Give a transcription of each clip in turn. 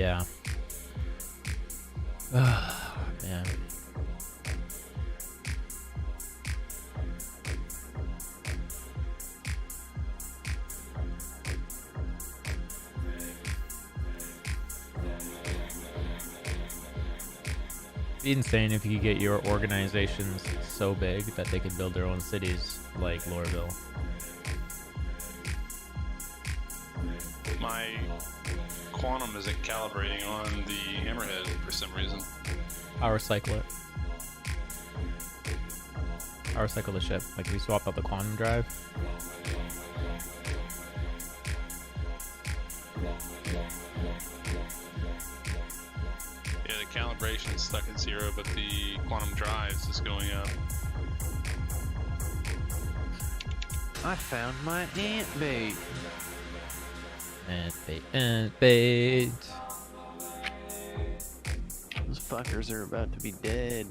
Yeah. Oh, man. It'd be insane if you could get your organizations so big that they could build their own cities like Lorville. My quantum isn't calibrating on the hammerhead for some reason. Power cycle it. Power cycle the ship. Like we swapped out the quantum drive. Yeah, the calibration is stuck at 0, but the quantum drives is going up. I found my ant bait. Ant bait. Those fuckers are about to be dead.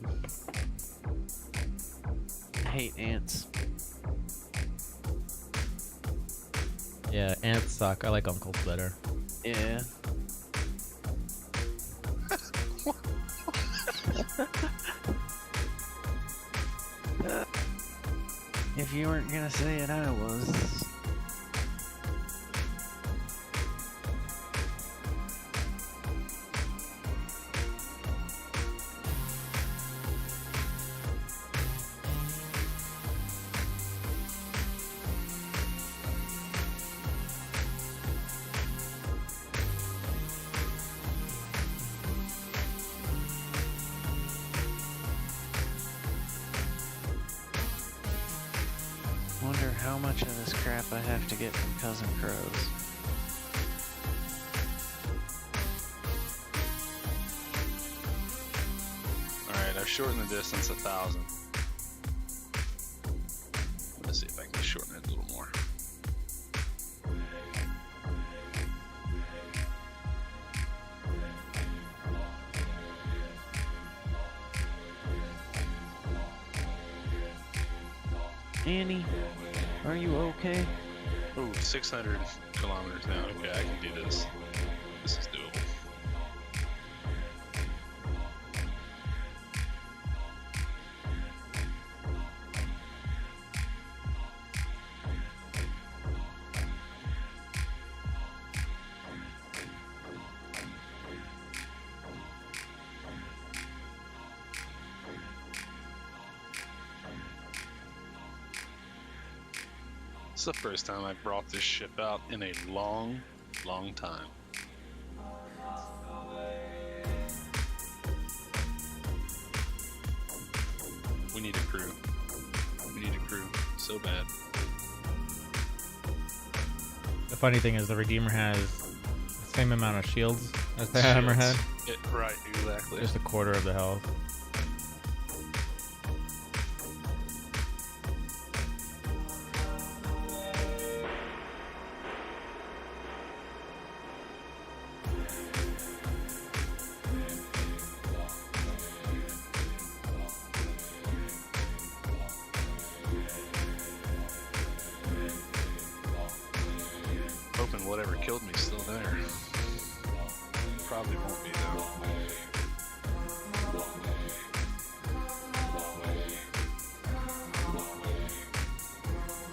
I hate ants. Yeah, ants suck. I like uncles better. Yeah. If you weren't gonna say it, I was. Wonder how much of this crap I have to get from Cousin Crows. Alright, I've shortened the distance 1,000. Let's see if I can shorten it a little more. Annie, are you okay? Oh, 600 kilometers now. Okay, I can do this. This is doable. It's the first time I've brought this ship out in a long, long time. We need a crew. We need a crew so bad. The funny thing is the Redeemer has the same amount of shields as the Hammerhead. Right, exactly. Just a quarter of the health. Hoping whatever killed me is still there. Probably won't be though.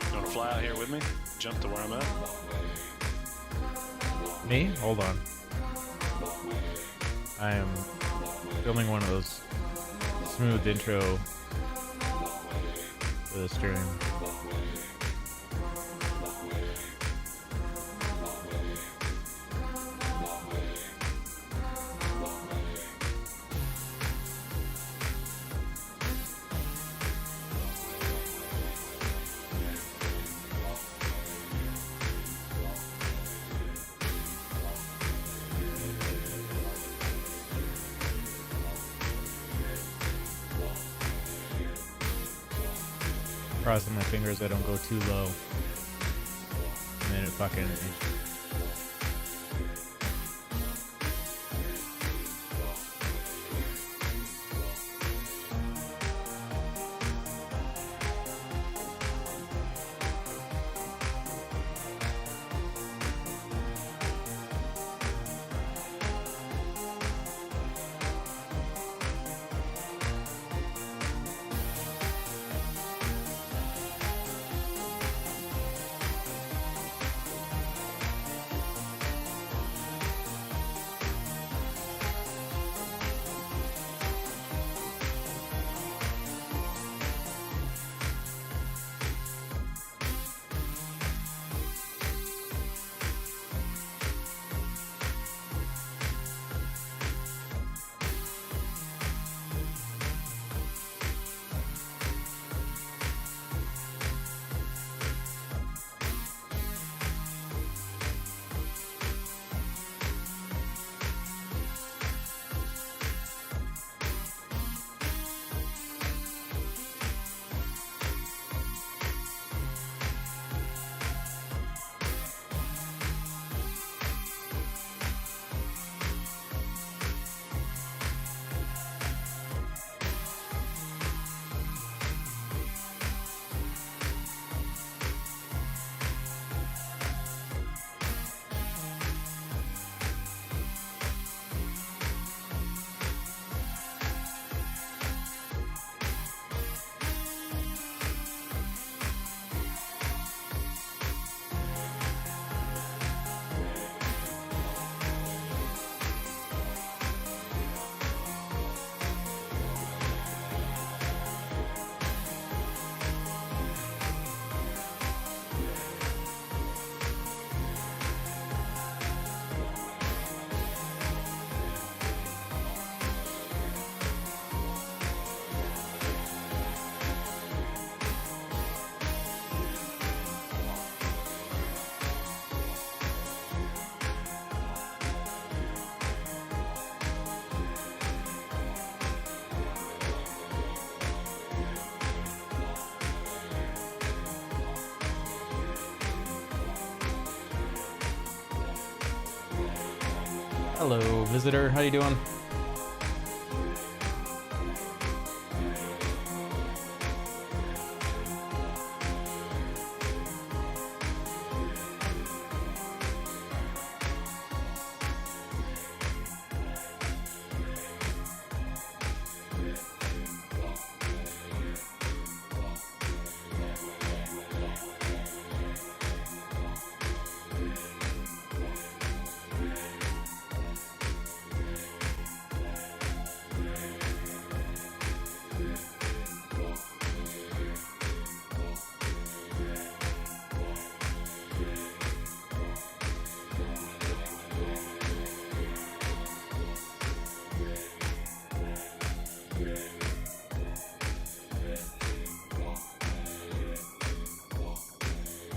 You wanna fly out here with me? Jump to where I'm at? Me? Hold on. I am filming one of those smooth intro for the stream. Crossing my fingers I don't go too low. And then it fucking... Hello, visitor. How you doing?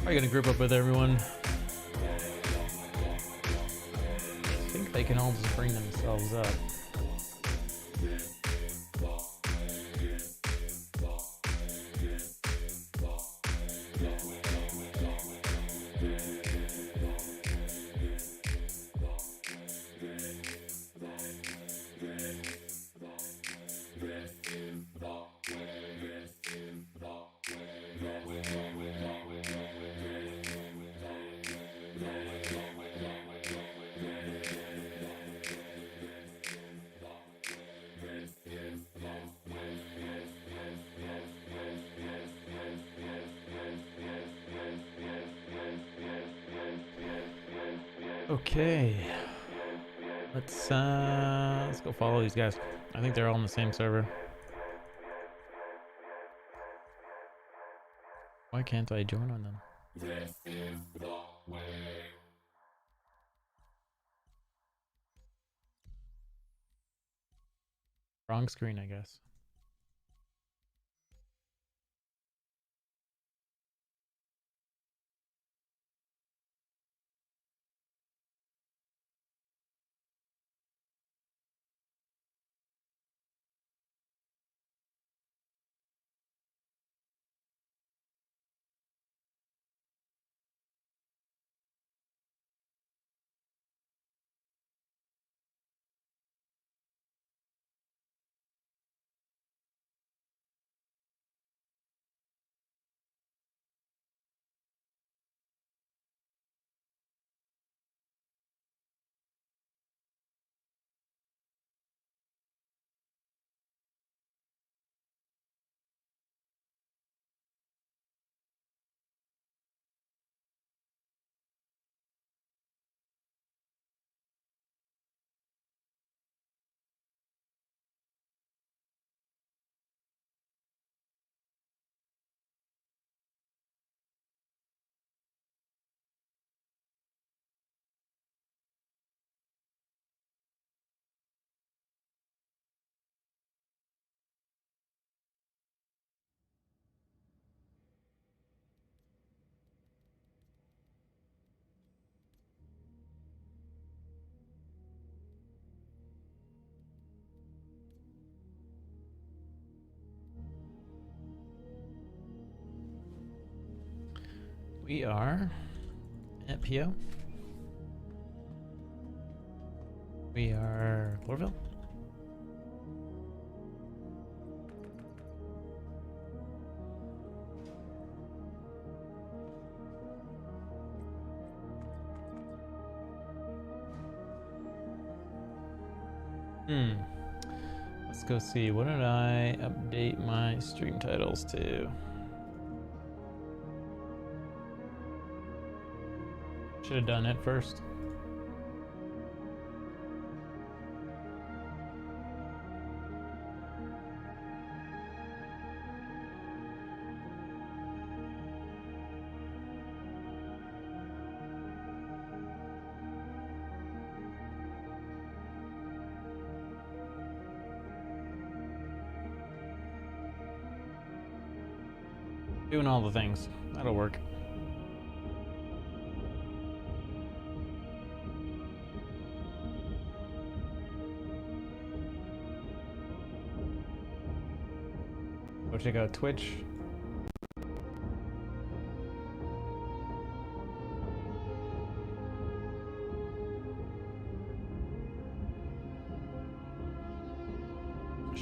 I'm gonna group up with everyone. I think they can all just bring themselves up. Okay, let's go follow these guys. I think they're all on the same server. Why can't I join on them? Wrong screen, I guess. We are at PO. We are Lorville. Let's go see. What did I update my stream titles to? Should have done it first. Doing all the things. That'll work. Go check out Twitch.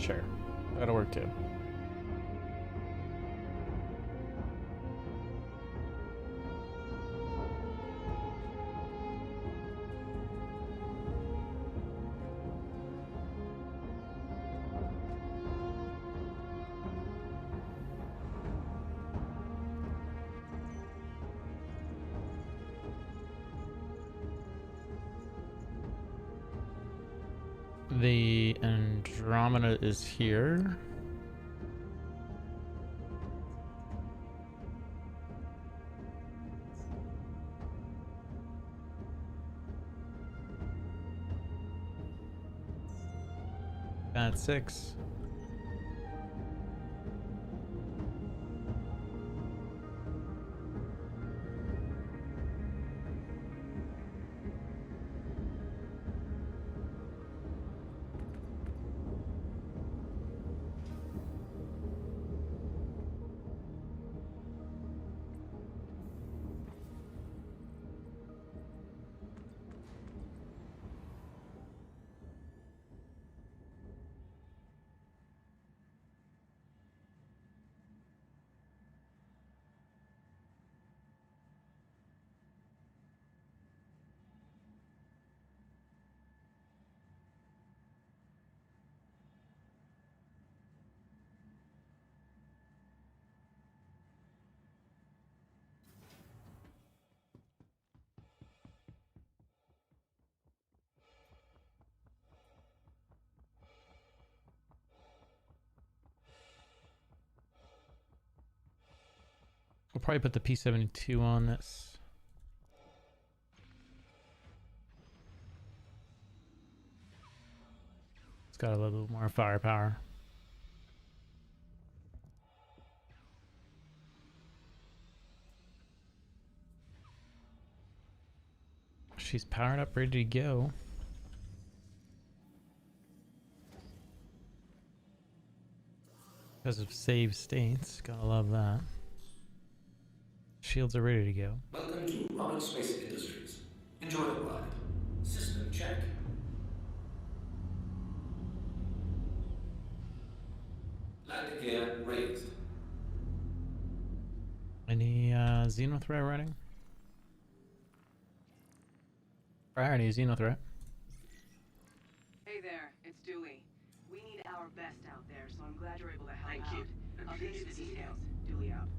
Sure. That'll work too. The Andromeda is here. At 6. We'll probably put the P-72 on this. It's got a little more firepower. She's powered up, ready to go. Because of save states. Gotta love that. Shields are ready to go. Welcome to Roberts Space Industries. Enjoy the ride. System check. Landing gear raised. Any Xenothreat running? Priority Xenothreat. Hey there, it's Dooley. We need our best out there, so I'm glad you're able to help out. Thank you. I'll get you the details. Dooley out.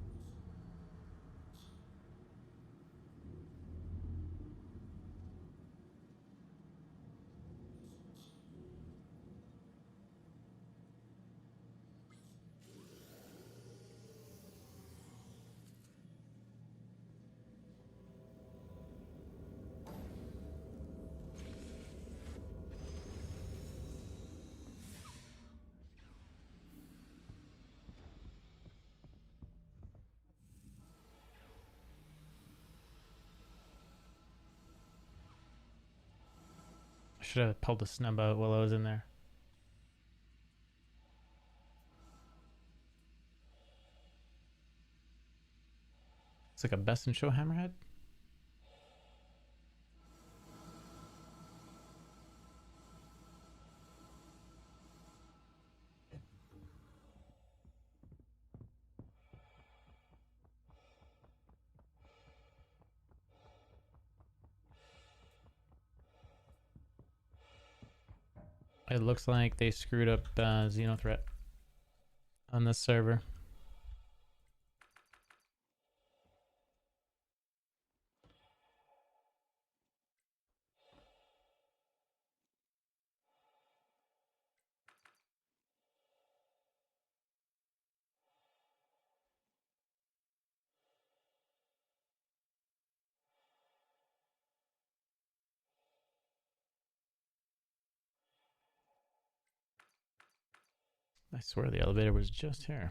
I should have pulled the snub out while I was in there. It's like a best in show hammerhead. It looks like they screwed up Xenothreat on this server. I swear the elevator was just here.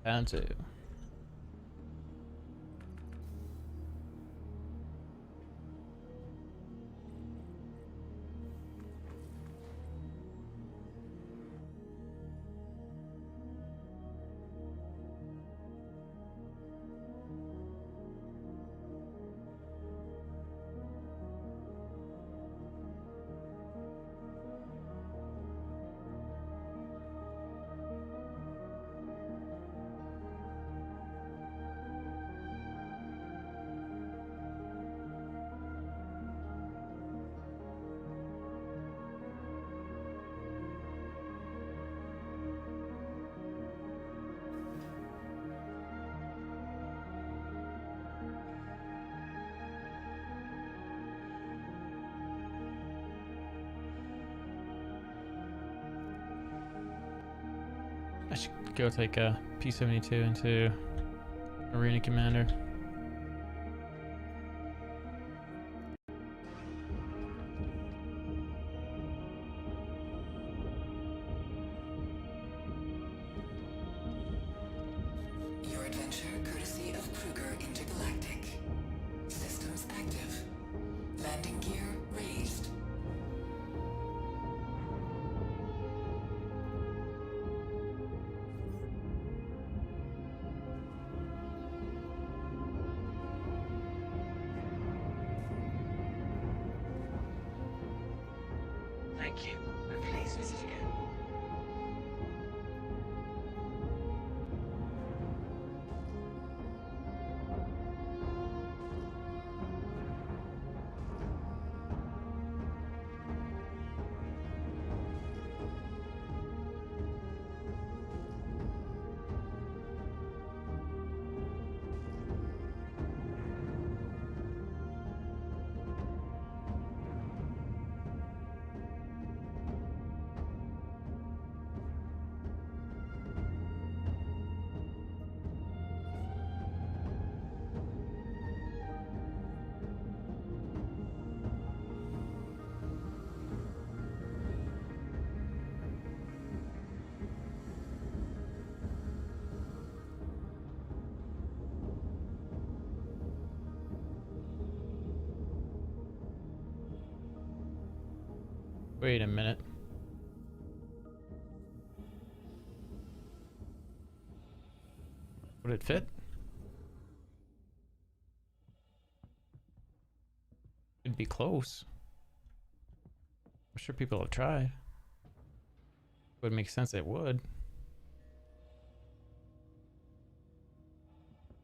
Bound to. I should go take a P-72 into Arena Commander. Your adventure courtesy of Kruger Intergalactic. Systems active. Landing gear raised. Thank you, and please visit again. Wait a minute. Would it fit? It'd be close. I'm sure people have tried. Would make sense it would.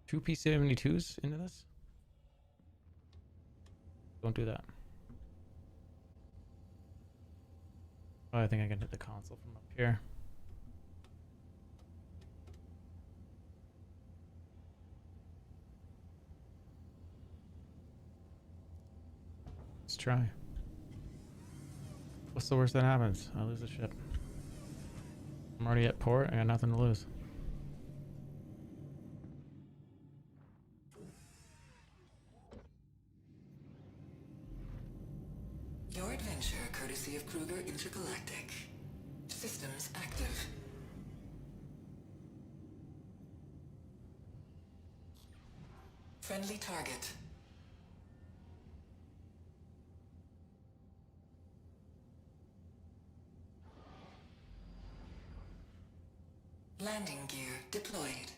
Two P-72s into this? Don't do that. Oh, I think I can hit the console from up here. Let's try. What's the worst that happens? I lose the ship. I'm already at port. I got nothing to lose. Your adventure courtesy of Kruger Intergalactic. Systems active. Friendly target. Landing gear deployed.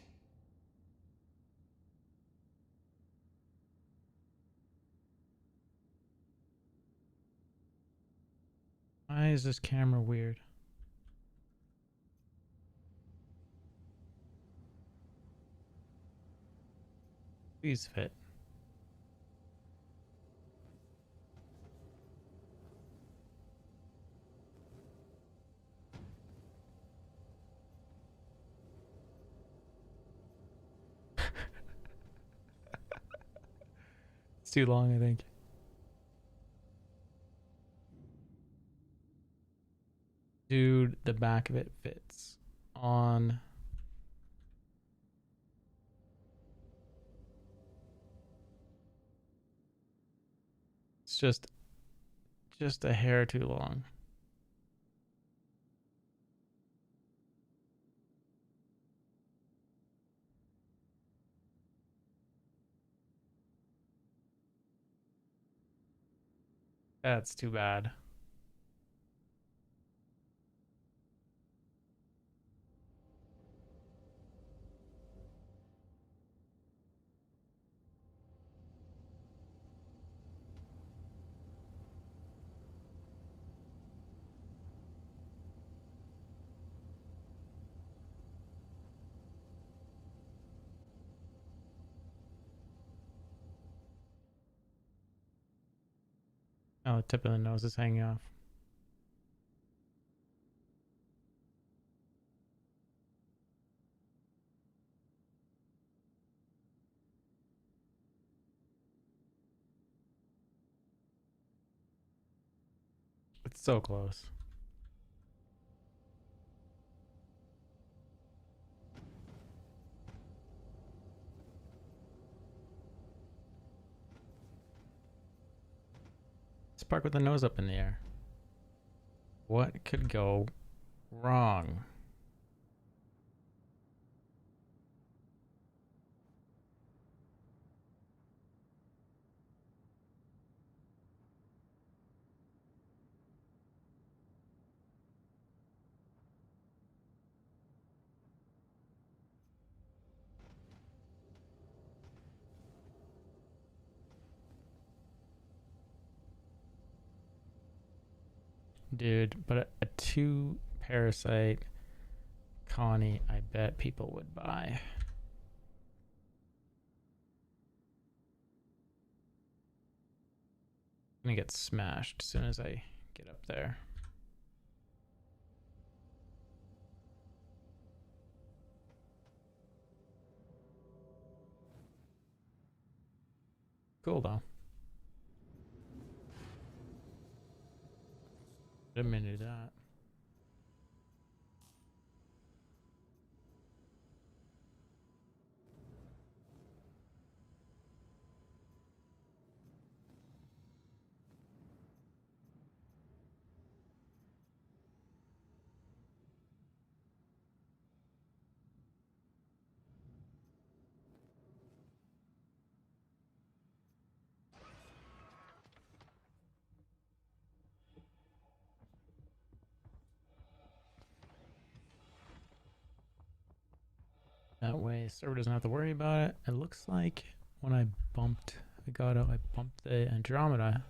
Why is this camera weird? Please fit. It's too long, I think. Dude, the back of it fits on. It's just a hair too long. That's too bad. Oh, the tip of the nose is hanging off. It's so close. Let's park with the nose up in the air. What could go wrong? Dude, but a 2 parasite Connie, I bet people would buy. I'm gonna get smashed as soon as I get up there. Cool though. Didn't mean to do that. That way, server doesn't have to worry about it. It looks like when I bumped Agato, I bumped the Andromeda.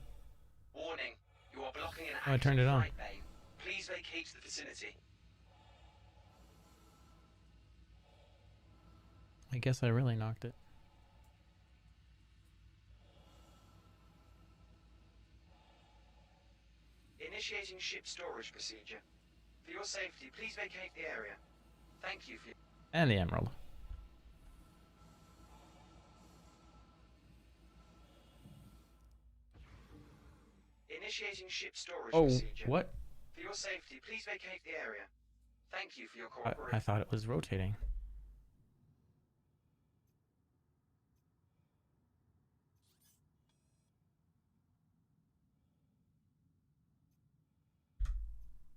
Warning, you are blocking an Oh, I turned it on. flight bay. Please vacate the vicinity. I guess I really knocked it. Initiating ship storage procedure. For your safety, please vacate the area. Thank you for your... And the emerald. Initiating ship storage Oh, procedure. what? For your safety, please vacate the area. Thank you for your I cooperation. thought it was rotating.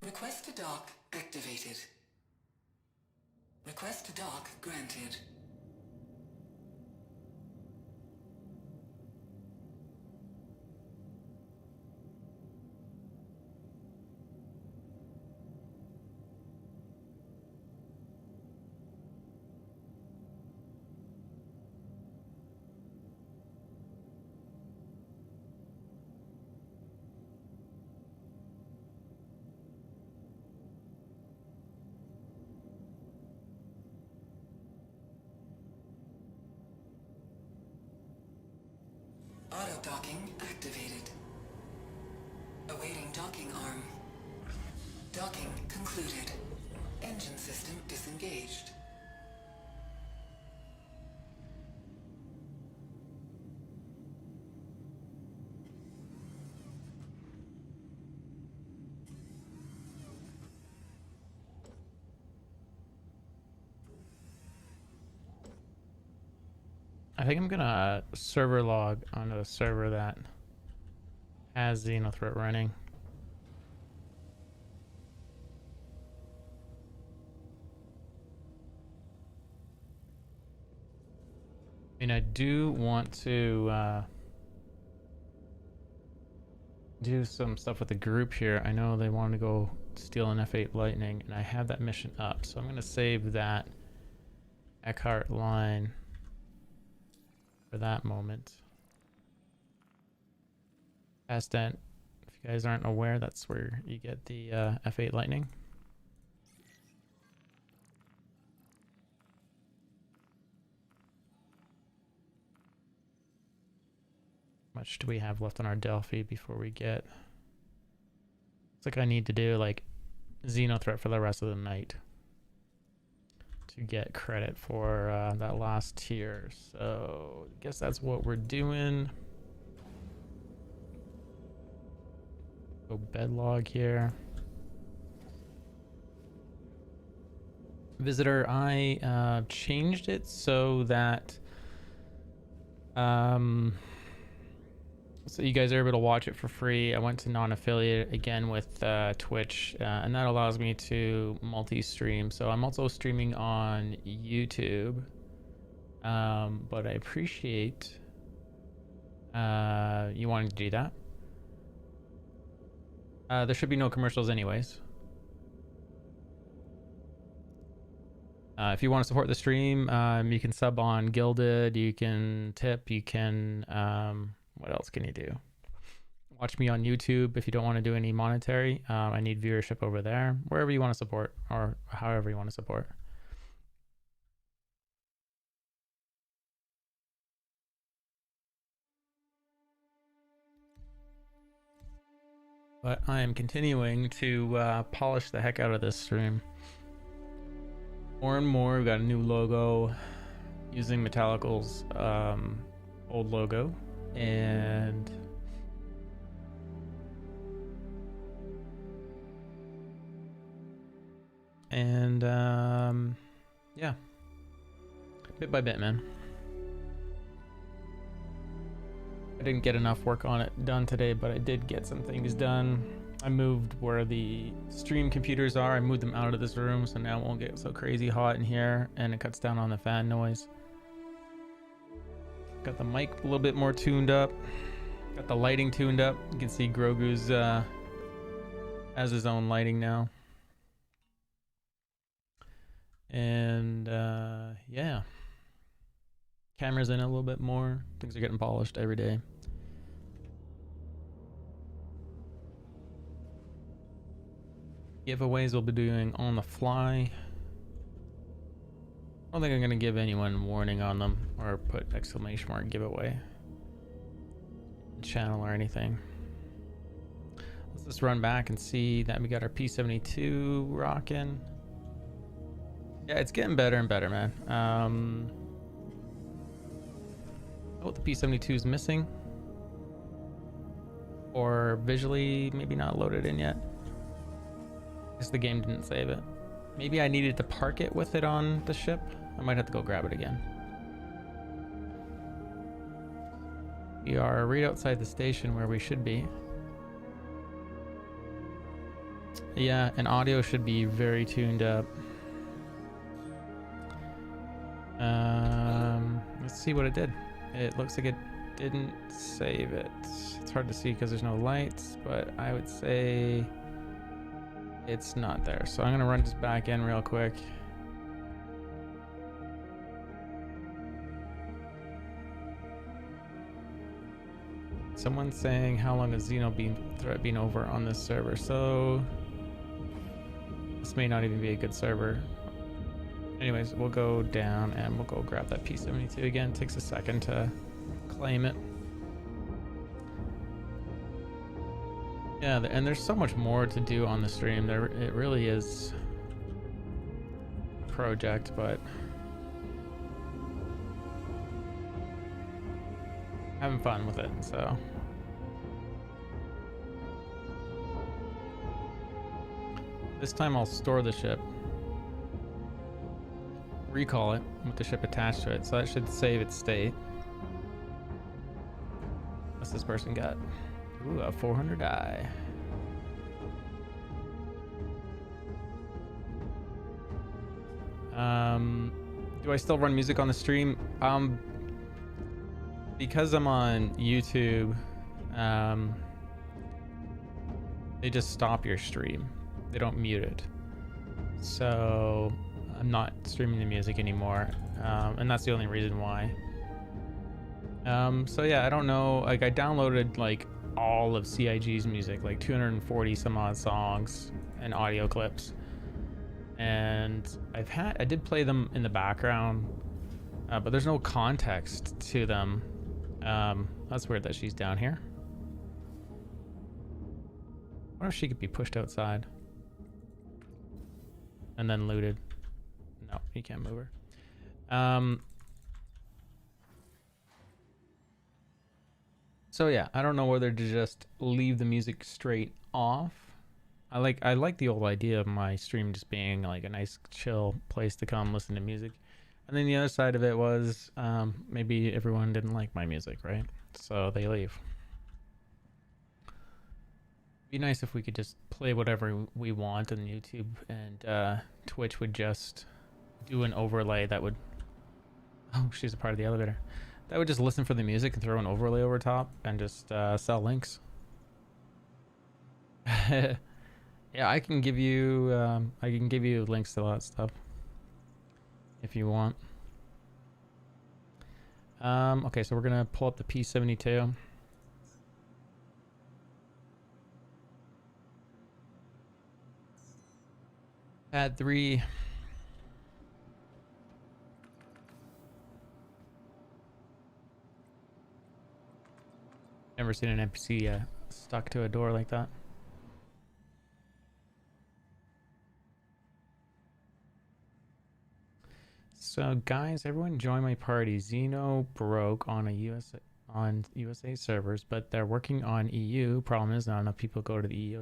Request to dock activated. Request to dock granted. Auto docking activated. Awaiting docking arm. Docking concluded. Engine system disengaged. I think I'm gonna server log onto the server that has Xenothreat running. I mean, I do want to do some stuff with the group here. I know they want to go steal an F8 Lightning, and I have that mission up, so I'm going to save that Eckhart line for that moment. Astent, if you guys aren't aware, that's where you get the F8 Lightning. How much do we have left on our Delphi before we get... It's like I need to do like Xeno threat for the rest of the night to get credit for that last tier. So I guess that's what we're doing. Go bedlog here. Visitor, I changed it so that so you guys are able to watch it for free. I went to non-affiliate again with Twitch, and that allows me to multi-stream. So I'm also streaming on YouTube, but I appreciate you wanting to do that. There should be no commercials anyways. If you want to support the stream, you can sub on Gilded, you can tip, you can... what else can you do? Watch me on YouTube if you don't want to do any monetary. I need viewership over there. Wherever you want to support, or however you want to support. But I am continuing to polish the heck out of this stream. More and more, we got a new logo using Metallical's old logo. And yeah, bit by bit, man. I didn't get enough work on it done today, but I did get some things done. I moved where the stream computers are. I moved them out of this room, so now it won't get so crazy hot in here, and it cuts down on the fan noise. Got the mic a little bit more tuned up. Got the lighting tuned up. You can see Grogu's has his own lighting now. And yeah. Camera's in a little bit more. Things are getting polished every day. Giveaways we'll be doing on the fly. I don't think I'm going to give anyone warning on them or put exclamation mark giveaway channel or anything. Let's just run back and see that we got our P72 rocking. Yeah, it's getting better and better, man. Oh, the P72 is missing. Or visually maybe not loaded in yet. Because the game didn't save it. Maybe I needed to park it with it on the ship. I might have to go grab it again. We are right outside the station where we should be. Yeah, and audio should be very tuned up. Let's see what it did. It looks like it didn't save it. It's hard to see because there's no lights, but I would say it's not there. So I'm gonna run this back in real quick. Someone's saying, how long has Xeno threat been over on this server? So this may not even be a good server. Anyways, we'll go down and we'll go grab that P72 again. It takes a second to claim it. Yeah, and there's so much more to do on the stream. It really is a project, but having fun with it, so. This time I'll store the ship, recall it with the ship attached to it, so that should save its state. What's this person got? Ooh, a 400i. Do I still run music on the stream? Because I'm on YouTube, they just stop your stream. They don't mute it. So I'm not streaming the music anymore, and that's the only reason why. So yeah, I don't know. Like, I downloaded like all of CIG's music, like 240 some odd songs and audio clips, and I did play them in the background, but there's no context to them. That's weird that she's down here. I wonder if she could be pushed outside and then looted. No, you can't move her. So yeah, I don't know whether to just leave the music straight off. I like the old idea of my stream just being like a nice chill place to come listen to music. And then the other side of it was maybe everyone didn't like my music, right? So they leave. Be nice if we could just play whatever we want on YouTube, and Twitch would just do an overlay that would... Oh, she's a part of the elevator. That would just listen for the music and throw an overlay over top and just sell links. Yeah, I can give you links to a lot of stuff if you want. Okay, so we're gonna pull up the P72. Pad 3. Never seen an NPC stuck to a door like that. So guys, everyone join my party. Xeno broke on USA servers, but they're working on EU. Problem is not enough people go to the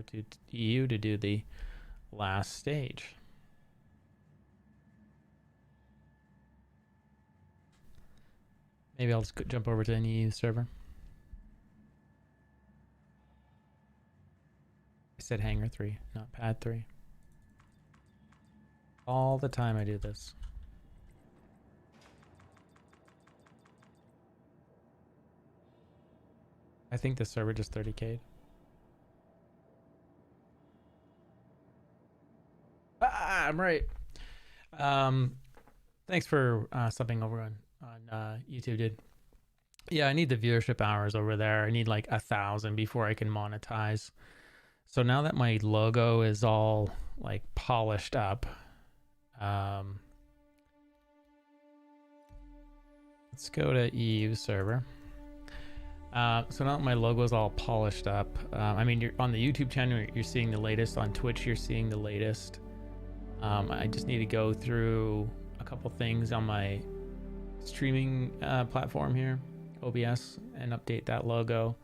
EU to do the last stage. Maybe I'll just jump over to an EU server. I said hangar 3, not pad 3. All the time I do this. I think the server just 30K'd. Ah, I'm right. Thanks for subbing over on YouTube, dude. Yeah, I need the viewership hours over there. I need like 1,000 before I can monetize. So now that my logo is all like polished up, let's go to EU server. So now that my logo is all polished up, I mean, you're on the YouTube channel, you're seeing the latest. On Twitch, you're seeing the latest. I just need to go through a couple things on my streaming platform here, OBS, and update that logo.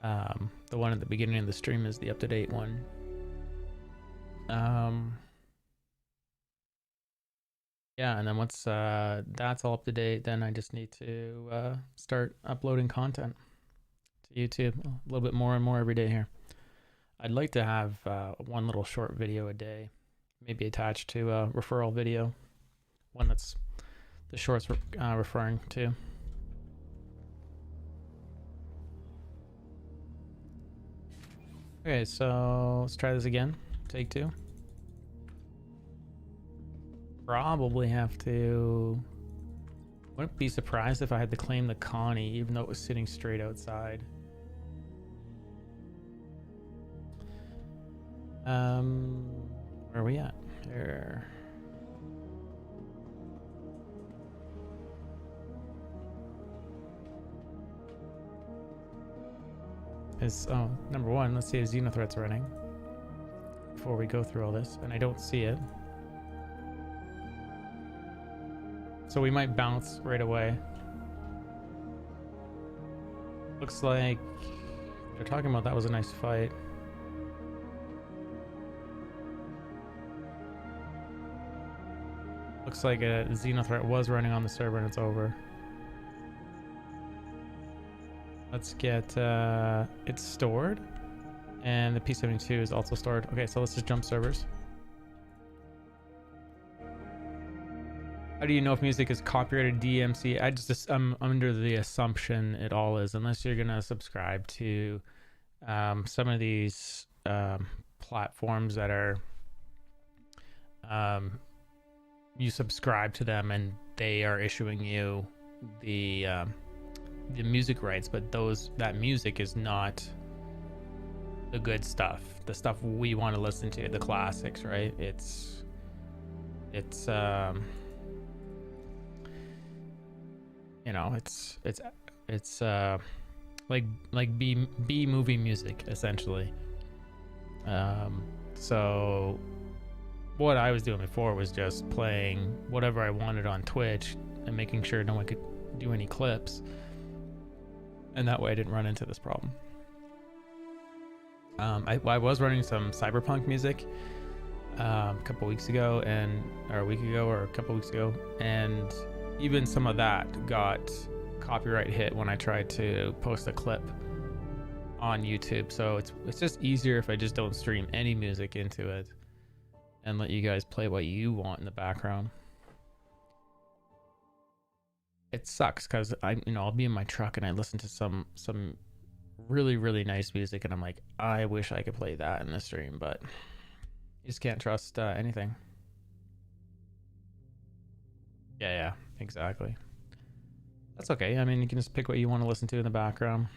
The one at the beginning of the stream is the up-to-date one. Yeah, and then once that's all up to date, then I just need to start uploading content to YouTube a little bit more and more every day here. I'd like to have one little short video a day, maybe attached to a referral video, one that's the shorts referring to. Okay, so let's try this again. Take 2. Probably have to... Wouldn't be surprised if I had to claim the Connie, even though it was sitting straight outside. Where are we at? Here. Oh, number 1, let's see if Xenothreat's running before we go through all this, and I don't see it. So we might bounce right away. Looks like they're talking about that was a nice fight. Looks like a Xenothreat was running on the server and it's over. Let's get it's stored, and the P72 is also stored. Okay, so let's just jump servers. How do you know if music is copyrighted DMC? I'm under the assumption it all is, unless you're gonna subscribe to some of these platforms that are you subscribe to them and they are issuing you the music rights, but that music is not the good stuff, the stuff we want to listen to, the classics, right? It's you know, it's like B movie music essentially. So what I was doing before was just playing whatever I wanted on Twitch and making sure no one could do any clips, and that way I didn't run into this problem. I was running some cyberpunk music a couple weeks ago, or a week ago, or a couple weeks ago, and even some of that got copyright hit when I tried to post a clip on YouTube. So it's just easier if I just don't stream any music into it and let you guys play what you want in the background. It sucks because I'll be in my truck and I listen to some really, really nice music and I'm like, I wish I could play that in the stream, but you just can't trust anything. Yeah, exactly. That's okay. I mean, you can just pick what you want to listen to in the background.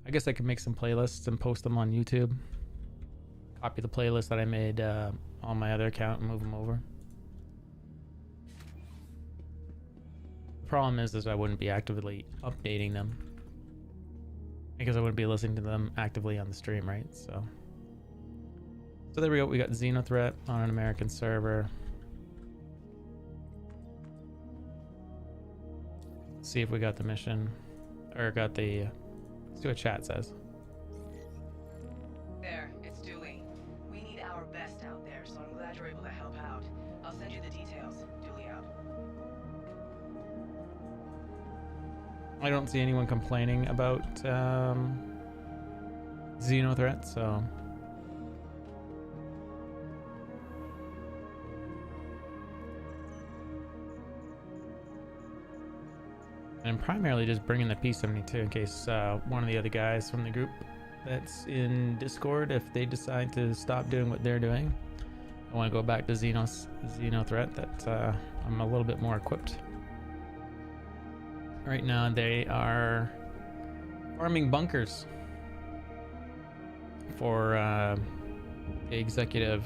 I guess I could make some playlists and post them on YouTube. Copy the playlist that I made on my other account and move them over. The problem is I wouldn't be actively updating them because I wouldn't be listening to them actively on the stream, right? So there we go. We got Xenothreat on an American server. Let's see if we got the mission, or got the. Let's see what chat says. There, it's Dooley. We need our best out there, so I'm glad you're able to help out. I'll send you the details. Dooley out. I don't see anyone complaining about Xenothreat, so. And I'm primarily just bringing the P72 in case one of the other guys from the group that's in Discord, if they decide to stop doing what they're doing, I want to go back to Xenothreat, that I'm a little bit more equipped. Right now they are farming bunkers for the executive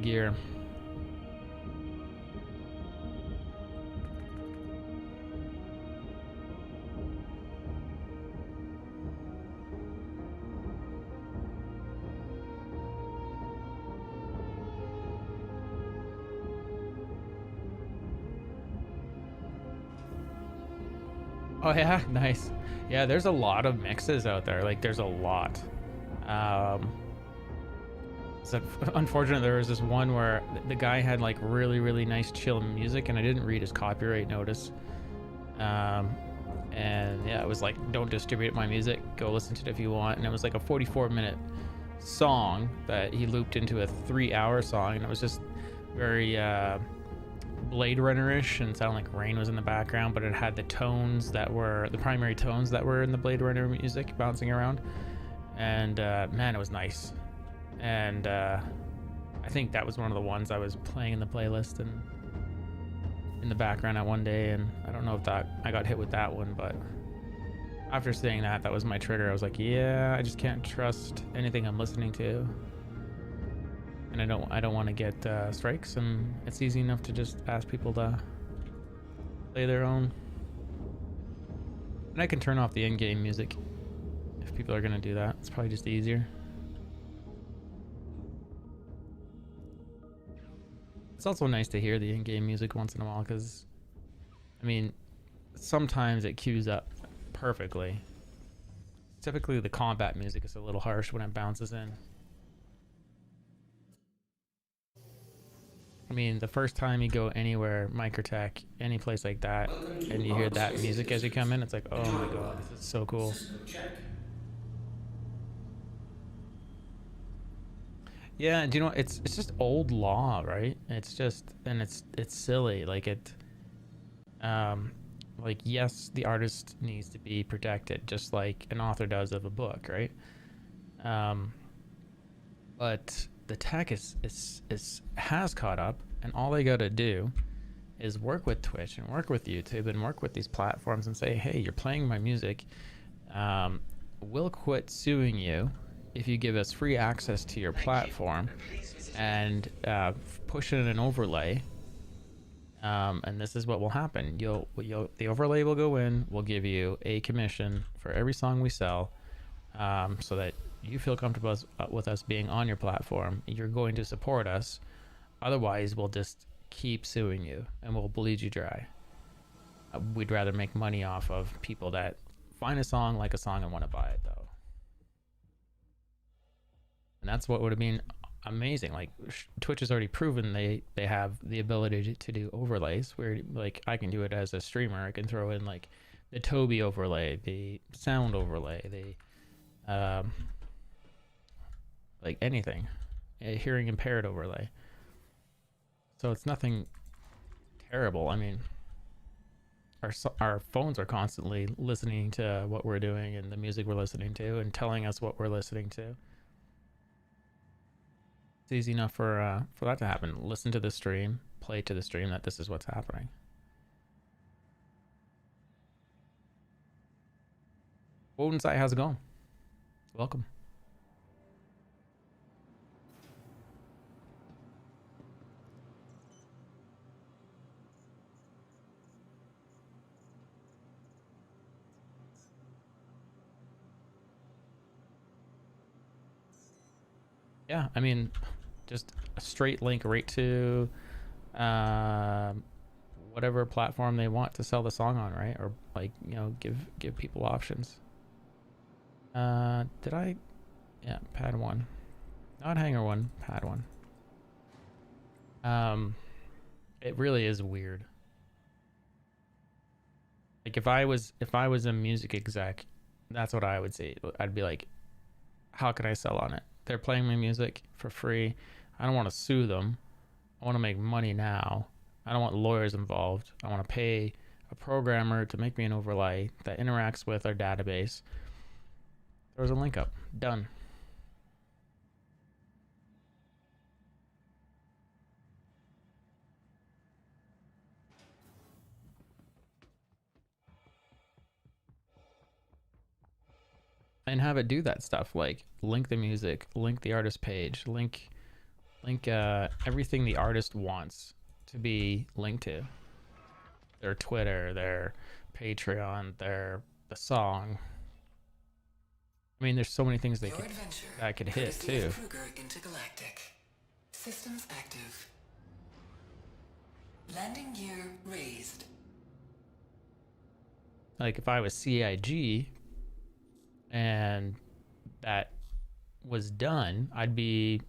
gear. Oh yeah, nice. Yeah, there's a lot of mixes out there. Like, there's a lot. So unfortunately, there was this one where the guy had like really, really nice chill music, and I didn't read his copyright notice. And yeah, it was like, don't distribute my music. Go listen to it if you want. And it was like a 44-minute song that he looped into a 3-hour song, and it was just very Blade Runner-ish and sounded like rain was in the background, but it had the tones that were the primary tones that were in the Blade Runner music bouncing around, and man, it was nice. And I think that was one of the ones I was playing in the playlist and in the background at one day, and I don't know if that I got hit with that one, but after saying that, that was my trigger. I was like, yeah, I just can't trust anything I'm listening to. And I don't want to get strikes, and it's easy enough to just ask people to play their own. And I can turn off the in-game music if people are gonna do that. It's probably just easier. It's also nice to hear the in-game music once in a while, because I mean, sometimes it cues up perfectly. Typically the combat music is a little harsh when it bounces in. I mean, the first time you go anywhere, Microtech, any place like that, and you hear that music as you come in, it's like, oh my god, this is so cool. Yeah, do you know, it's just old law, right? It's just, and it's silly. Like yes, the artist needs to be protected, just like an author does of a book, right? But the tech has caught up, and all they got to do is work with Twitch and work with YouTube and work with these platforms and say, hey, you're playing my music. We'll quit suing you if you give us free access to your platform and push in an overlay. And this is what will happen. The overlay will go in. We'll give you a commission for every song we sell, so that you feel comfortable with us being on your platform. You're going to support us. Otherwise, we'll just keep suing you and we'll bleed you dry. We'd rather make money off of people that find a song, like a song, and want to buy it, though. And that's what would have been amazing. Like, Twitch has already proven they have the ability to do overlays, where like I can do it as a streamer. I can throw in like the Toby overlay, the sound overlay, the like anything, a hearing impaired overlay. So it's nothing terrible. I mean, our phones are constantly listening to what we're doing and the music we're listening to and telling us what we're listening to. It's easy enough for that to happen. Listen to the stream, play to the stream that this is what's happening. Wodensight, how's it going? Welcome. Yeah, I mean, just a straight link right to whatever platform they want to sell the song on, right? Or like, you know, give people options. Did I? Yeah, pad 1. Not hanger 1, pad 1. It really is weird. Like if I was a music exec, that's what I would say. I'd be like, how can I sell on it? They're playing my music for free. I don't want to sue them. I want to make money now. I don't want lawyers involved. I want to pay a programmer to make me an overlay that interacts with our database. There's a link up. Done. And have it do that stuff, like link the music, link the artist page, link everything the artist wants to be linked to. Their Twitter, their Patreon, the song. I mean, there's so many things that could hit too. Intergalactic. Systems active. Landing gear raised. Like if I was CIG and that was done, I'd be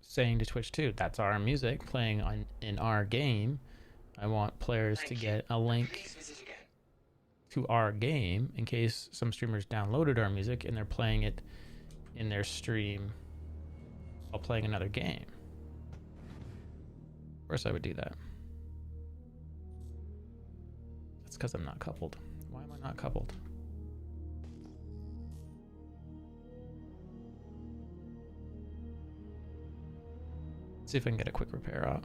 saying to Twitch too, that's our music playing in our game. I want players to get a link to our game in case some streamers downloaded our music and they're playing it in their stream while playing another game. Of course I would do that. That's because I'm not coupled. Why am I not coupled? See if I can get a quick repair off.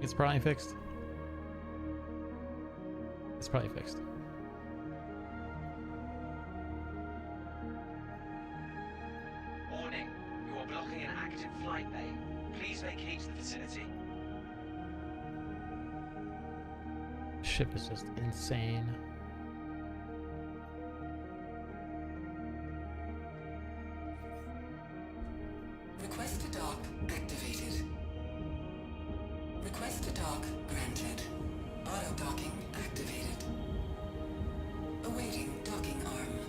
It's probably fixed. It's probably fixed. Warning, you are blocking an active flight bay. Please vacate the vicinity. Ship is just insane. Request to dock activated. Request to dock granted. Auto docking activated. Awaiting docking arm.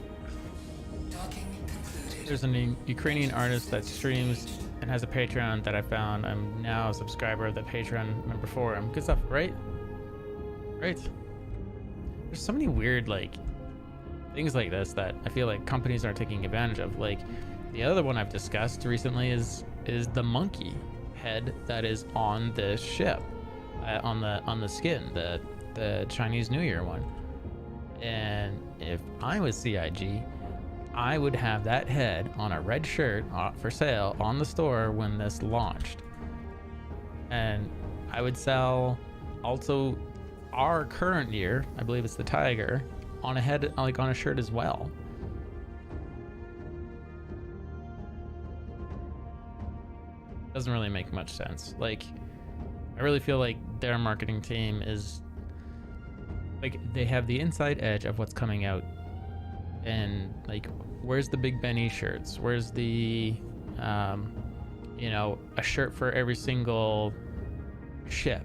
Docking concluded. There's a Ukrainian artist that streams and has a Patreon that I found. I'm now a subscriber of the Patreon member forum. Good stuff, right? Right. There's so many weird like things like this that I feel like companies aren't taking advantage of. Like the other one I've discussed recently is the monkey head that is on this ship, on the skin, the Chinese New Year one. And if I was CIG, I would have that head on a red shirt for sale on the store when this launched. And I would sell also our current year, I believe it's the tiger, on a head, like on a shirt as well. Doesn't really make much sense. Like, I really feel like their marketing team is like, they have the inside edge of what's coming out, and like, where's the Big Benny shirts? Where's the a shirt for every single ship,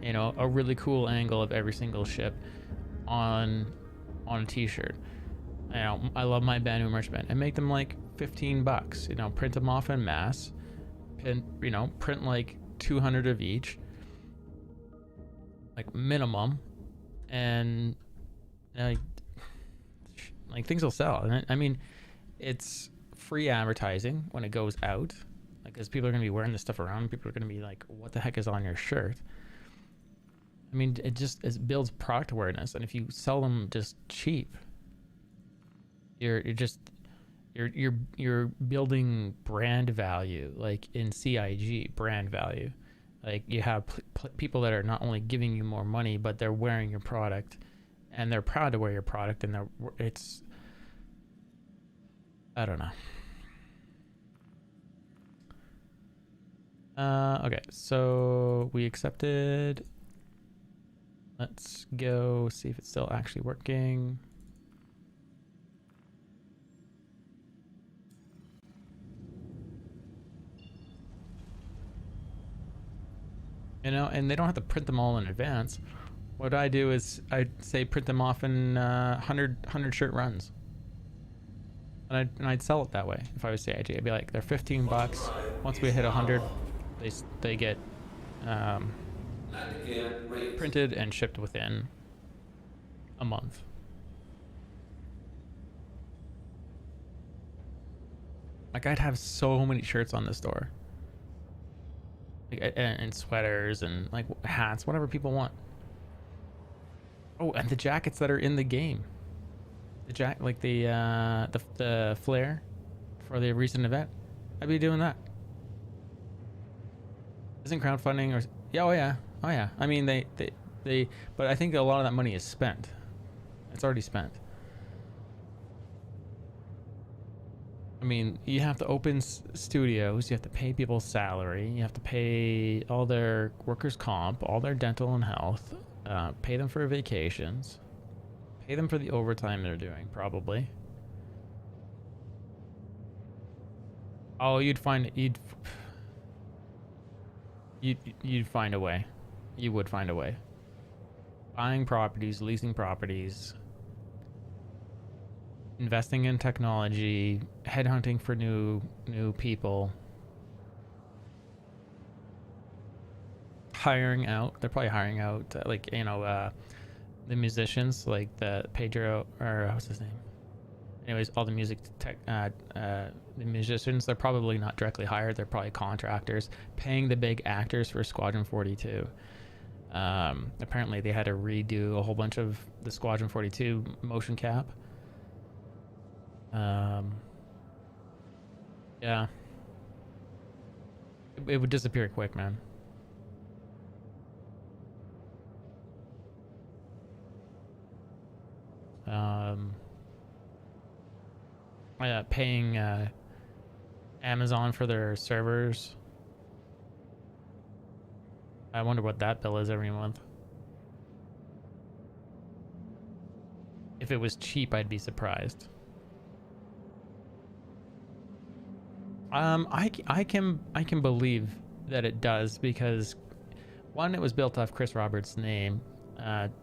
a really cool angle of every single ship on a t-shirt. I love my Banu merch band, and make them like $15, print them off en masse, print like 200 of each, like minimum, and like things will sell. And I mean, it's free advertising when it goes out, like, because people are going to be wearing this stuff around. People are going to be like, what the heck is on your shirt? I mean, it builds product awareness. And if you sell them just cheap, you're building brand value, like in CIG brand value. Like, you have people that are not only giving you more money, but they're wearing your product, and they're proud to wear your product, and I don't know. Okay, so we accepted. Let's go see if it's still actually working. And they don't have to print them all in advance. What I do is I say print them off in 100 shirt runs. And I'd sell it that way if I was CIG. I'd be like, they're $15. Once we hit 100, they get printed and shipped within a month. Like, I'd have so many shirts on the store, like, and sweaters and like hats, whatever people want. Oh, and the jackets that are in the game. Like the flare for the recent event. I'd be doing that. Isn't crowdfunding or oh yeah. I mean they but I think a lot of that money is spent. It's already spent. I mean, you have to open studios, you have to pay people's salary, you have to pay all their workers' comp, all their dental and health, pay them for vacations, pay them for the overtime they're doing, probably. Oh, you'd find a way. You would find a way. Buying properties, leasing properties, investing in technology, headhunting for new people, hiring out. They're probably hiring out the musicians, like the Pedro, or what's his name? Anyways, all the music tech, the musicians, they're probably not directly hired. They're probably contractors paying the big actors for Squadron 42. Apparently they had to redo a whole bunch of the Squadron 42 motion cap. Yeah. It would disappear quick, man. Paying Amazon for their servers. I wonder what that bill is every month. If it was cheap, I'd be surprised. I can believe that it does, because one, it was built off Chris Roberts' name.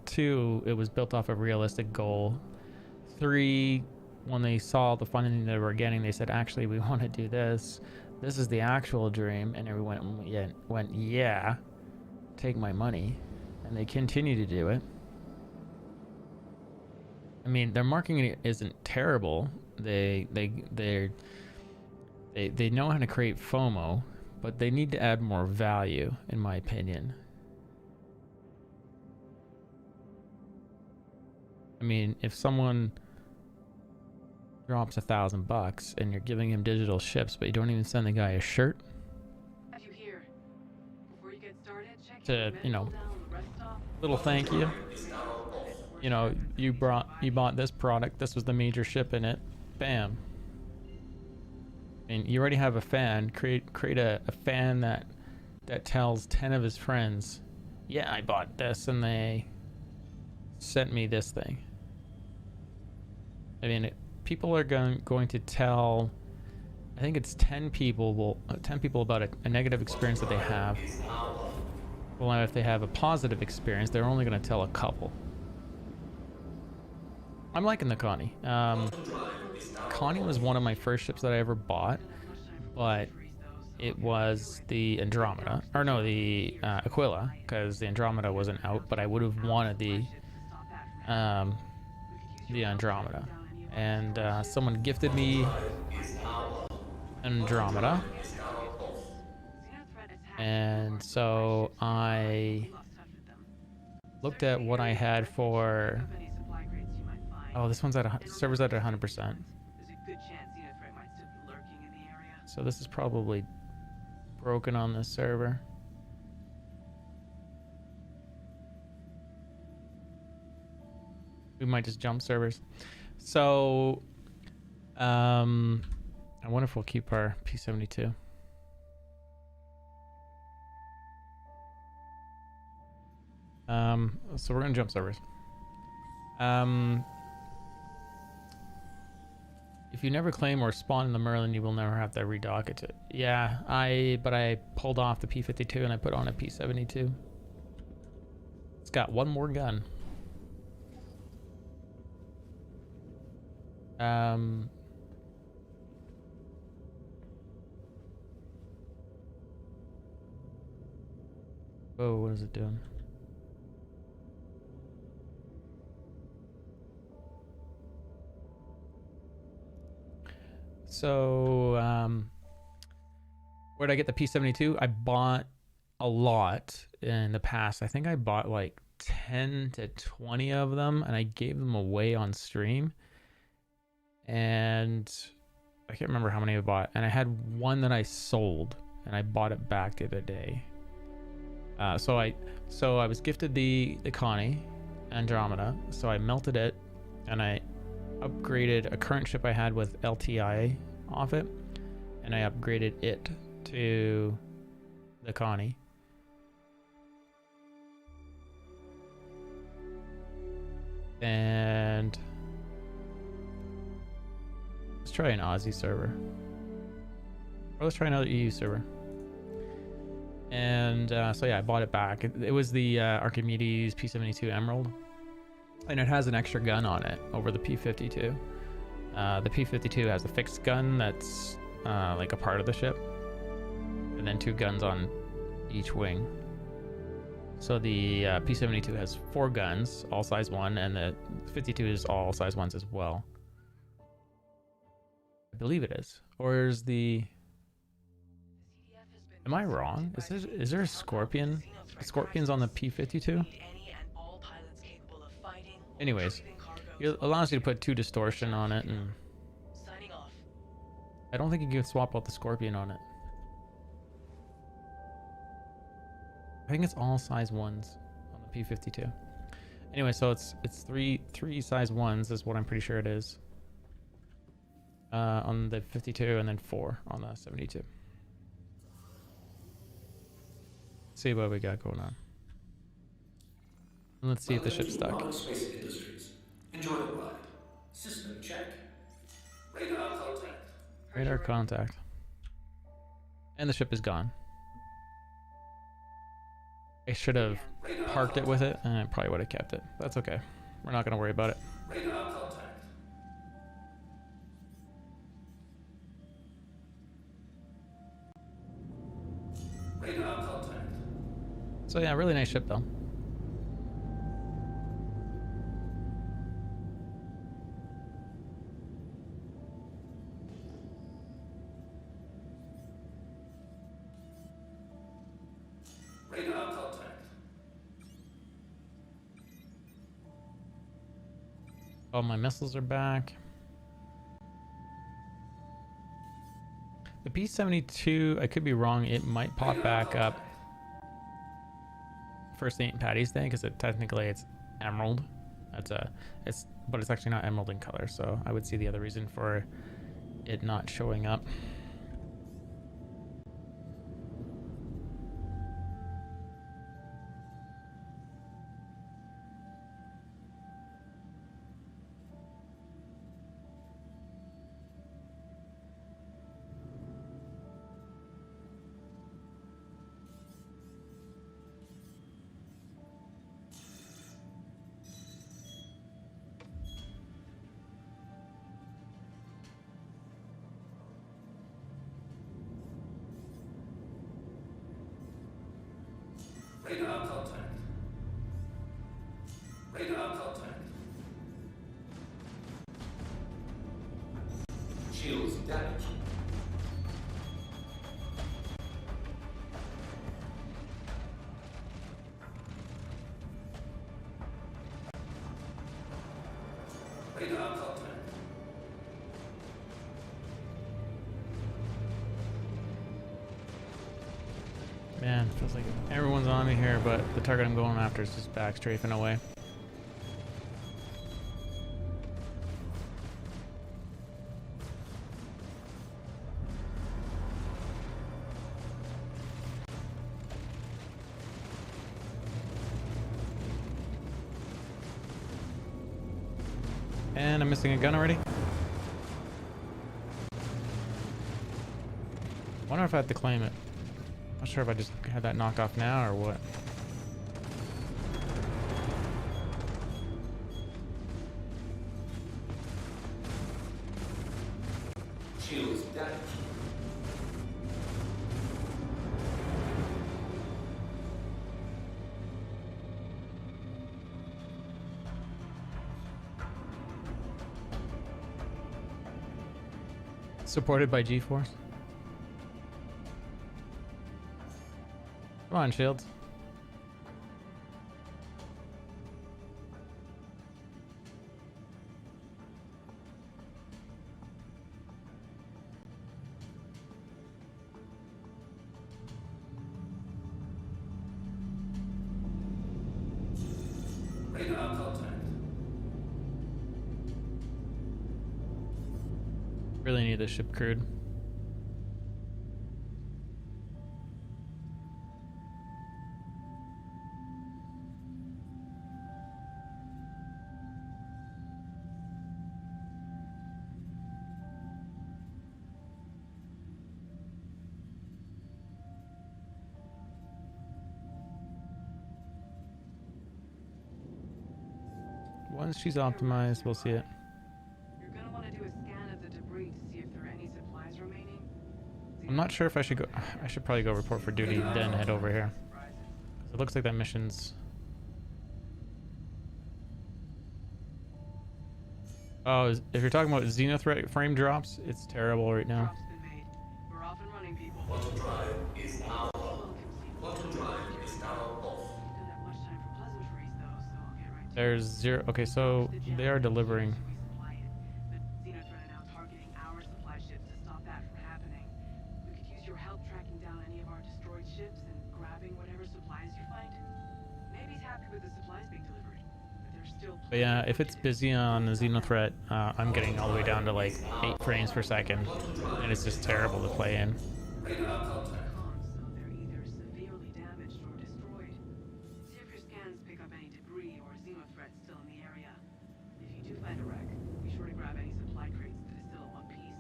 Two, it was built off a realistic goal. Three, when they saw the funding they were getting, they said, actually, we want to do this. this is the actual dream, and everyone went, yeah, take my money, and they continue to do it. I mean, their marketing isn't terrible. They know how to create FOMO, but they need to add more value, in my opinion. I mean, if someone drops $1,000 and you're giving him digital ships, but you don't even send the guy a shirt Have you here? Before you get started, check to, your you know, medical down the rest stop. little thank you. You know, you bought this product. This was the major ship in it. Bam. And you already have a fan. Create a fan that tells 10 of his friends, yeah, I bought this and they sent me this thing. I mean, people are going to tell, I think it's 10 people about a negative experience that they have. Well, if they have a positive experience, they're only going to tell a couple. I'm liking the Connie. Connie was one of my first ships that I ever bought, but it was the Andromeda, or no, the Aquila, because the Andromeda wasn't out, but I would have wanted the Andromeda. And someone gifted me Andromeda, and so I looked at what I had for. Oh, this one's server's at 100%. So this is probably broken on this server. We might just jump servers. So, I wonder if we'll keep our P72. So we're gonna jump servers. If you never claim or spawn in the Merlin, you will never have to redock it. Yeah, but I pulled off the P52 and I put on a P72. It's got one more gun. Oh, what is it doing? So, where'd I get the P72? I bought a lot in the past. I think I bought like 10 to 20 of them, and I gave them away on stream. And I can't remember how many I bought. And I had one that I sold, and I bought it back the other day. So I was gifted the Connie Andromeda, so I melted it, and I upgraded a current ship I had with LTI off it, and I upgraded it to the Connie. And let's try an Aussie server. Or let's try another EU server. And so yeah, I bought it back. It was the Archimedes P72 Emerald. And it has an extra gun on it over the P52. The P52 has a fixed gun that's like a part of the ship, and then 2 guns on each wing. So the P72 has 4 guns, all size 1, and the 52 is all size 1s as well. I believe it is. Or is the... Am I wrong? Is there a Scorpion? A Scorpion's on the P52? Anyways, it allows you to put 2 distortion on it, and I don't think you can swap out the Scorpion on it. I think it's all size 1s on the P52. Anyway, so it's three size 1s is what I'm pretty sure it is. On the 52, and then 4 on the 72. See what we got going on. And let's see if the ship's stuck. Space Industries. Enjoy the ride. System check. Radar contact. Radar contact. And the ship is gone. I should have parked it with it, and I probably would have kept it. That's okay. We're not going to worry about it. Radar contact. So yeah, really nice ship though. Radar contact. All my missiles are back. The P-72, I could be wrong, it might pop back up for St. Patty's Day because technically it's emerald. But it's actually not emerald in color, so I would see the other reason for it not showing up. Radar contact. Radar contact. Shields damaged. Radar contact. Man, feels like everyone's on me here, but the target I'm going after is just back strafing away. And I'm missing a gun already. Wonder if I have to claim it. Not sure if I just had that knocked off now or what. Shields damaged. Supported by G-Force. Come on, Shields. Radar contact. Really need this ship crewed. Once she's optimized, we'll see it. You're gonna want to do a scan of the debris to see if there are any supplies remaining. I'm not sure if I should go. I should probably go report for duty, then head over here. It looks like that mission's. Oh, if you're talking about Xenothreat frame drops, it's terrible right now. Drop's been made. We're off and running, people. Quantum drive is now on. Quantum drive is now off. Don't have much time for pleasantries, though, so I'll get right to There's zero. Okay, so they are delivering. resupply it. But Xenothreat are now targeting our supply ships to stop that from happening. We could use your help tracking down any of our destroyed ships and grabbing whatever supplies you find. Maybe he's happy with the supplies being delivered, but there's still. But yeah, if it's busy on the Xenothreat, I'm getting all the way down to like 8 frames per second, and it's just terrible to play in. Radar contact. So they're either severely damaged or destroyed. See if your scans pick up any debris or Xenothreats still in the area. If you do find a wreck, be sure to grab any supply crates that is still in one piece.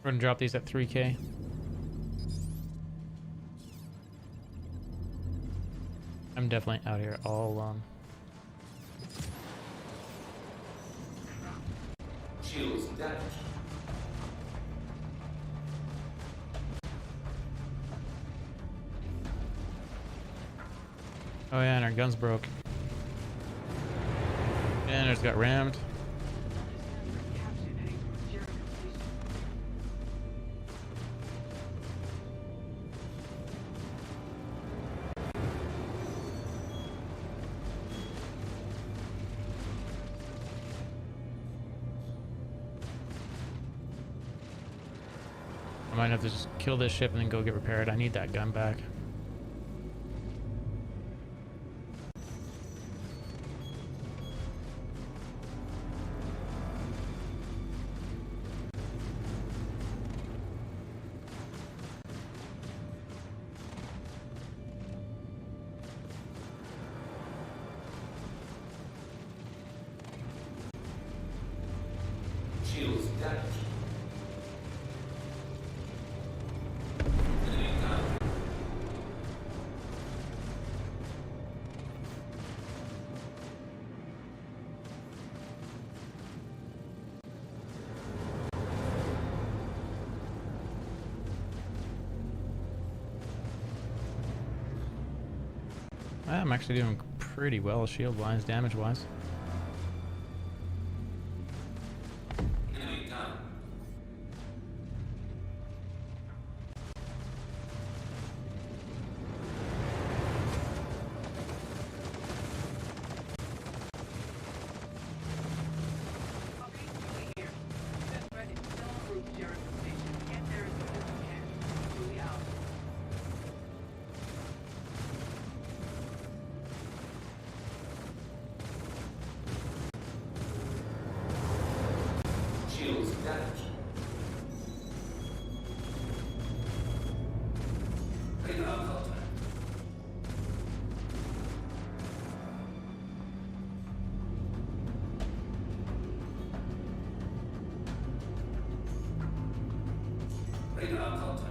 We're gonna drop these at 3K. I'm definitely out here all alone. Shields damaged. Oh yeah, and our guns broke. And it's got rammed. I might have to just kill this ship and then go get repaired. I need that gun back. Shields damaged. Enemy down. I'm actually doing pretty well shield wise, damage wise. Enemy down. Okay, Julie here. That threat is still en route to Jericho Station. Get there as soon as you can. Julie out. Shields damaged. Radar contact. Radar contact.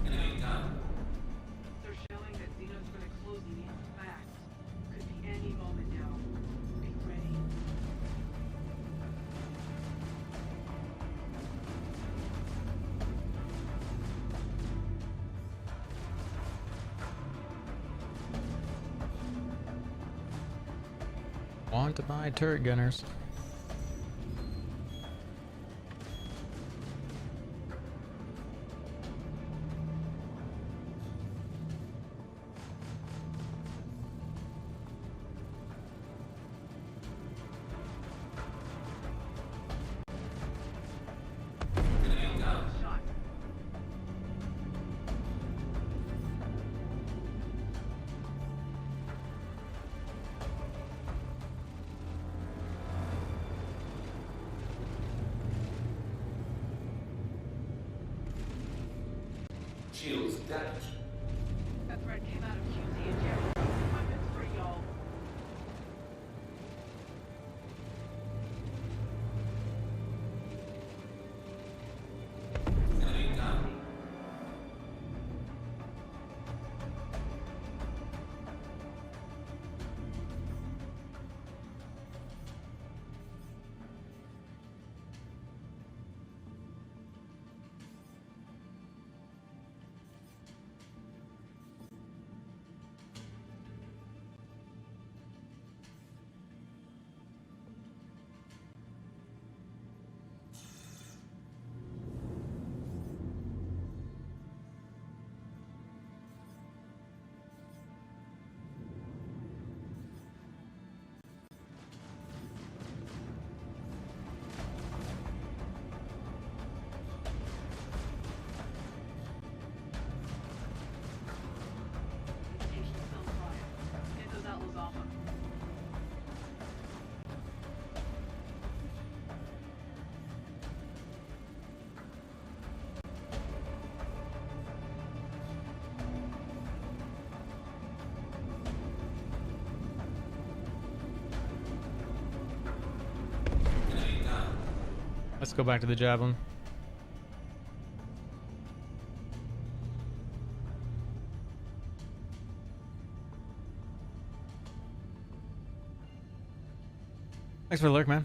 Enemy down. They're showing that Xeno's gonna close the in fast. Could be any moment now. Be ready. Want to buy turret gunners. Enemy down. Shot. Shields damaged. That threat came out of QZ and Jericho. Weapons free, y'all. Enemy down. Let's go back to the javelin. Thanks for the lurk, man.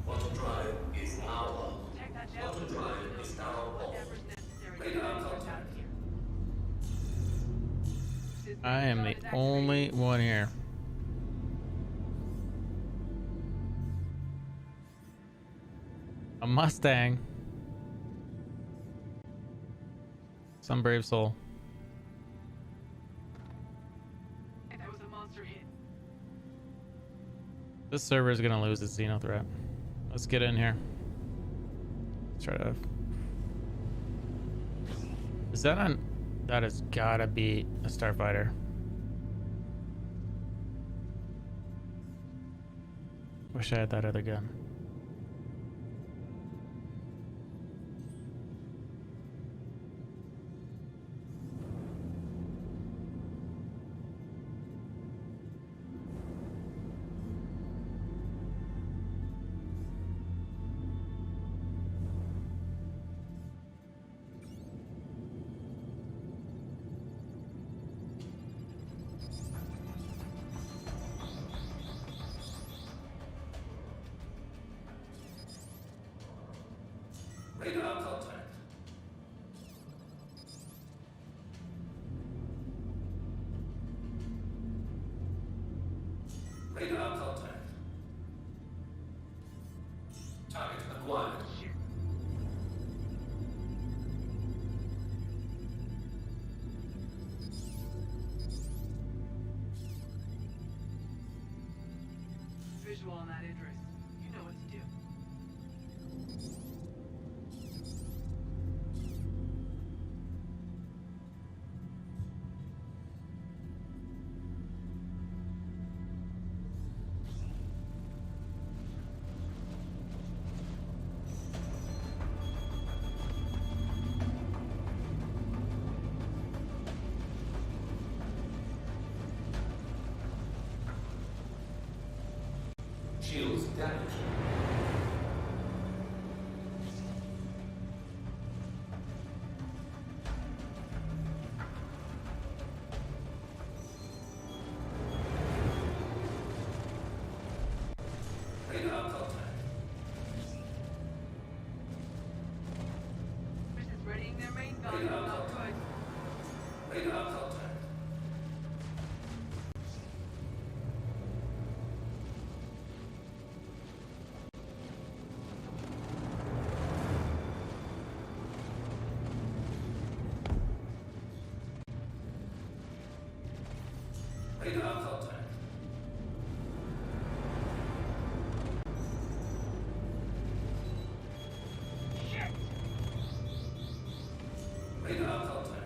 Quantum drive is now on. Protect that Quantum javelin. drive is now Whatever's on. necessary to Radar get us out contact. of here. I am the only one here. A Mustang. Some brave soul. That was a monster hit. This server is gonna lose its Xeno threat. Let's get in here. Let's try to. Is that on? That has gotta be a starfighter. Wish I had that other gun. Radar contact. Radar contact. Target acquired. Visual on that Idris. You know what to do. Shields damaged. Radar contact. Chris is readying their main gun. Radar Not contact. good. Radar contact. Radar contact. Shit! Radar contact.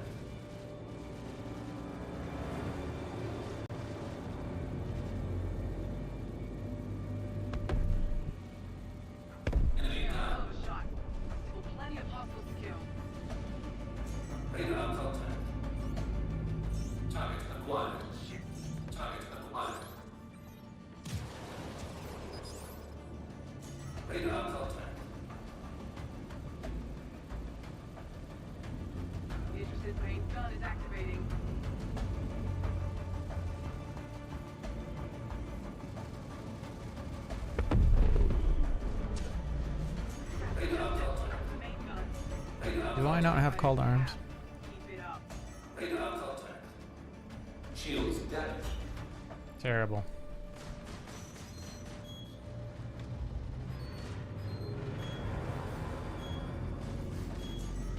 Enemy Hell down. of a shot. Well, plenty of hostiles to kill. Radar contact. Target acquired. Target acquired. Radar contact. Idris's main gun is activating. Radar contact. The main gun. Radar Do I not have called arms? Keep it up. Radar contact. Shields damaged. Terrible.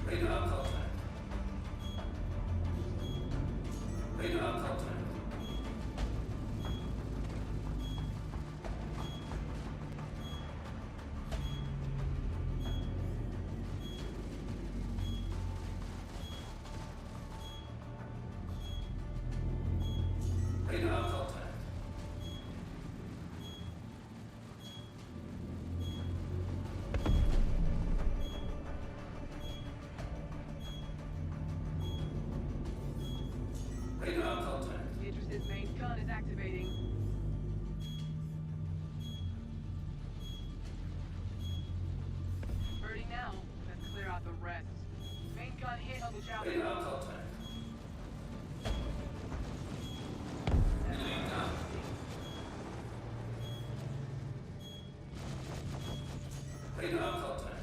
Radar contact. Radar contact. Radar contact. out. Radar contact. Enemy down. Radar contact.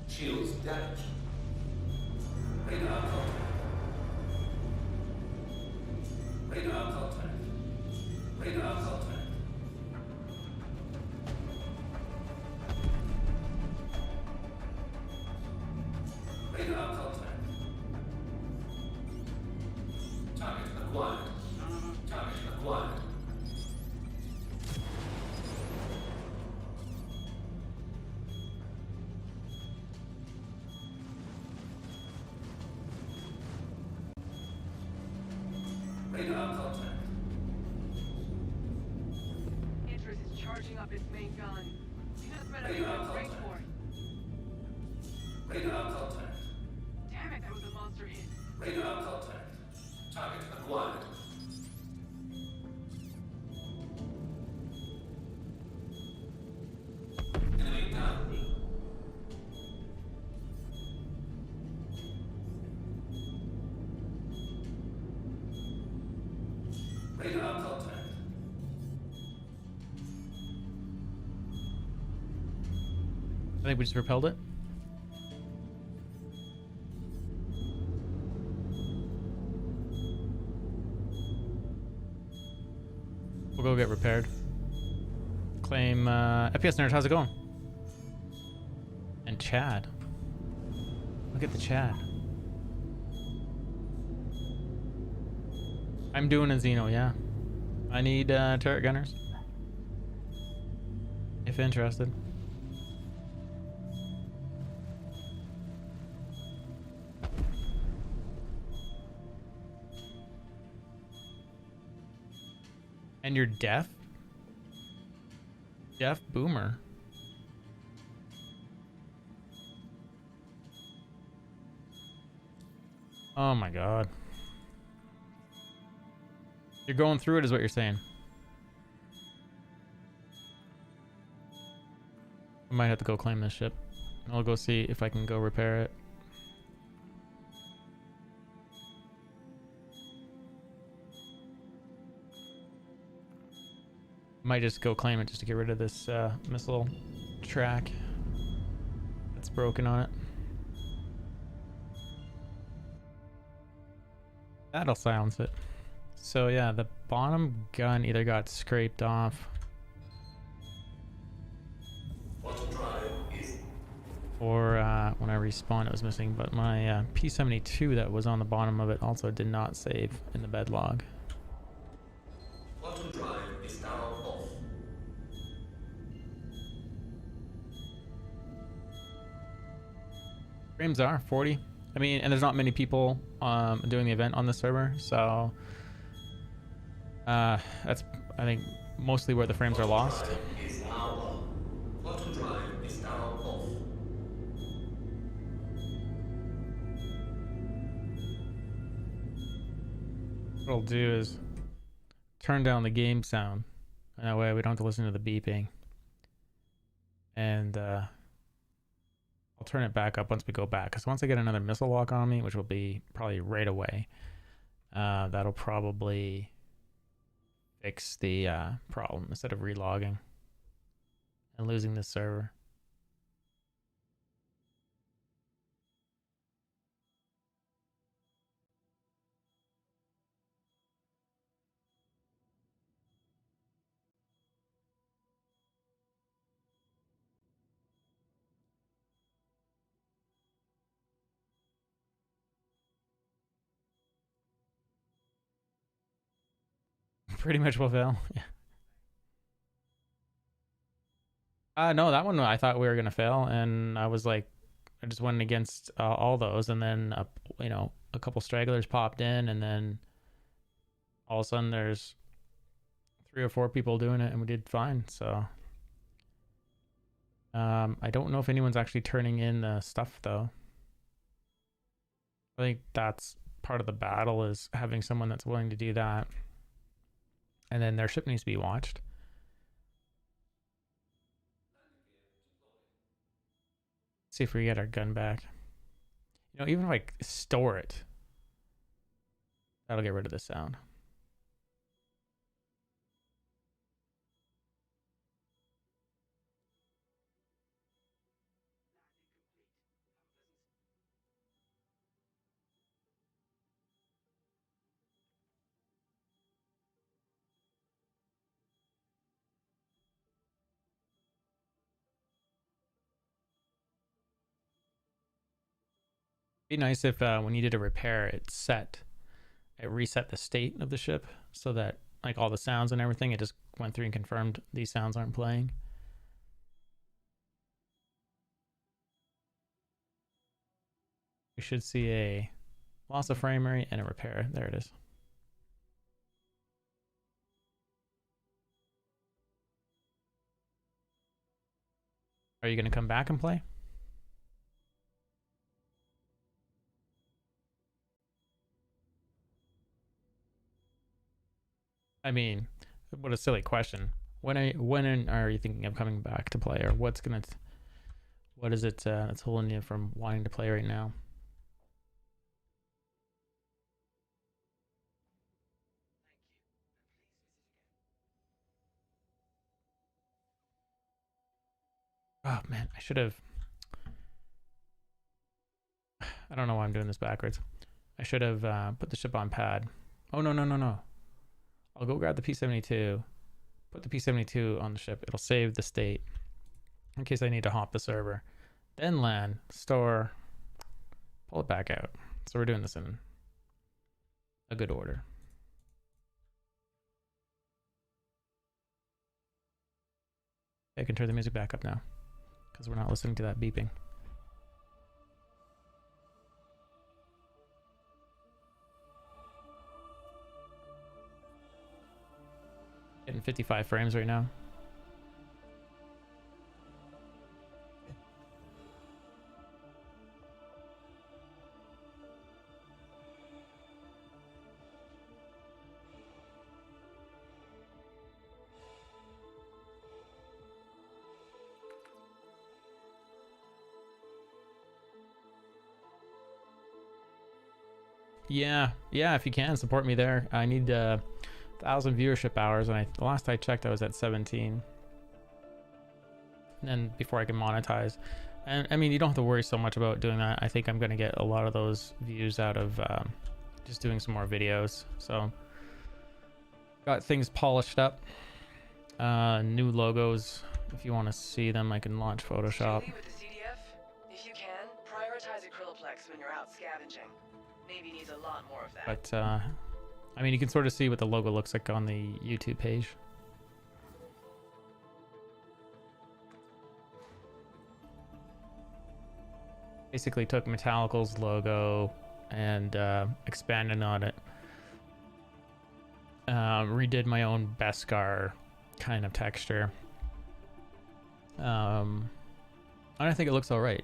Shields damaged. Radar contact. Radar contact. Radar contact. Radar contact. Target acquired. Target acquired. Radar contact. Interest is charging up its main gun. You just better be Radar great contact. for it. Radar contact. Damn it, that was a monster hit. Radar contact. Target acquired. Enemy down. Radar contact. I think we just repelled it. We'll go get repaired. Claim FPS nerd, how's it going? And Chad. Look at the Chad. I'm doing a Xeno, yeah. I need turret gunners. If interested. And you're deaf? Deaf boomer. Oh my god. You're going through it is what you're saying. I might have to go claim this ship. I'll go see if I can go repair it. Might just go claim it just to get rid of this missile track that's broken on it. That'll silence it. So yeah, the bottom gun either got scraped off or when I respawned it was missing, but my P-72 that was on the bottom of it also did not save in the bed log. Quantum drive is now off. Frames are 40. I mean, and there's not many people doing the event on the server, so that's, I think, mostly where the frames are lost. Is now on. Quantum drive is now off. What I'll do is turn down the game sound, and that way we don't have to listen to the beeping. And I'll turn it back up once we go back, because once I get another missile lock on me, which will be probably right away, that'll probably fix the problem instead of relogging and losing the server. Pretty much will fail. Yeah. No, that one I thought we were gonna fail, and I was like, I just went against all those, and then you know, a couple stragglers popped in, and then all of a sudden there's 3 or 4 people doing it, and we did fine. So I don't know if anyone's actually turning in the stuff though. I think that's part of the battle, is having someone that's willing to do that, and then their ship needs to be watched. See if we get our gun back. You know, even if I store it, that'll get rid of the sound. Be nice if when you did a repair, it reset the state of the ship so that like all the sounds and everything, it just went through and confirmed these sounds aren't playing. We should see a loss of frame rate and a repair. There it is. Are you going to come back and play? I mean, what a silly question. When are you thinking of coming back to play, or what is it that's holding you from wanting to play right now? Oh man, I should have. I don't know why I'm doing this backwards. I should have put the ship on pad. Oh no. I'll go grab the P-72, put the P-72 on the ship. It'll save the state in case I need to hop the server. Then land, store, pull it back out. So we're doing this in a good order. I can turn the music back up now because we're not listening to that beeping. Getting 55 frames right now. Yeah, if you can support me there. I need 1,000 viewership hours, and the last I checked I was at 17. And then before I can monetize. And I mean, you don't have to worry so much about doing that. I think I'm going to get a lot of those views out of just doing some more videos. So got things polished up, new logos. If you want to see them, I can launch Photoshop. With the CDF, if you can, prioritize acryloplex when you're out scavenging. Navy needs a lot more of that. But I mean, you can sort of see what the logo looks like on the YouTube page. Basically took Metallical's logo and expanded on it. Redid my own Beskar kind of texture. I don't think it looks all right.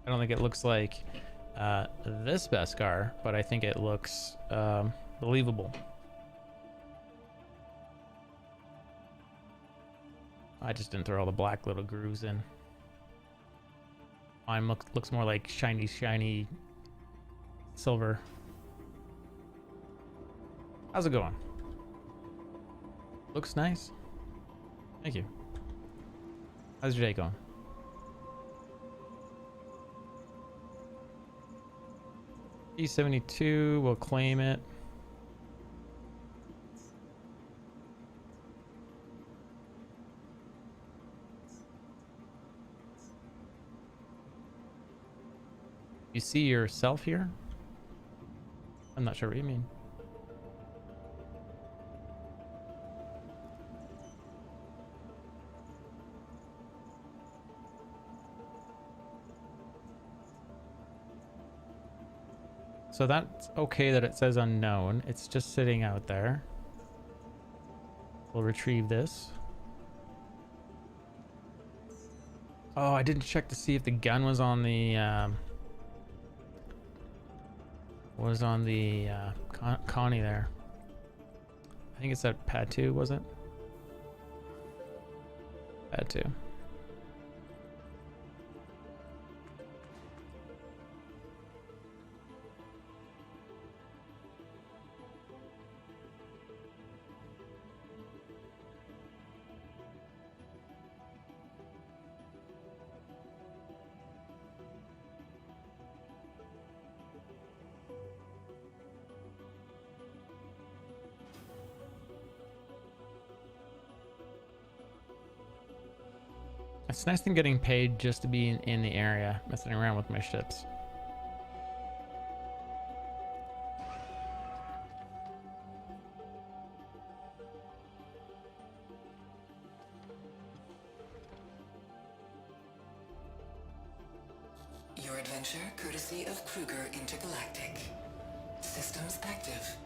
I don't think it looks like this Beskar, but I think it looks believable. I just didn't throw all the black little grooves in. Mine looks more like shiny silver. How's it going? Looks nice. Thank you. How's your day going? E72, we'll claim it. You see yourself here? I'm not sure what you mean. So that's okay that it says unknown. It's just sitting out there. We'll retrieve this. Oh, I didn't check to see if the gun was on the Connie there. I think it's at pad 2, was it? Pad 2. It's nice thing getting paid just to be in the area, messing around with my ships. Your adventure courtesy of Kruger Intergalactic. Systems active.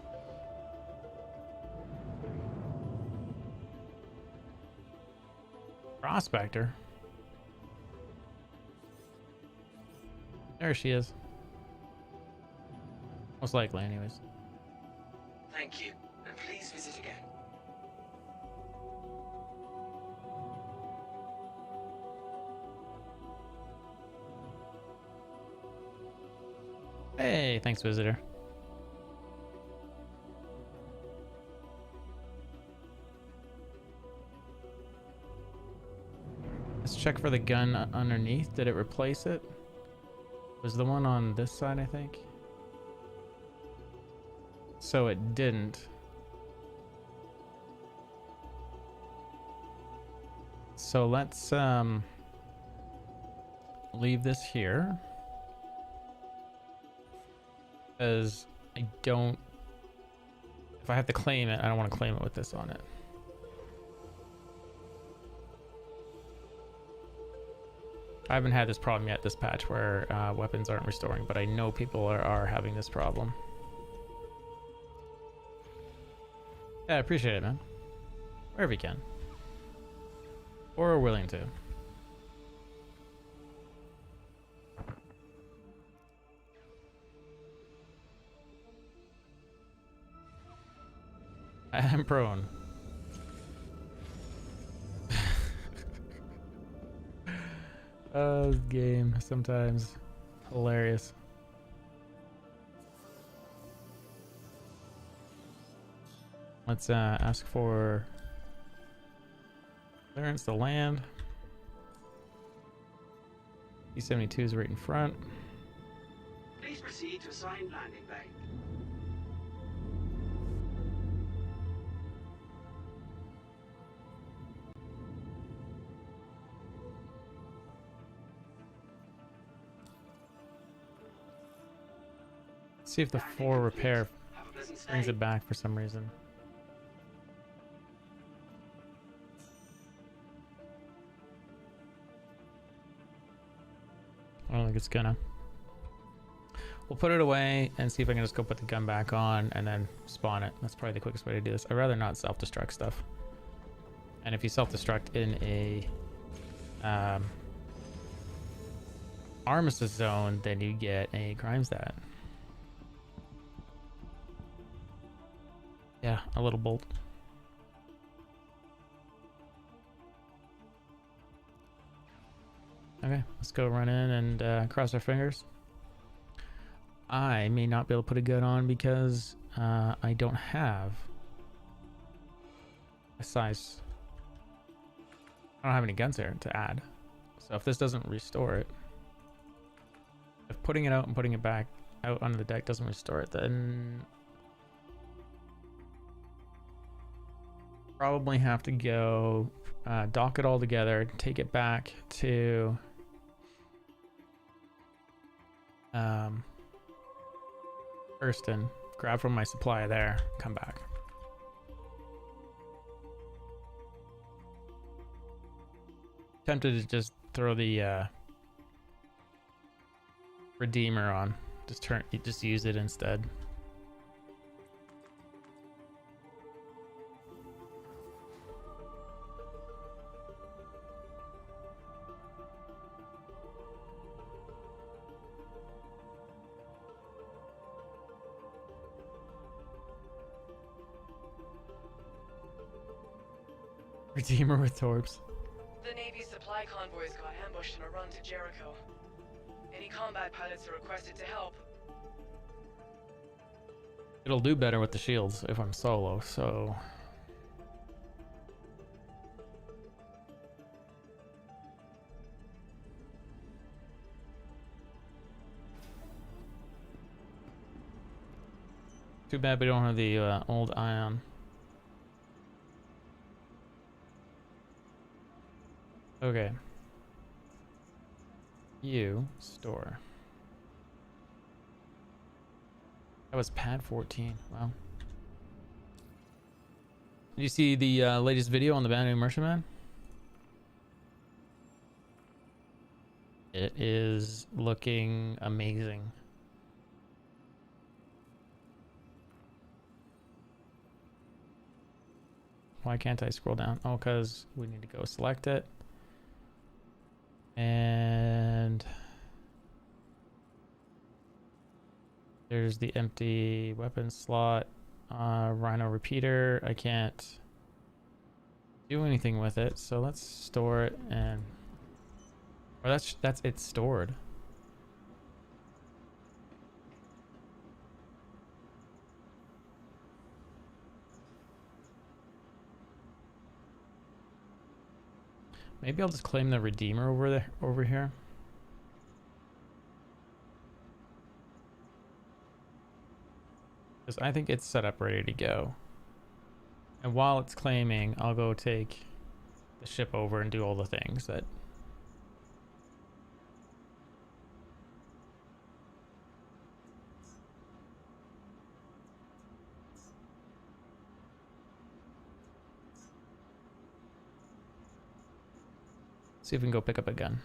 Prospector. There she is. Most likely, anyways. Thank you, and please visit again. Hey, thanks, visitor. Let's check for the gun underneath. Did it replace it? Was the one on this side, I think? So it didn't. So let's leave this here. Because I don't... If I have to claim it, I don't want to claim it with this on it. I haven't had this problem yet, this patch, where weapons aren't restoring, but I know people are having this problem. Yeah, I appreciate it, man. Wherever you can. Or are willing to. I am prone. Oh, this game sometimes hilarious. Let's ask for clearance to land. E-72 is right in front. Please proceed to assigned landing bay. See if the 4 repair Have a pleasant stay. brings it back for some reason. I don't think it's gonna. We'll put it away and see if I can just go put the gun back on and then spawn it. That's probably the quickest way to do this. I'd rather not self-destruct stuff. And if you self-destruct in a armistice zone, then you get a crime stat. Yeah, a little bolt. Okay, let's go run in and cross our fingers. I may not be able to put a gun on because I don't have a size. I don't have any guns here to add. So if this doesn't restore it, if putting it out and putting it back out onto the deck doesn't restore it, then probably have to go dock it all together, take it back to Hurston, grab from my supply there, come back. Tempted to just throw the Redeemer on, just use it instead. Redeemer with torps. The Navy's supply convoys got ambushed in a run to Jericho. Any combat pilots are requested to help. It'll do better with the shields if I'm solo, so... Too bad we don't have the old ion. Okay. You store. That was pad 14. Wow. Did you see the latest video on the Banu Merchantman? It is looking amazing. Why can't I scroll down? Oh, because we need to go select it. And there's the empty weapon slot. Rhino repeater. I can't do anything with it, so let's store it. And or that's it stored. Maybe I'll just claim the Redeemer over here. Because I think it's set up ready to go. And while it's claiming, I'll go take the ship over and do all the things that... See if we can go pick up a gun.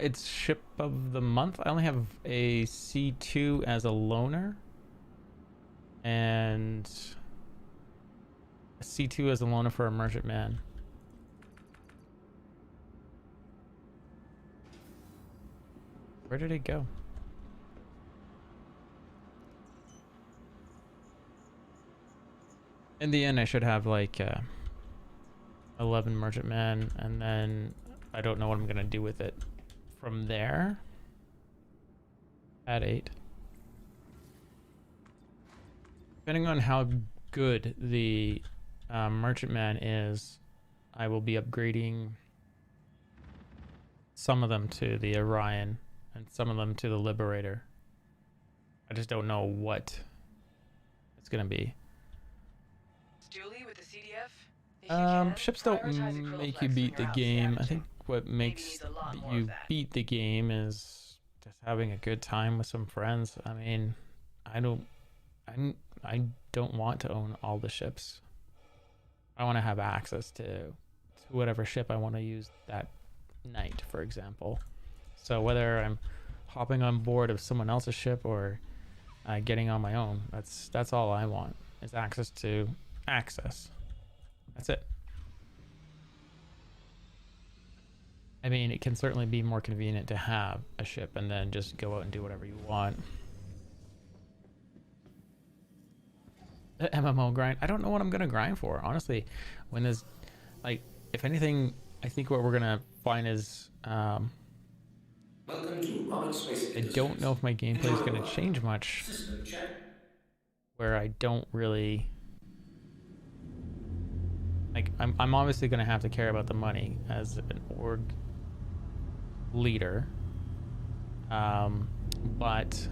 It's ship of the month. I only have a C2 as a loaner. And a C2 as a loaner for a merchantman. Where did it go? In the end, I should have like 11 merchantmen, and then I don't know what I'm gonna do with it from there. At 8. Depending on how good the merchantman is, I will be upgrading some of them to the Orion and some of them to the Liberator. I just don't know what it's gonna be. Julie with the CDF? If you can, Ships don't prioritize a make Krillflex you when beat the you're out game. I scavenging. think what makes needs a lot more you of that. beat the game is just having a good time with some friends. I mean, I don't want to own all the ships. I want to have access to whatever ship I want to use that night, for example. So whether I'm hopping on board of someone else's ship or getting on my own, that's all I want, is access to access. That's it. I mean, it can certainly be more convenient to have a ship and then just go out and do whatever you want. The MMO grind. I don't know what I'm gonna grind for, honestly. When there's, like, if anything, I think what we're gonna find is, Welcome to Roberts Space I Industries. don't know if my gameplay is Enjoy gonna the ride. change much, System check. where I don't really, like, I'm obviously gonna have to care about the money as an org leader, but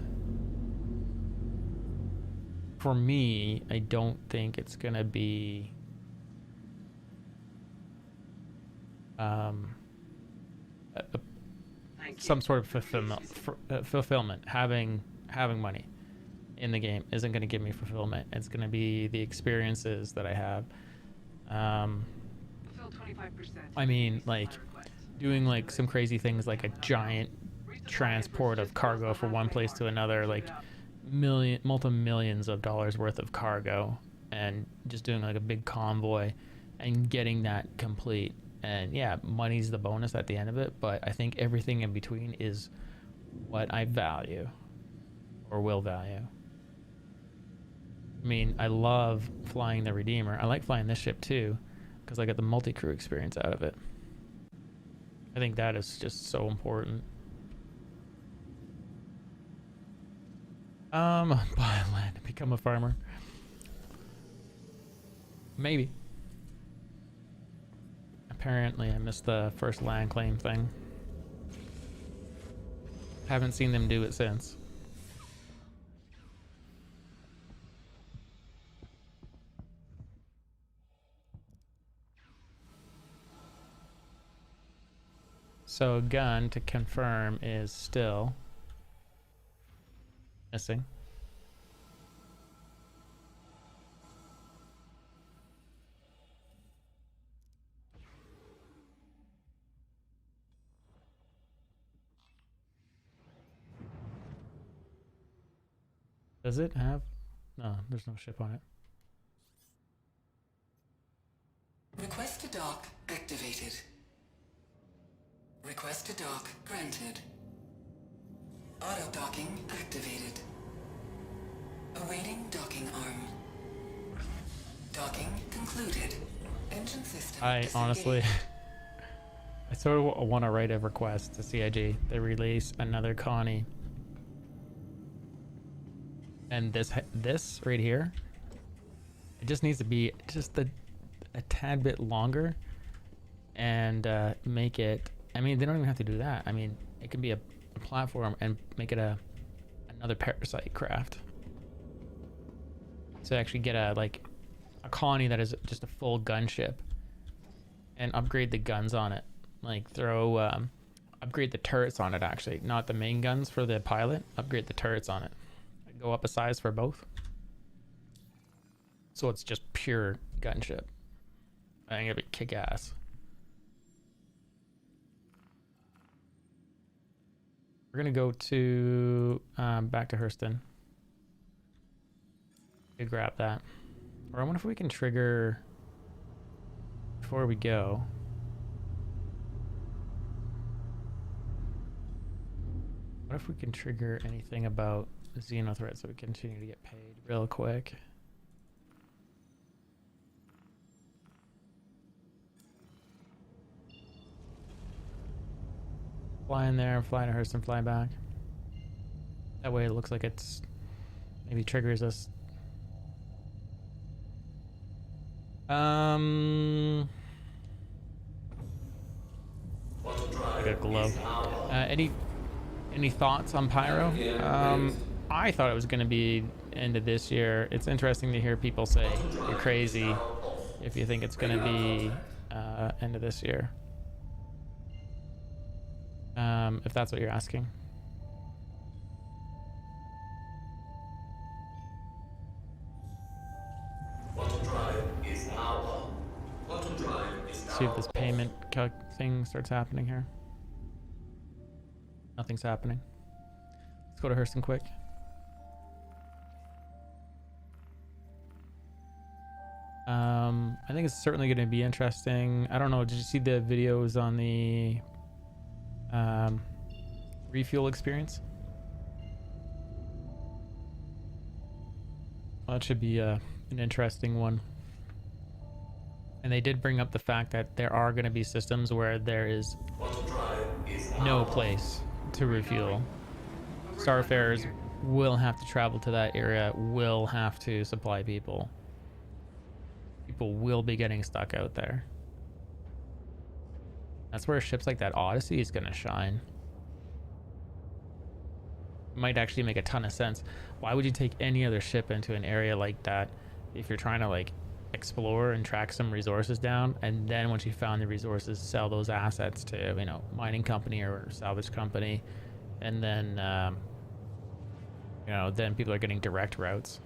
for me, I don't think it's gonna be some sort of fulfillment. Having money in the game isn't going to give me fulfillment. It's going to be the experiences that I have. Fulfill 25%. I mean, like doing like some crazy things, like a giant transport of cargo from one place to another, like multi-millions of dollars worth of cargo, and just doing like a big convoy and getting that complete. And yeah, money's the bonus at the end of it, but I think everything in between is what I value or will value. I mean, I love flying the Redeemer. I like flying this ship too, because I get the multi-crew experience out of it. I think that is just so important. Buy land, become a farmer. Maybe. Apparently, I missed the first land claim thing. Haven't seen them do it since. So gun to confirm is still missing. Does it have? No, there's no ship on it. Request to dock activated. Request to dock granted. Auto docking activated. Awaiting docking arm. Docking concluded. Engine system I honestly, disengaged. I sort of want to write a request to CIG. They release another Connie. And this right here, it just needs to be just a tad bit longer and make it, I mean, they don't even have to do that. I mean, it can be a platform and make it another parasite craft. So actually get a Connie that is just a full gunship and upgrade the guns on it. Like throw, upgrade the turrets on it actually, not the main guns for the pilot, upgrade the turrets on it. Go up a size for both. So it's just pure gunship. I think it'd be kick ass. We're gonna go to back to Hurston. To grab that. Or I wonder if we can trigger before we go. What if we can trigger anything about Xenothreat so we continue to get paid real quick? Fly in there, fly to Hurston, fly back. That way it looks like it's maybe triggers us. I got a glove. Any thoughts on Pyro? I thought it was going to be end of this year. It's interesting to hear people say you're crazy if you think it's going to be end of this year. If that's what you're asking. See if this payment thing starts happening here. Nothing's happening. Let's go to Hurston quick. I think it's certainly going to be interesting. I don't know. Did you see the videos on the refuel experience? Well, that should be an interesting one. And they did bring up the fact that there are going to be systems where there is no place to refuel. Starfarers will have to travel to that area, will have to supply people. People will be getting stuck out there. That's where ships like that Odyssey is going to shine. Might actually make a ton of sense. Why would you take any other ship into an area like that if you're trying to like explore and track some resources down, and then once you found the resources, sell those assets to, you know, mining company or salvage company, and then you know, then people are getting direct routes.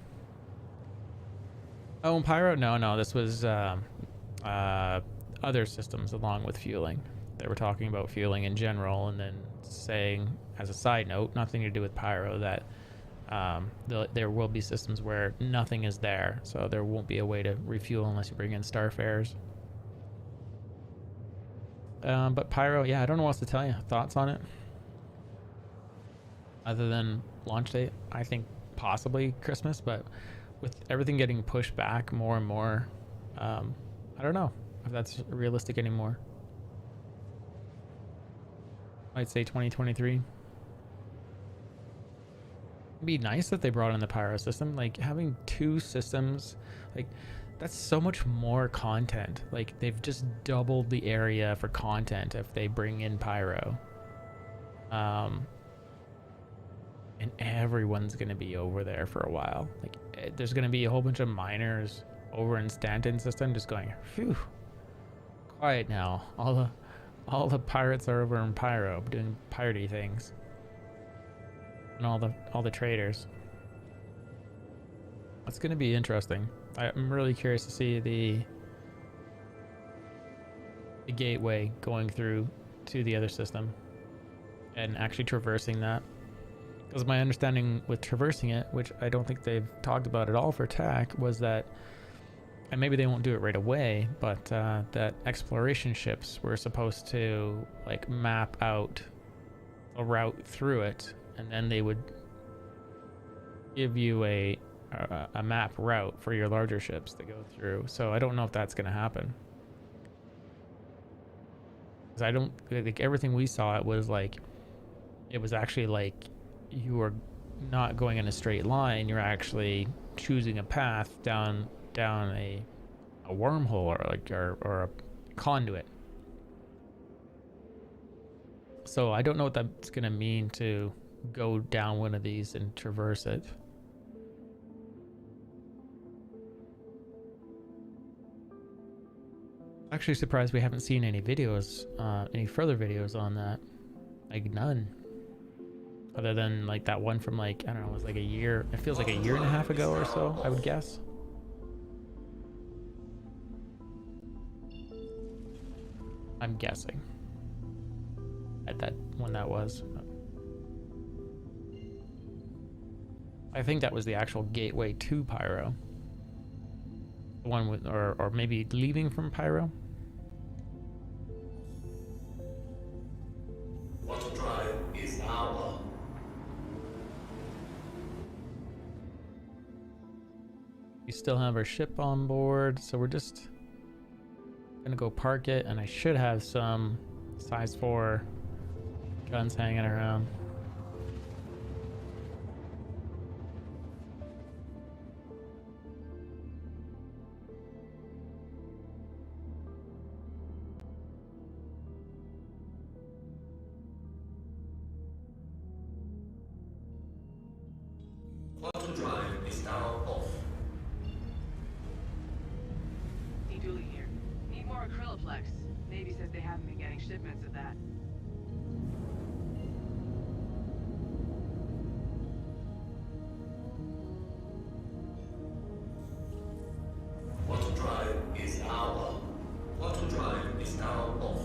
Oh, and Pyro? No, this was other systems along with fueling. They were talking about fueling in general, and then saying, as a side note, nothing to do with Pyro, that there will be systems where nothing is there, so there won't be a way to refuel unless you bring in Starfarers. But Pyro, yeah, I don't know what else to tell you. Thoughts on it? Other than launch date, I think possibly Christmas, but with everything getting pushed back more and more, I don't know if that's realistic anymore. I'd say 2023. It'd be nice if they brought in the Pyro system. Like, having two systems, like, that's so much more content. Like, they've just doubled the area for content if they bring in Pyro. And everyone's gonna be over there for a while. Like, there's gonna be a whole bunch of miners over in Stanton system just going, phew, quiet now. All all the pirates are over in Pyro doing piratey things. And all the traders. That's gonna be interesting. I'm really curious to see the gateway going through to the other system and actually traversing that. Because my understanding with traversing it, which I don't think they've talked about at all for TAC, was that, and maybe they won't do it right away, but that exploration ships were supposed to like map out a route through it, and then they would give you a map route for your larger ships to go through. So I don't know if that's going to happen. Because I don't think everything we saw, it was actually like you were not going in a straight line. You're actually choosing a path down a wormhole or a conduit. So I don't know what that's gonna mean to go down one of these and traverse it. Actually surprised we haven't seen any videos, any further videos on that. Like none. Other than like that one from like, I don't know, it was like a year, it feels like a year and a half ago or so, I would guess. I'm guessing at that when that was. I think that was the actual gateway to Pyro. The one with, or maybe leaving from Pyro. Water drive is now on. We still have our ship on board, so we're just gonna go park it, and I should have some size 4 guns hanging around. Quantum drive is now off. Dooley here. Need more acryloplex. Navy says they haven't been getting shipments of that. Quantum drive is now on. Quantum drive is now off.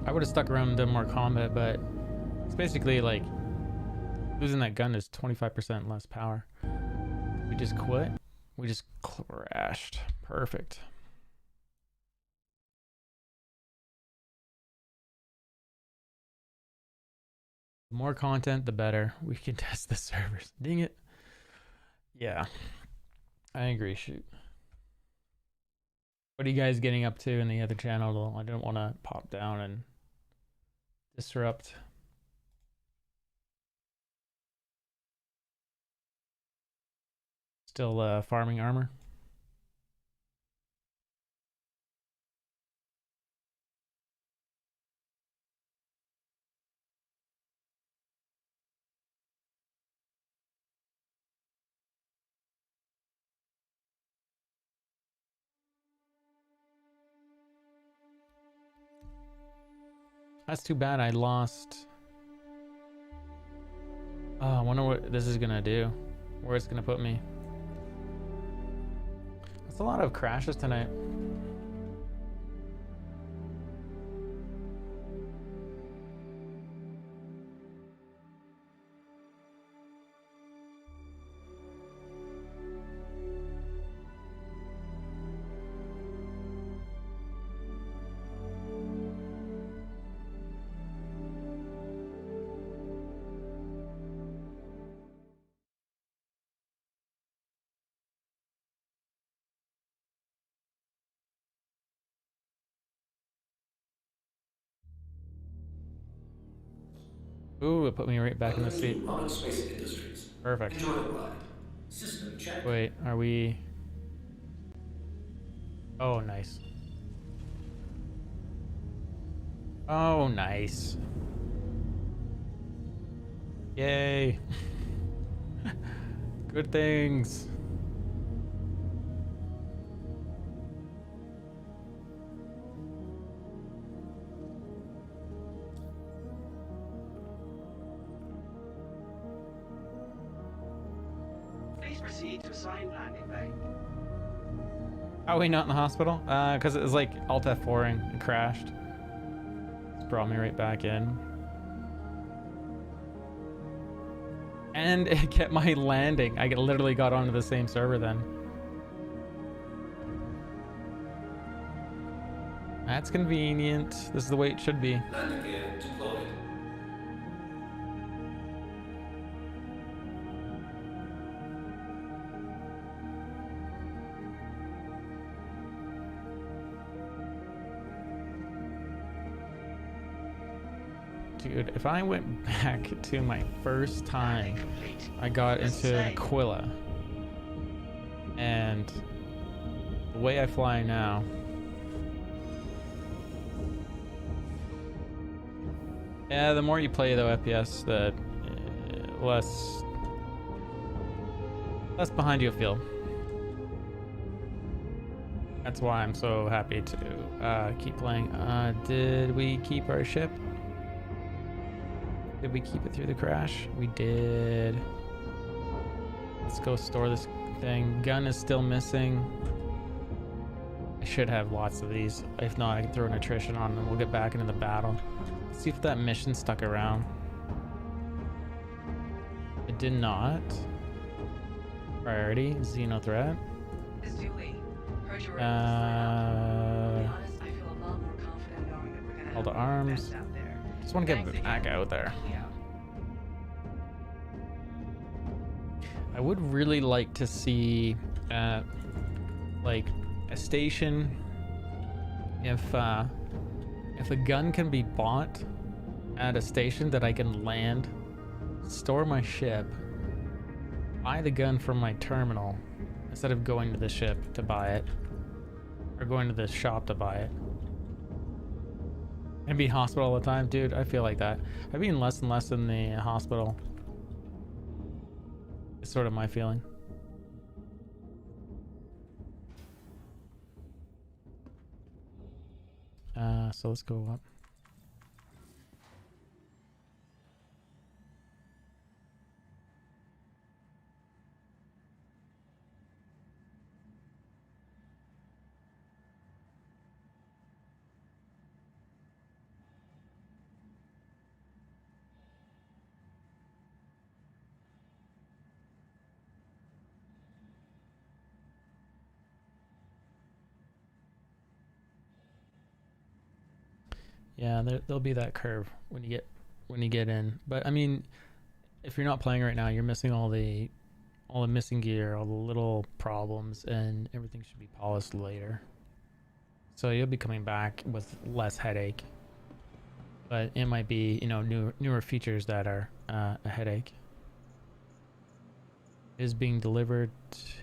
I would have stuck around and done more combat, but it's basically like losing that gun is 25% less power. We just quit. We just crashed. Perfect. The more content, the better. We can test the servers. Dang it. Yeah. I agree. Shoot. What are you guys getting up to in the other channel, though? I don't want to pop down and disrupt. Still farming armor. That's too bad I lost. Oh, I wonder what this is gonna do. Where it's gonna put me. That's a lot of crashes tonight. Ooh, it put me right back in the seat. Space Industries. Perfect. Enjoy the ride. System check. Wait, are we... Oh, nice. Oh, nice. Yay. Good things. Please proceed to assigned landing bay. How are we not in the hospital? Because it was like Alt F4ing and crashed. It's brought me right back in. And it kept my landing. I literally got onto the same server then. That's convenient. This is the way it should be. Landing gear deployed. Dude, if I went back to my first time I got into Aquila and the way I fly now, yeah, the more you play though FPS, the less behind you'll feel. That's why I'm so happy to keep playing. Did we keep our ship? Did we keep it through the crash? We did. Let's go store this thing. Gun is still missing. I should have lots of these. If not, I can throw an attrition on and we'll get back into the battle. Let's see if that mission stuck around. It did not. Priority, Xeno threat. Miss Dooley, heard you were able to sign up. To be honest, I feel a lot more confident knowing that we're gonna All have the the arms. best out there. Just want to Thanks get back again. out there. Yeah. I would really like to see like a station if a gun can be bought at a station that I can land, store my ship, buy the gun from my terminal instead of going to the ship to buy it or going to the shop to buy it. And be in hospital all the time, dude. I feel like that. I've been less and less in the hospital. It's sort of my feeling. So let's go up. Yeah, there'll be that curve when you get in. But I mean, if you're not playing right now, you're missing all the missing gear, all the little problems, and everything should be polished later. So you'll be coming back with less headache. But it might be, newer features that are a headache. It is being delivered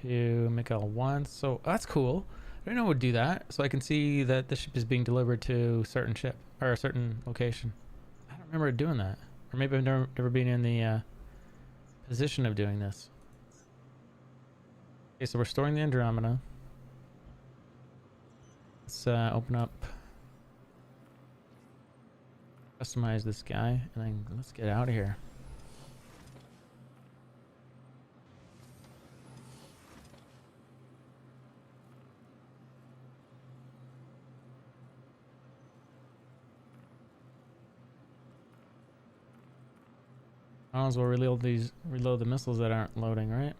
to Mikael 1, so that's cool. I didn't know it would do that, so I can see that the ship is being delivered to a certain ship or a certain location. I don't remember it doing that, or maybe I've never been in the position of doing this. Okay, so we're storing the Andromeda. Let's open up, customize this guy, and then let's get out of here. Might as well reload the missiles that aren't loading, right?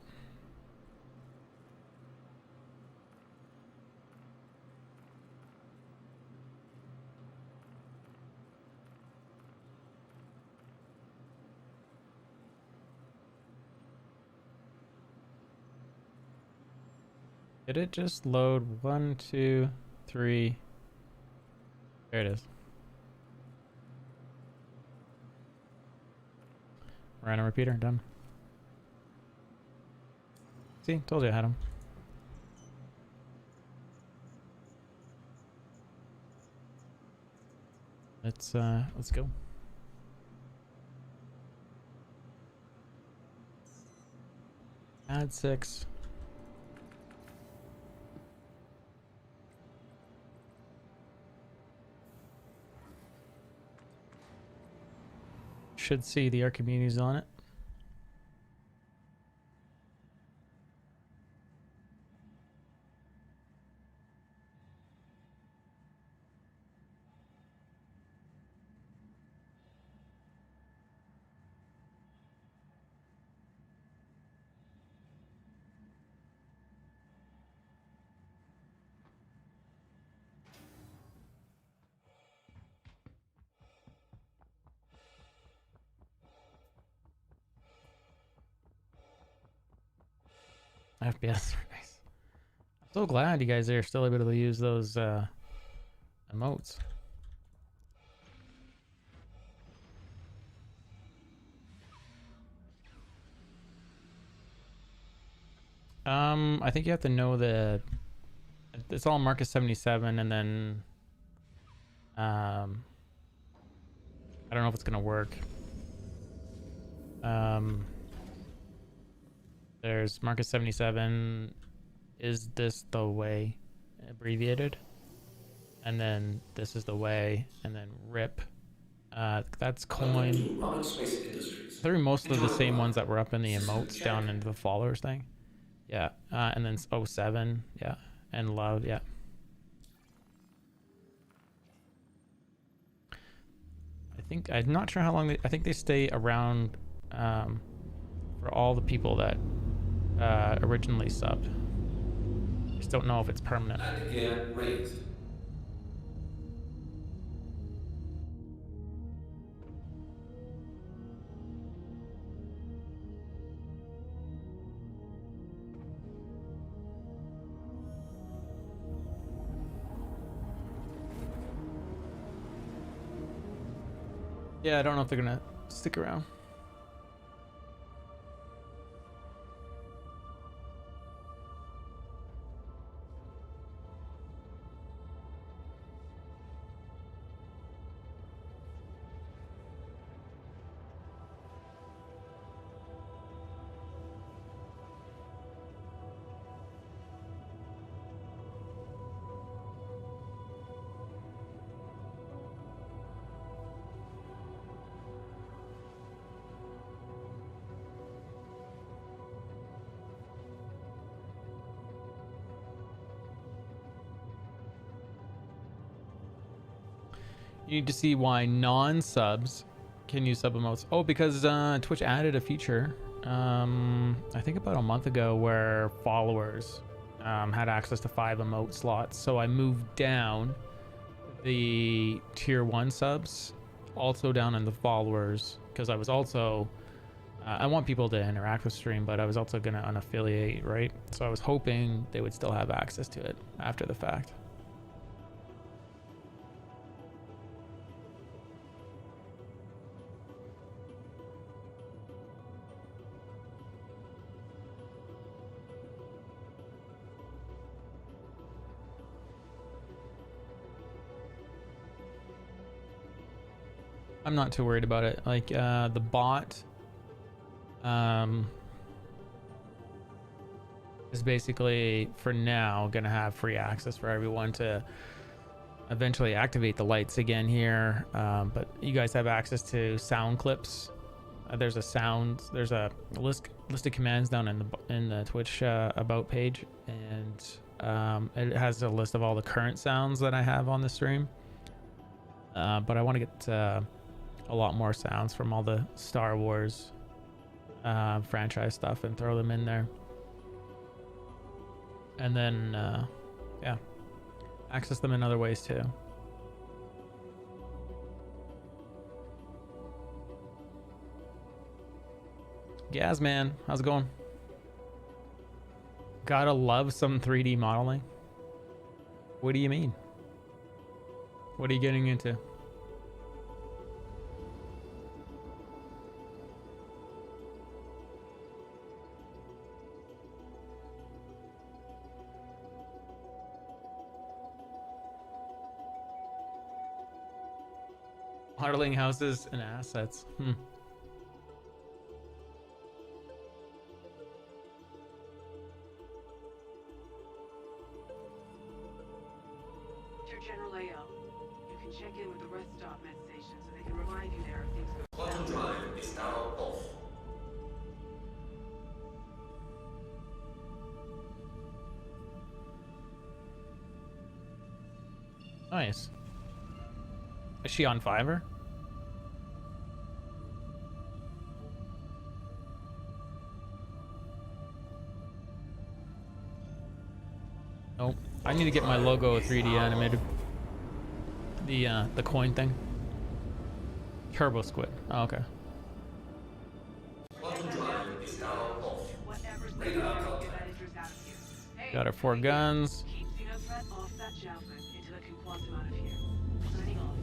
Did it just load 1, 2, 3? There it is. Random repeater, done. See, told you I had him. Let's go. Add 6. Should see the Archimedes on it. FPS. Nice. I'm so glad you guys are still able to use those emotes. I think you have to know it's all Marcus 77, and then I don't know if it's gonna work. There's Marcus 77. Is this the way? Abbreviated. And then this is the way, and then RIP. That's coin. Rocket Space Industries. They're mostly the same ones that were up in the emotes down into the followers thing. Yeah. And then 07. Yeah. And love. Yeah. I'm not sure how long I think they stay around for all the people that originally subbed. Just don't know if it's permanent. And again raised. Yeah, I don't know if they're gonna stick around. You need to see why non-subs can use sub emotes. Oh, because Twitch added a feature, I think about a month ago, where followers had access to 5 emote slots. So I moved down the tier 1 subs, also down in the followers, because I was also, I want people to interact with stream, but I was also going to unaffiliate, right? So I was hoping they would still have access to it after the fact. I'm not too worried about it. Like the bot is basically for now gonna have free access for everyone to eventually activate the lights again here. But you guys have access to sound clips. There's a list of commands down in the Twitch about page, and it has a list of all the current sounds that I have on the stream. But I want to get a lot more sounds from all the Star Wars franchise stuff and throw them in there. And then, yeah, access them in other ways too. Gaz, man, how's it going? Gotta love some 3D modeling. What do you mean? What are you getting into? Modeling houses and assets. To general layout. You can check in with the rest stop med stations so they can remind you there if things go. Quantum drive is now off. Nice. Is she on Fiverr? Nope. I need to get my logo 3D animated. The coin thing. Turbo Squid. Oh, okay. Quantum drive is now off. Whatever's Radar there, contact. that is Got our 4 guns. Keep Xenothreat off that javelin until it can quantum out of here. Signing off.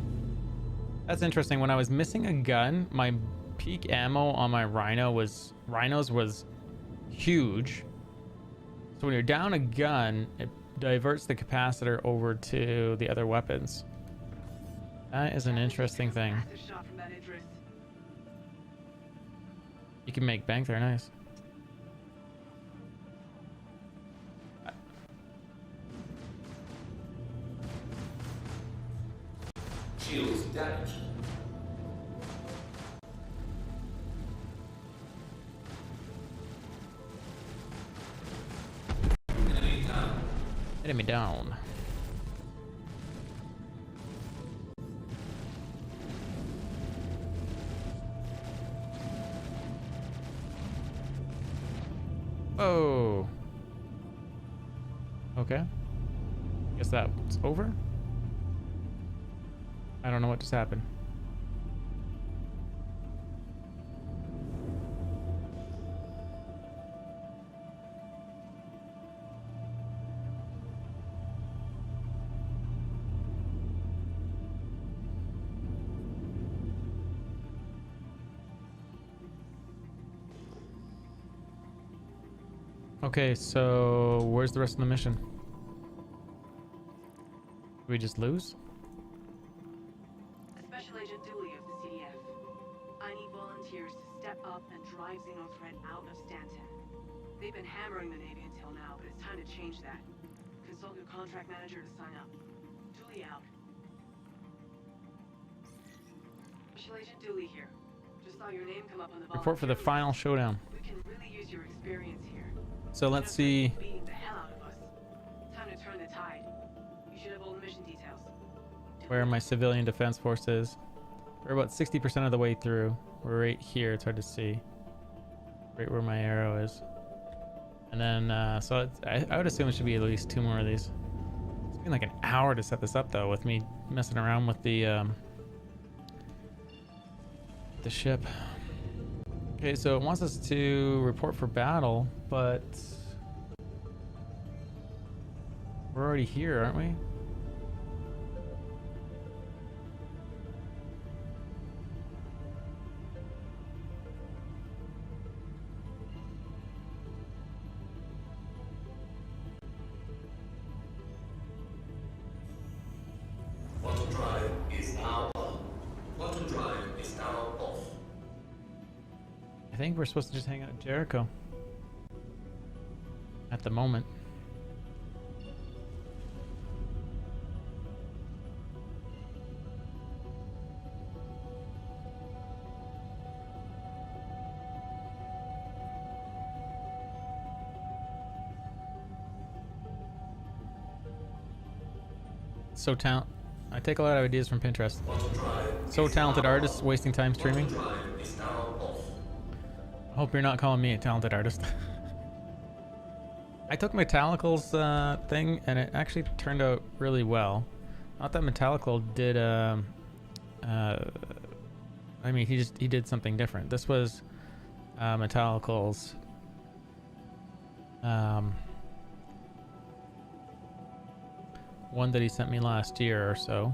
That's interesting. When I was missing a gun, my peak ammo on my rhinos was huge. So when you're down a gun, it diverts the capacitor over to the other weapons. That is an interesting thing. Massive shot from that Idris. You can make bank there, nice. Shields damaged. Enemy down. Enemy down. Oh. Okay. Guess that's over. I don't know what just happened. Okay, so where's the rest of the mission? Did we just lose? Special Agent Dooley of the CDF. I need volunteers to step up and drive Xenothreat out of Stanton. They've been hammering the Navy until now, but it's time to change that. Consult your contract manager to sign up. Dooley out. Special Agent Dooley here. Just saw your name come up on the Report for the volunteer final showdown. list. We can really use your experience here. So let's see. Xenothreat's beating the hell out of us. Time to turn the tide. You should have all the mission details. Where my civilian defense force is. We're about 60% of the way through. We're right here. It's hard to see. Right where my arrow is. And then, so I would assume it should be at least 2 more of these. It's been like an hour to set this up, though, with me messing around with the ship. Okay, so it wants us to report for battle, but we're already here, aren't we? Quantum drive is now on. Quantum drive is now off. I think we're supposed to just hang out at Jericho. At the moment. So I take a lot of ideas from Pinterest. So talented artists wasting time streaming. I hope you're not calling me a talented artist. I took Metallical's thing and it actually turned out really well. Not that Metallical did I mean he did something different. This was Metallical's one that he sent me last year or so.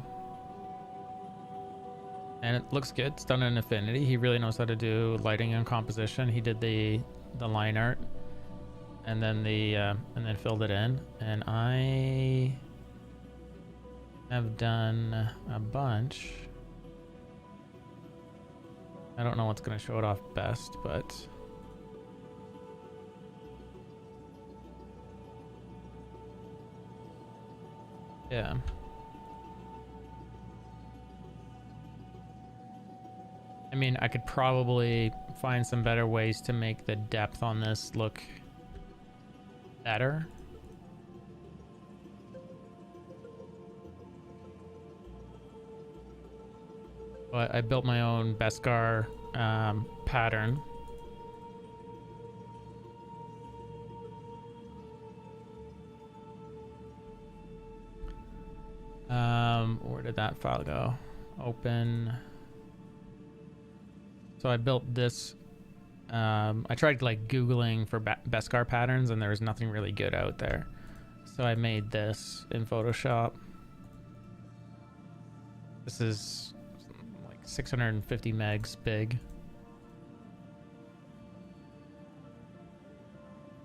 And it looks good. It's done in Affinity. He really knows how to do lighting and composition. He did the line art, and then and then filled it in. And I have done a bunch. I don't know what's gonna show it off best, but yeah. I mean, I could probably find some better ways to make the depth on this look better. But I built my own Beskar pattern. Where did that file go? Open. So I built this. I tried like Googling for Beskar patterns, and there was nothing really good out there. So I made this in Photoshop. This is like 650 megs big.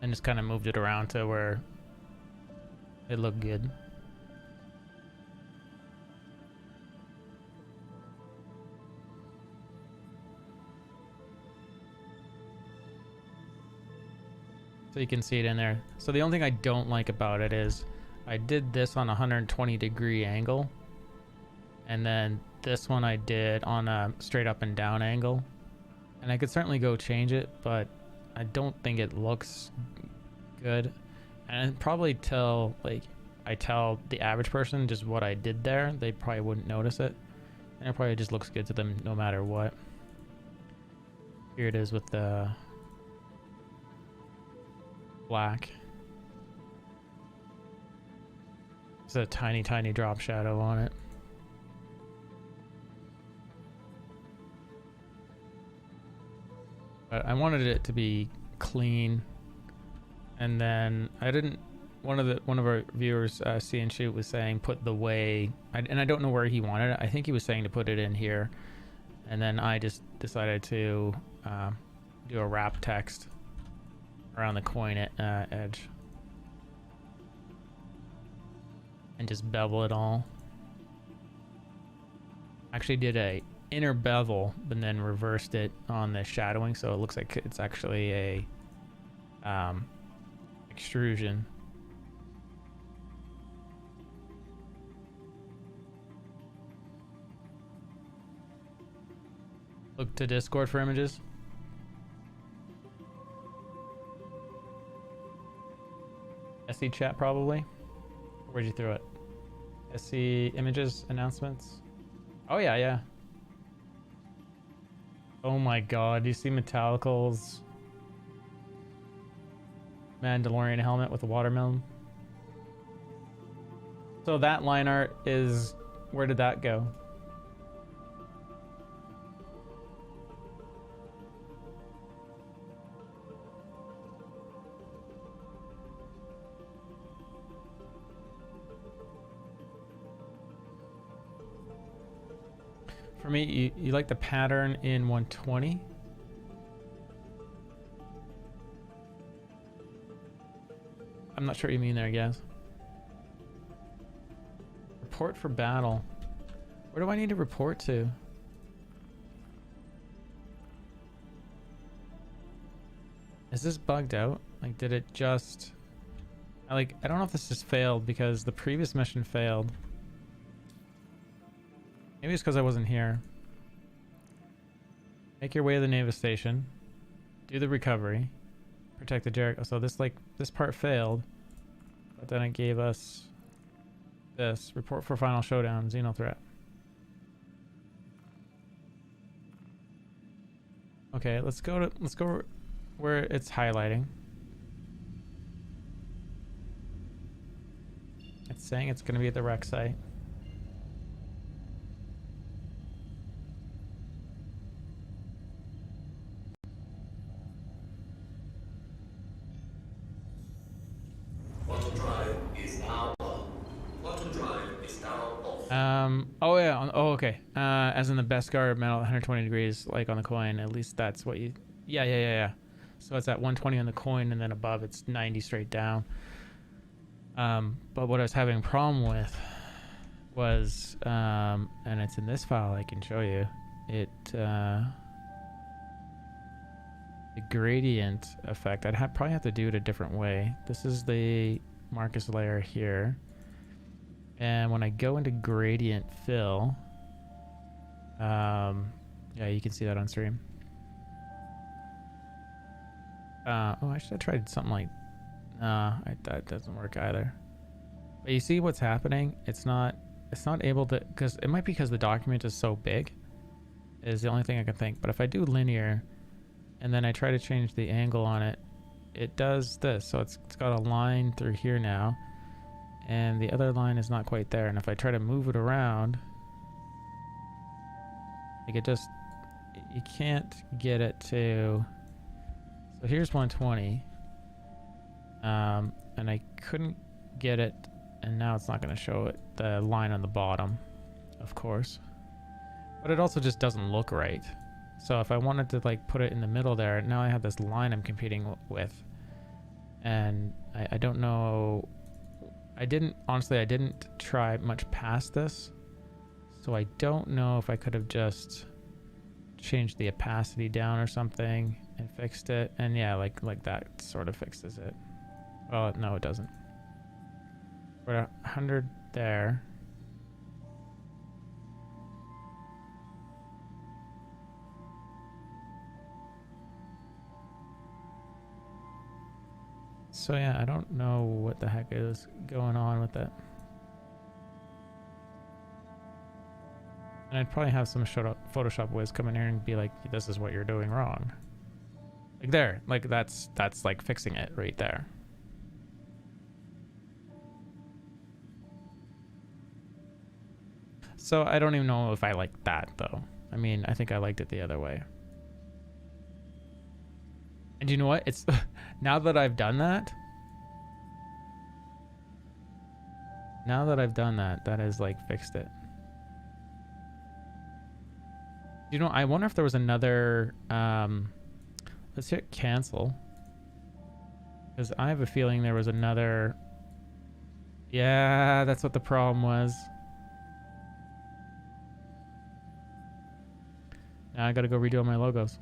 And just kind of moved it around to where it looked good. So you can see it in there. So the only thing I don't like about it is I did this on a 120-degree angle. And then this one I did on a straight up and down angle. And I could certainly go change it, but I don't think it looks good. And probably I tell the average person just what I did there, they probably wouldn't notice it. And it probably just looks good to them no matter what. Here it is with the black. It's a tiny drop shadow on it. But I wanted it to be clean. And then I didn't. One of our viewers, See and Shoot, was saying put the way, and I don't know where he wanted it. I think he was saying to put it in here, and then I just decided to do a wrap text around the coin edge and just bevel it all. Actually did a inner bevel, but then reversed it on the shadowing, so it looks like it's actually a extrusion. Look to Discord for images. SC chat probably. Where'd you throw it? SC images announcements. Oh yeah. Oh my god, do you see Metallical's Mandalorian helmet with a watermelon? So that line art is, where did that go? For me, you like the pattern in 120? I'm not sure what you mean there, guys. Report for battle. Where do I need to report to? Is this bugged out? Like, did it just... I don't know if this just failed because the previous mission failed. Maybe it's because I wasn't here. Make your way to the naval station. Do the recovery. Protect the Jericho. So this part failed. But then it gave us this. Report for final showdown. Xeno threat. Okay, let's go where it's highlighting. It's saying it's going to be at the wreck site. Oh yeah. Oh, okay. As in the best guard metal, 120 degrees, like on the coin. At least that's what you. Yeah. So it's at 120 on the coin, and then above it's 90 straight down. But what I was having a problem with was, and it's in this file. I can show you it. The gradient effect. I'd probably have to do it a different way. This is the Marcus layer here. And when I go into gradient fill, yeah, you can see that on stream. I should have tried something like, that doesn't work either. But you see what's happening? It's not able to, because it might be because the document is so big, is the only thing I can think. But if I do linear, and then I try to change the angle on it, it does this. So it's got a line through here now. And the other line is not quite there. And if I try to move it around, like you can't get it to, so here's 120. And I couldn't get it, and now it's not going to show it the line on the bottom, of course. But it also just doesn't look right. So if I wanted to like put it in the middle there, now I have this line I'm competing with, and I don't know. I didn't try much past this, so I don't know if I could have just changed the opacity down or something and fixed it. And yeah, like that sort of fixes it. Well, no, it doesn't. We're at 100 there. So yeah, I don't know what the heck is going on with it. And I'd probably have some Photoshop whiz come in here and be like, this is what you're doing wrong. Like there, like that's like fixing it right there. So I don't even know if I like that though. I mean, I think I liked it the other way. And you know what? It's now that I've done that, that has like fixed it. You know, I wonder if there was another, let's hit cancel. Because I have a feeling there was another, yeah, that's what the problem was. Now I gotta go redo all my logos.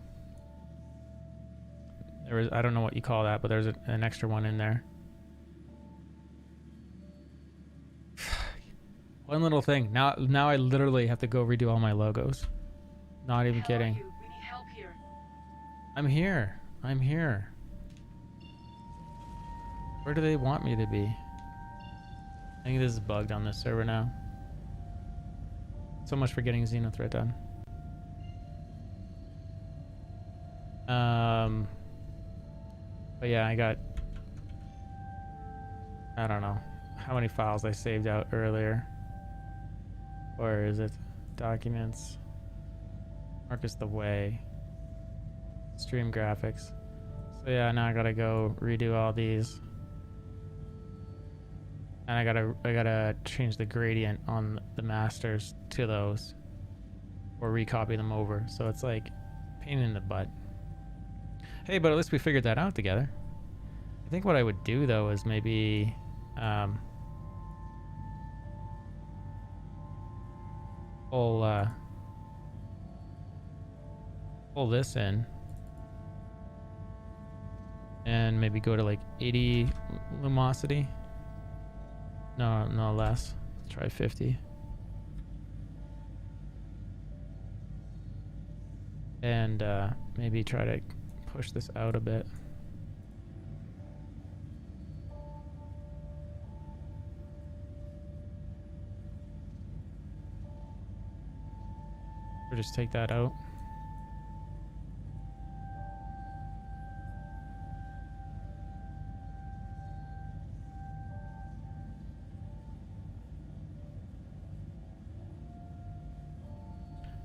There was, I don't know what you call that, but there's an extra one in there. One little thing. Now I literally have to go redo all my logos. Not even kidding. We need help here. I'm here. I'm here. Where do they want me to be? I think this is bugged on this server now. So much for getting Xenothreat done. But yeah, I got, I don't know how many files I saved out earlier. Or is it documents? Marcus the Way. Stream graphics. So yeah, now I gotta go redo all these. And I gotta change the gradient on the masters to those. Or recopy them over. So it's like pain in the butt. Hey, but at least we figured that out together. I think what I would do though is maybe pull this in and maybe go to like 80 lumosity. No less. Let's try 50. And maybe try to push this out a bit. Or just take that out.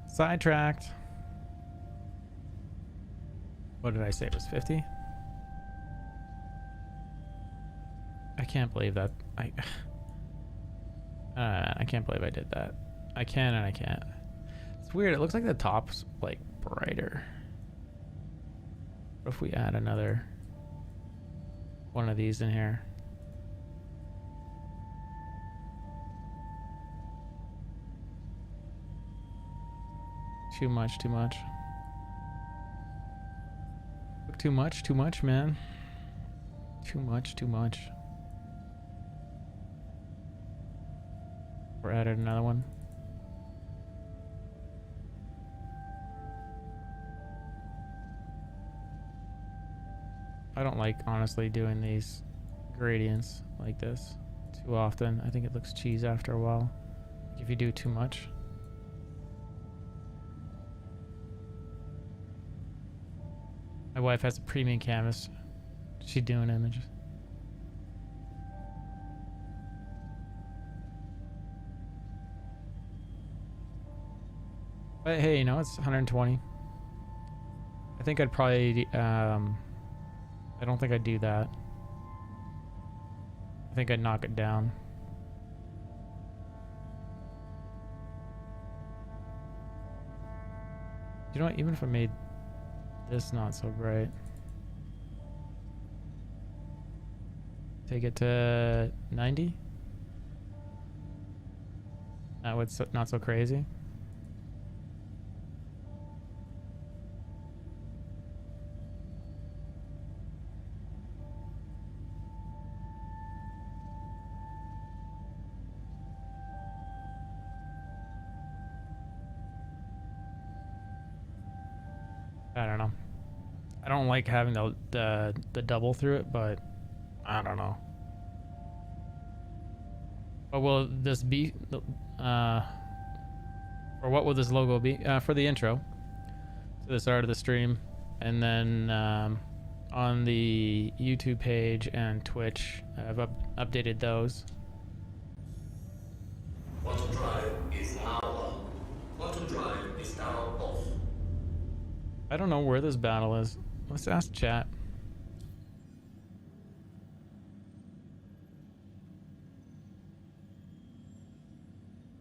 Sidetracked. What did I say? It was 50? I can't believe that. I can't believe I did that. I can and I can't. It's weird. It looks like the top's like brighter. What if we add another one of these in here? Too much. Too much, man. Too much. Or added another one. I don't like, honestly, doing these gradients like this too often. I think it looks cheese after a while. If you do too much. My wife has a premium canvas. She's doing images. But hey, you know, it's 120. I think I'd probably, I don't think I'd do that. I think I'd knock it down. You know what? Even if I made this not so bright, take it to 90. That would not so crazy. I don't know. I don't like having the double through it, but I don't know. But will this be, or what will this logo be for the intro to the start of the stream, and then on the YouTube page and Twitch, I've updated those. Quantum drive is now on. Quantum drive is now off. I don't know where this battle is. Let's ask chat.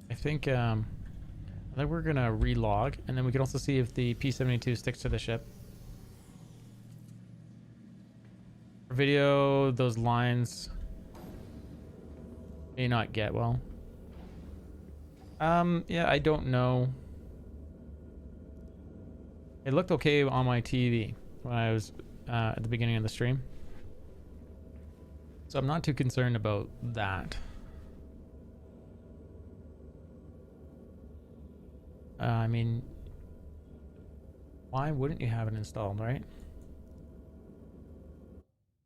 I think we're gonna relog, and then we can also see if the P-72 sticks to the ship. For video, those lines may not get well. Yeah, I don't know. It looked okay on my TV when I was at the beginning of the stream, so I'm not too concerned about that. I mean, why wouldn't you have it installed, right?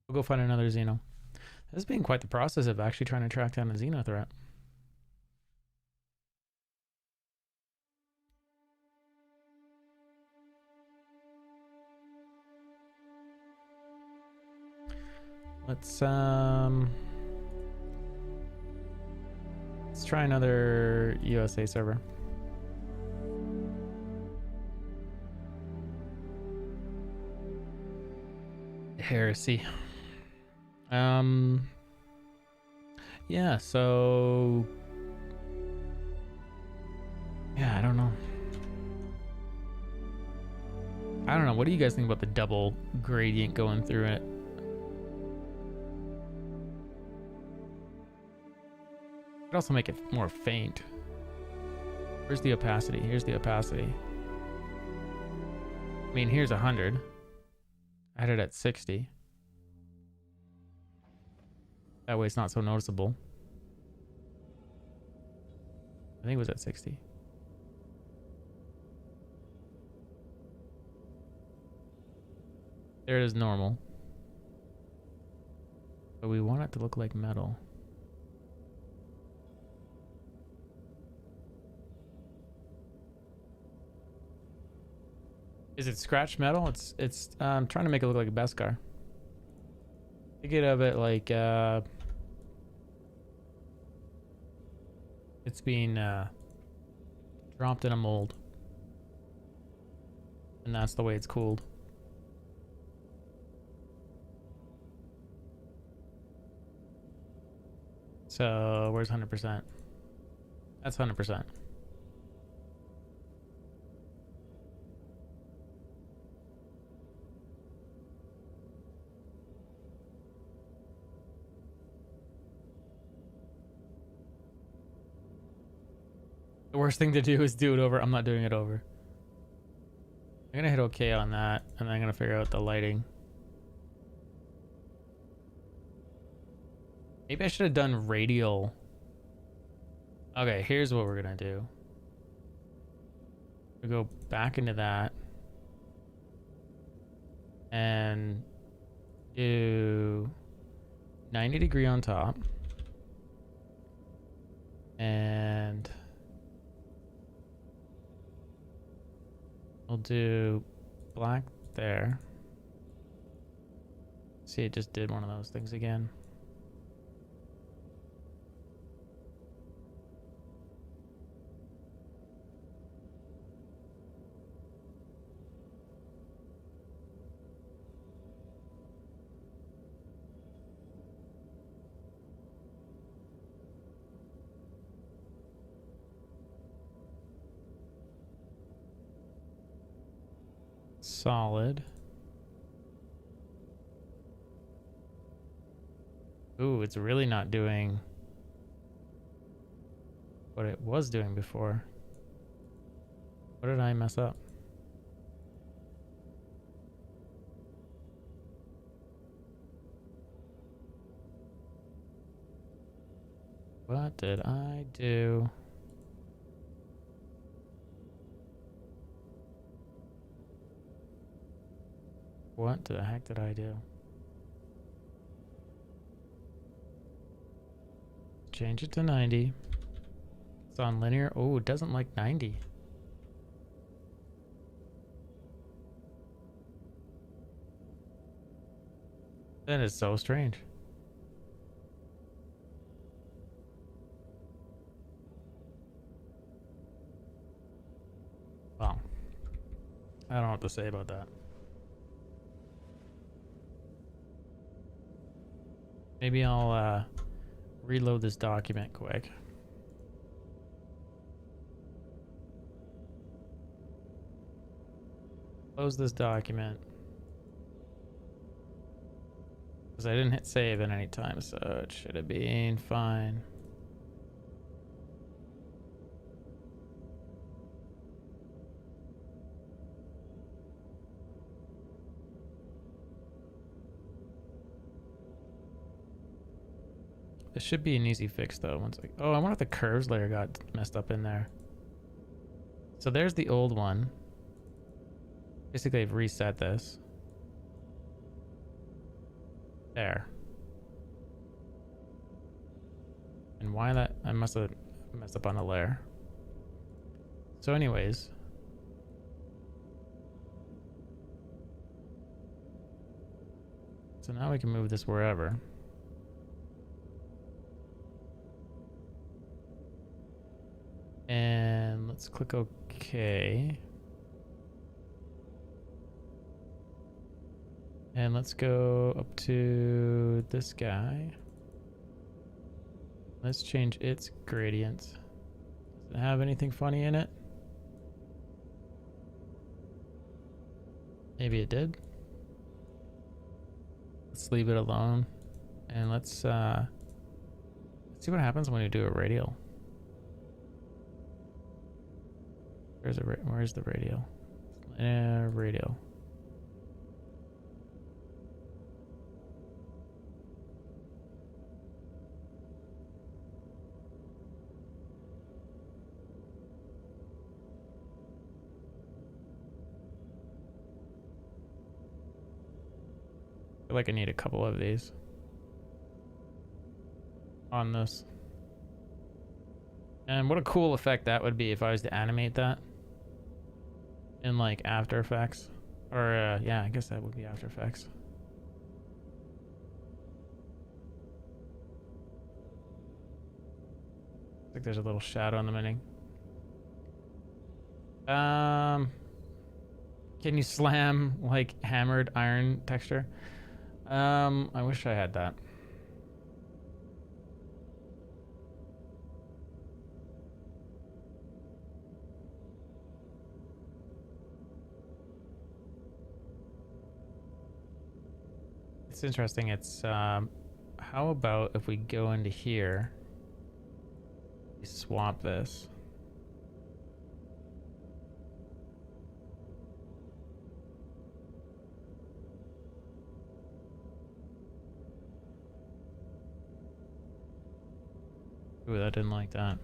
We'll go find another Xeno. This has been quite the process of actually trying to track down a Xeno threat. Let's try another USA server. Heresy. Yeah, so yeah, I don't know. What do you guys think about the double gradient going through it? Could also make it more faint. Where's the opacity? Here's the opacity. I mean, here's 100. I had it at 60. That way it's not so noticeable. I think it was at 60. There it is, normal. But we want it to look like metal. Is it scratched metal? It's trying to make it look like a Beskar. Think of it like it's being dropped in a mold, and that's the way it's cooled. So where's 100%? That's 100%. The worst thing to do is do it over. I'm not doing it over. I'm gonna hit OK on that, and then I'm gonna figure out the lighting. Maybe I should have done radial. Okay, here's what we're gonna do. We go back into that and do 90° on top, and we'll do black there. See, it just did one of those things again. solid. Ooh, it's really not doing what it was doing before. What did I mess up? What did I do? What the heck did I do? Change it to 90. It's on linear. Oh, it doesn't like 90. That is so strange. Well, I don't know what to say about that. Maybe I'll reload this document quick. Close this document. Because I didn't hit save at any time, so it should have been fine. This should be an easy fix though. Once oh, I wonder if the curves layer got messed up in there. So there's the old one. Basically, I've reset this. There. And why that? I must have messed up on a layer. So anyways. So now we can move this wherever. And let's click OK. And let's go up to this guy. Let's change its gradients. Does it have anything funny in it? Maybe it did. Let's leave it alone. And let's see what happens when you do a radial. Where's the radial? Radial. I feel like I need a couple of these on this. And what a cool effect that would be if I was to animate that in like After Effects. Or yeah, I guess that would be After Effects. I think there's a little shadow in the middle. Can you slam like hammered iron texture? I wish I had that. It's interesting. It's how about if we go into here, we swap this. Ooh, that didn't like that.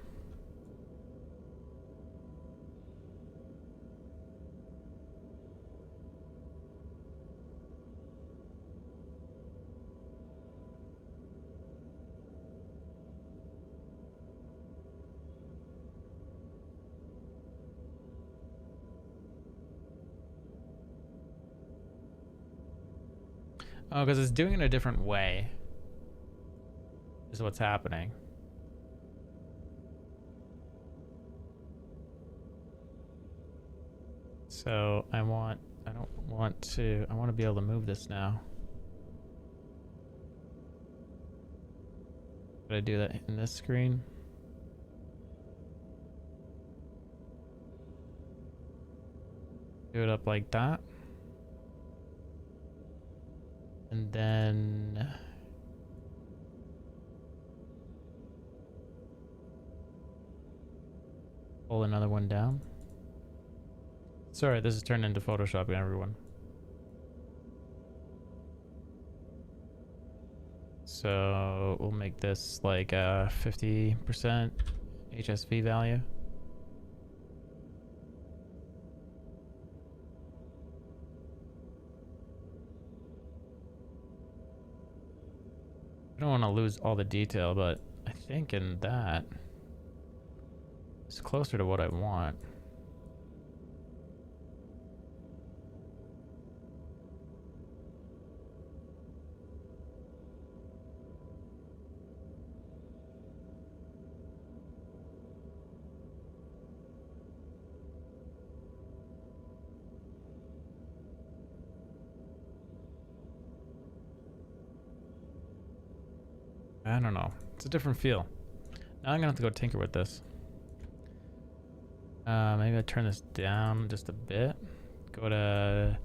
Oh, because it's doing it a different way. Is what's happening. So I want to be able to move this now. Could I do that in this screen? Do it up like that. And then pull another one down. Sorry, this is turned into Photoshopping, everyone. So we'll make this like a 50% HSV value. I don't want to lose all the detail, but I think in that it's closer to what I want. I don't know. It's a different feel. Now I'm gonna have to go tinker with this. Maybe I turn this down just a bit. Go to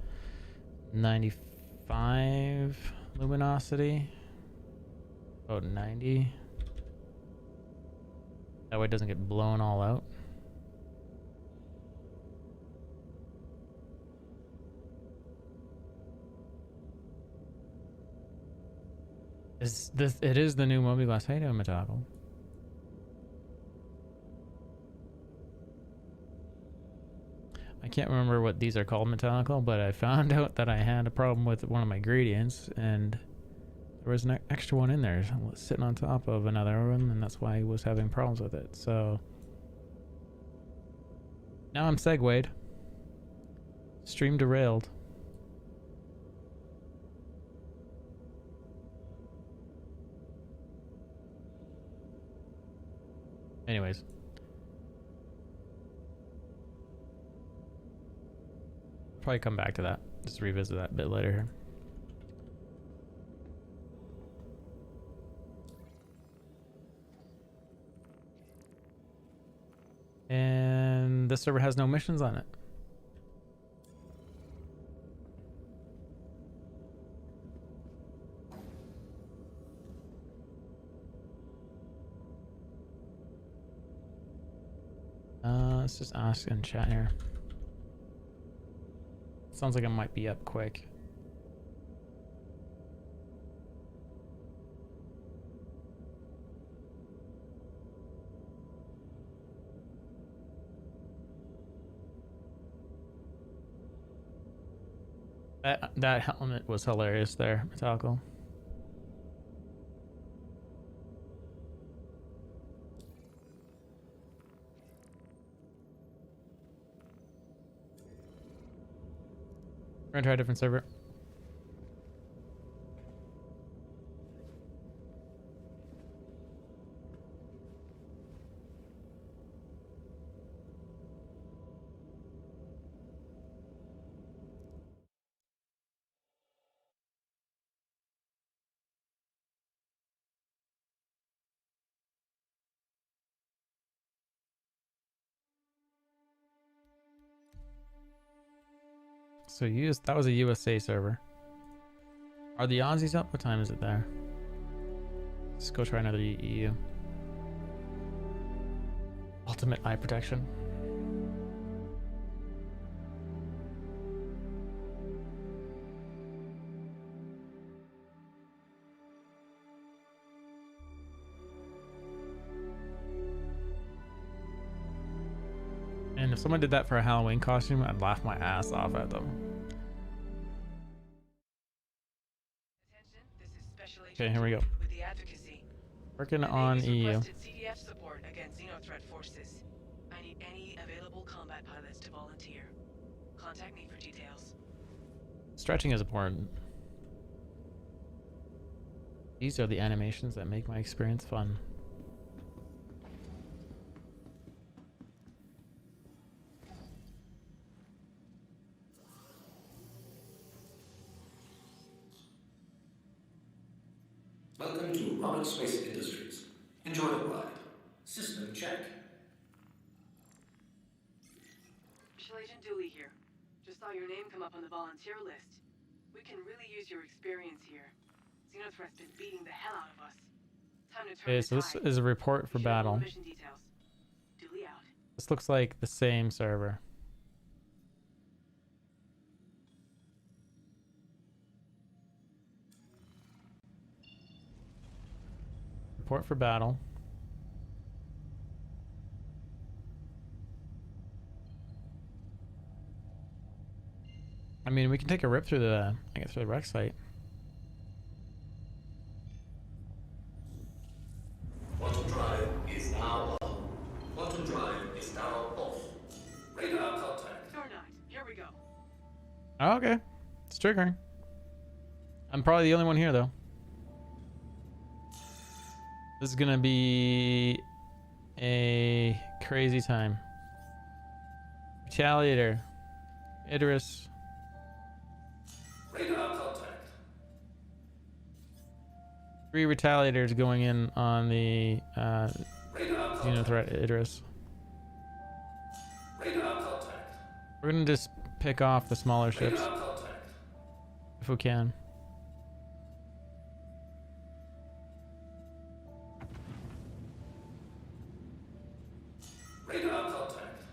95 luminosity. About 90. That way it doesn't get blown all out. It is the new mobiGlass. How you doing, Matako? I can't remember what these are called, Metallical, but I found out that I had a problem with one of my gradients, and there was an extra one in there sitting on top of another one, and that's why I was having problems with it. So now I'm segued. Stream derailed. Anyways. Probably come back to that. Just revisit that a bit later here. And this server has no missions on it. Let's just ask in chat here. Sounds like it might be up quick. That helmet was hilarious there, Metallical. We're gonna try a different server. So that was a USA server. Are the Aussies up? What time is it there? Let's go try another EU. Ultimate eye protection. And if someone did that for a Halloween costume, I'd laugh my ass off at them. Attention, this is Special Agent Okay, here we go. with the advocacy. Working The on Navy's EU. requested CDF support against Xenothreat forces. I need any available combat pilots to volunteer. Contact me for details. Stretching is important. These are the animations that make my experience fun. Welcome to Rocket Space Industries. Enjoy the ride. System check. Special Agent Dooley here. Just saw your name come up on the volunteer list. We can really use your experience here. Xenothreat's been beating the hell out of us. Time to turn Okay, the so this tide. is a report for Share all the battle. mission details. Duly out. This looks like the same server. Report for battle. I mean, we can take a rip through the, I guess, through the wreck site. Quantum drive is now on. Quantum drive is now off. Radar contact. Door 9, here we go. Oh, okay. It's triggering. I'm probably the only one here, though. This is gonna be a crazy time. Retaliator. Idris. Radar contact. 3 retaliators going in on the Radar contact. Xenothreat Idris. Radar contact. We're gonna just pick off the smaller ships Radar contact. if we can. Radar contact.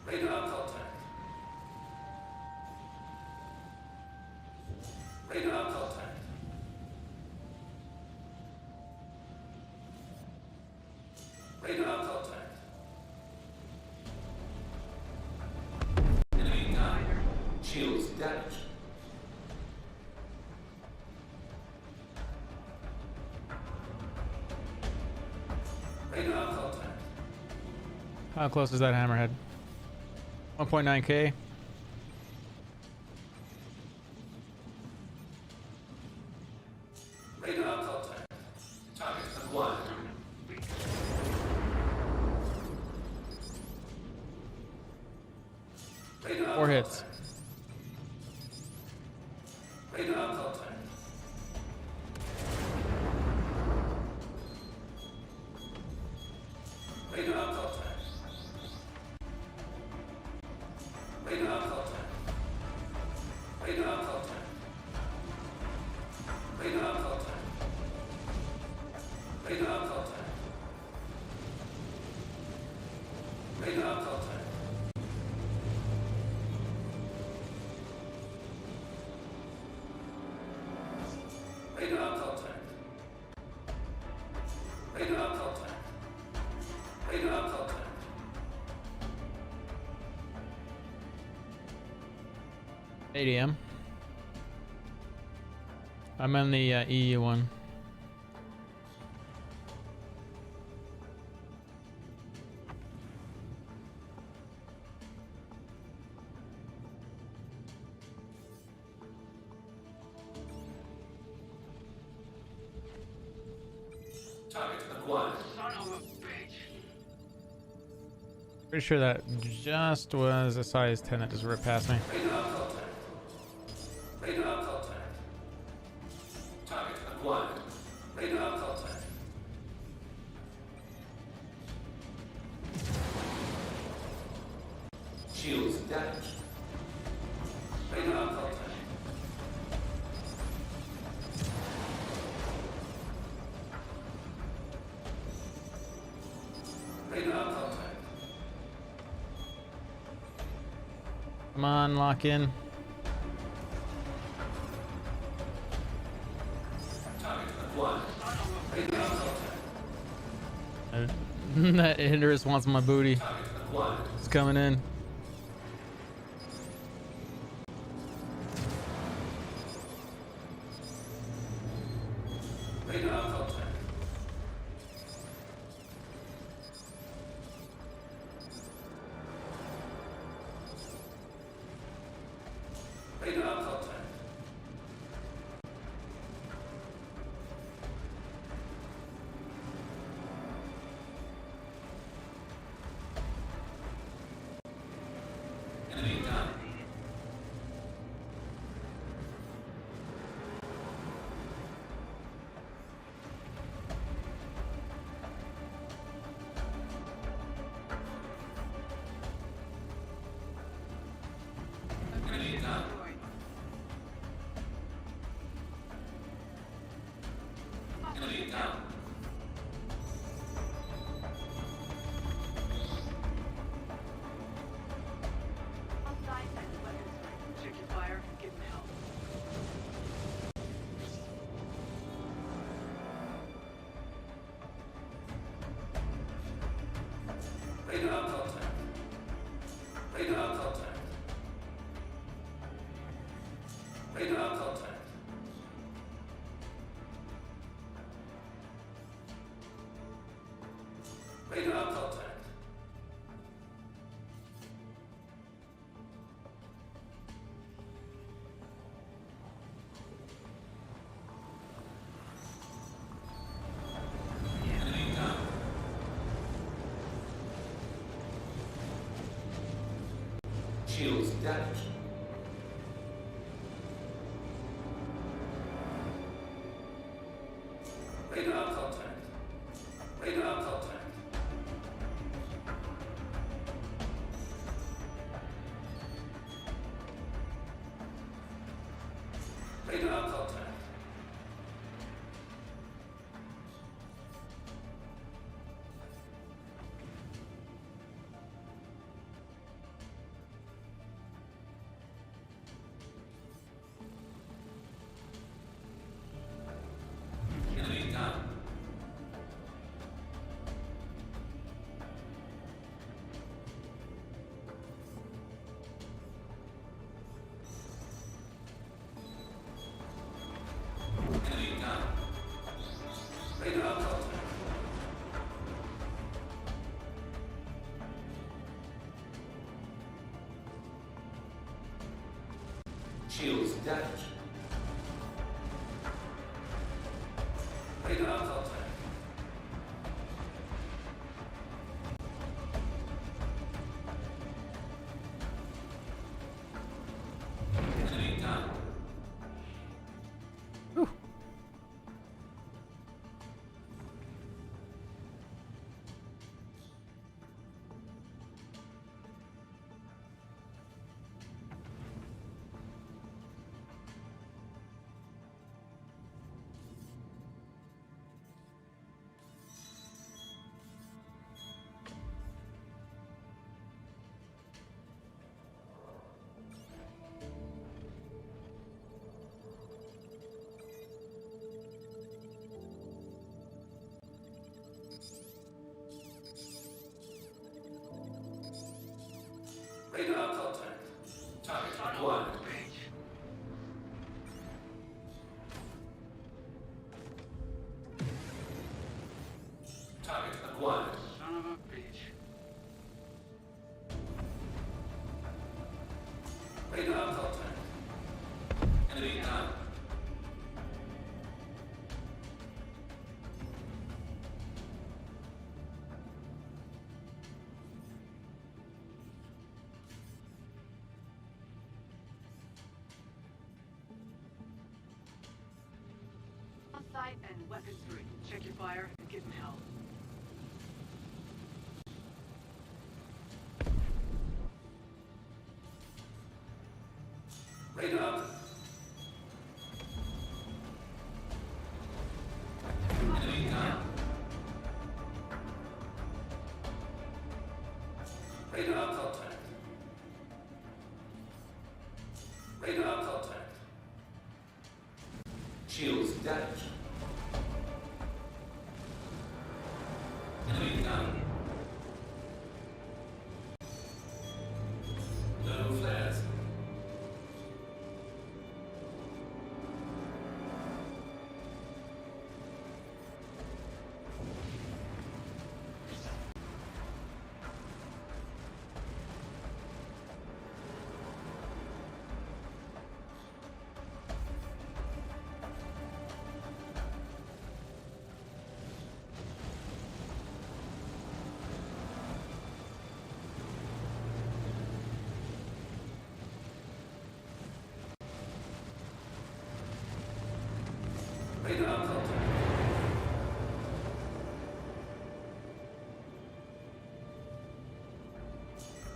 Radar contact. Radar contact. Radar contact. Enemy down. Shields damaged. Radar contact. How close is that hammerhead? 1.9k. Radar contact. Target acquired. 4 hits. Radar contact. Radar contact. Radar contact. Radar contact. Radar contact. Radar contact. Radar contact. Radar contact. Radar contact. Radar contact. 8 AM. I'm on the EU one. Target acquired. Son of a bitch. Pretty sure that just was a size 10 that just ripped past me. Radar contact. Radar contact. Target acquired. Radar contact. Shields damaged. Radar contact. Radar contact. Come on, lock in. Target acquired. Radar contact. That Idris wants my booty. Target acquired. It's coming in. Radar contact. Radar contact. Shields damaged. Radar contact. Radar contact. Radar contact. Enemy down. Enemy down. Radar contact. Shields damaged. Radar contact. Enemy down. Radar contact. Target acquired. Target acquired. Son of a bitch. Radar contact. Enemy down. On site and weapons free. Check your fire and give them hell. Radar. Enemy down. Radar contact. Radar contact. Shields damaged. Enemy down. No flares. Radar contact.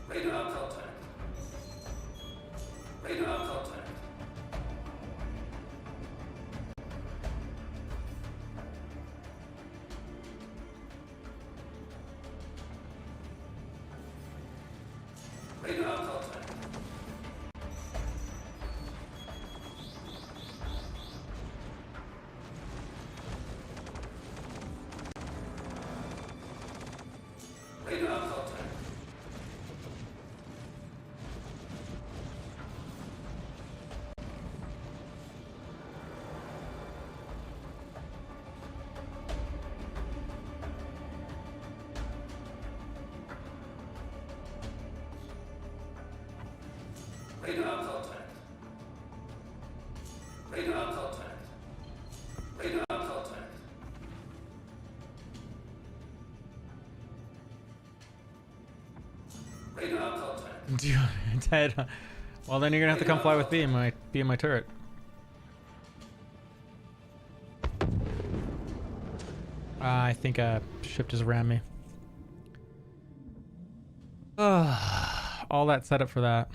Radar contact. Radar contact. Radar contact. Radar contact. Dude, dead. Well, then you're gonna have to come fly with me in my turret. I think a ship just rammed me. All that setup for that.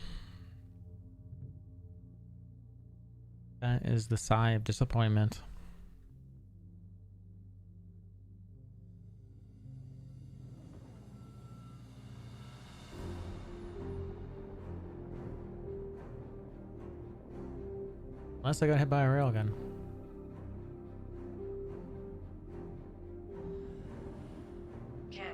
That is the sigh of disappointment. Unless I got hit by a railgun. Ken,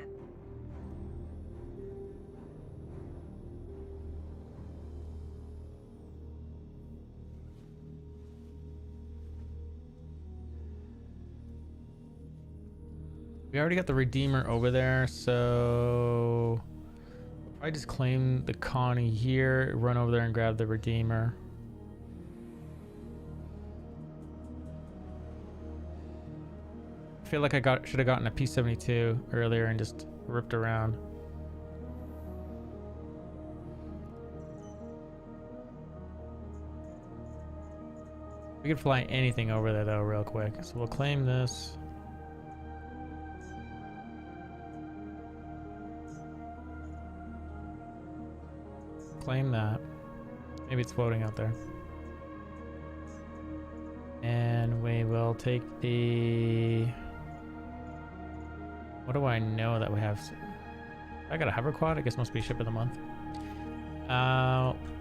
We already got the Redeemer over there, so I just claim the Connie here, run over there and grab the Redeemer. I feel like I should have gotten a P-72 earlier and just ripped around. We could fly anything over there though real quick. So we'll claim this. Claim that. Maybe it's floating out there. And we will take the... What do I know that we have? I got a hover quad? I guess it must be ship of the month.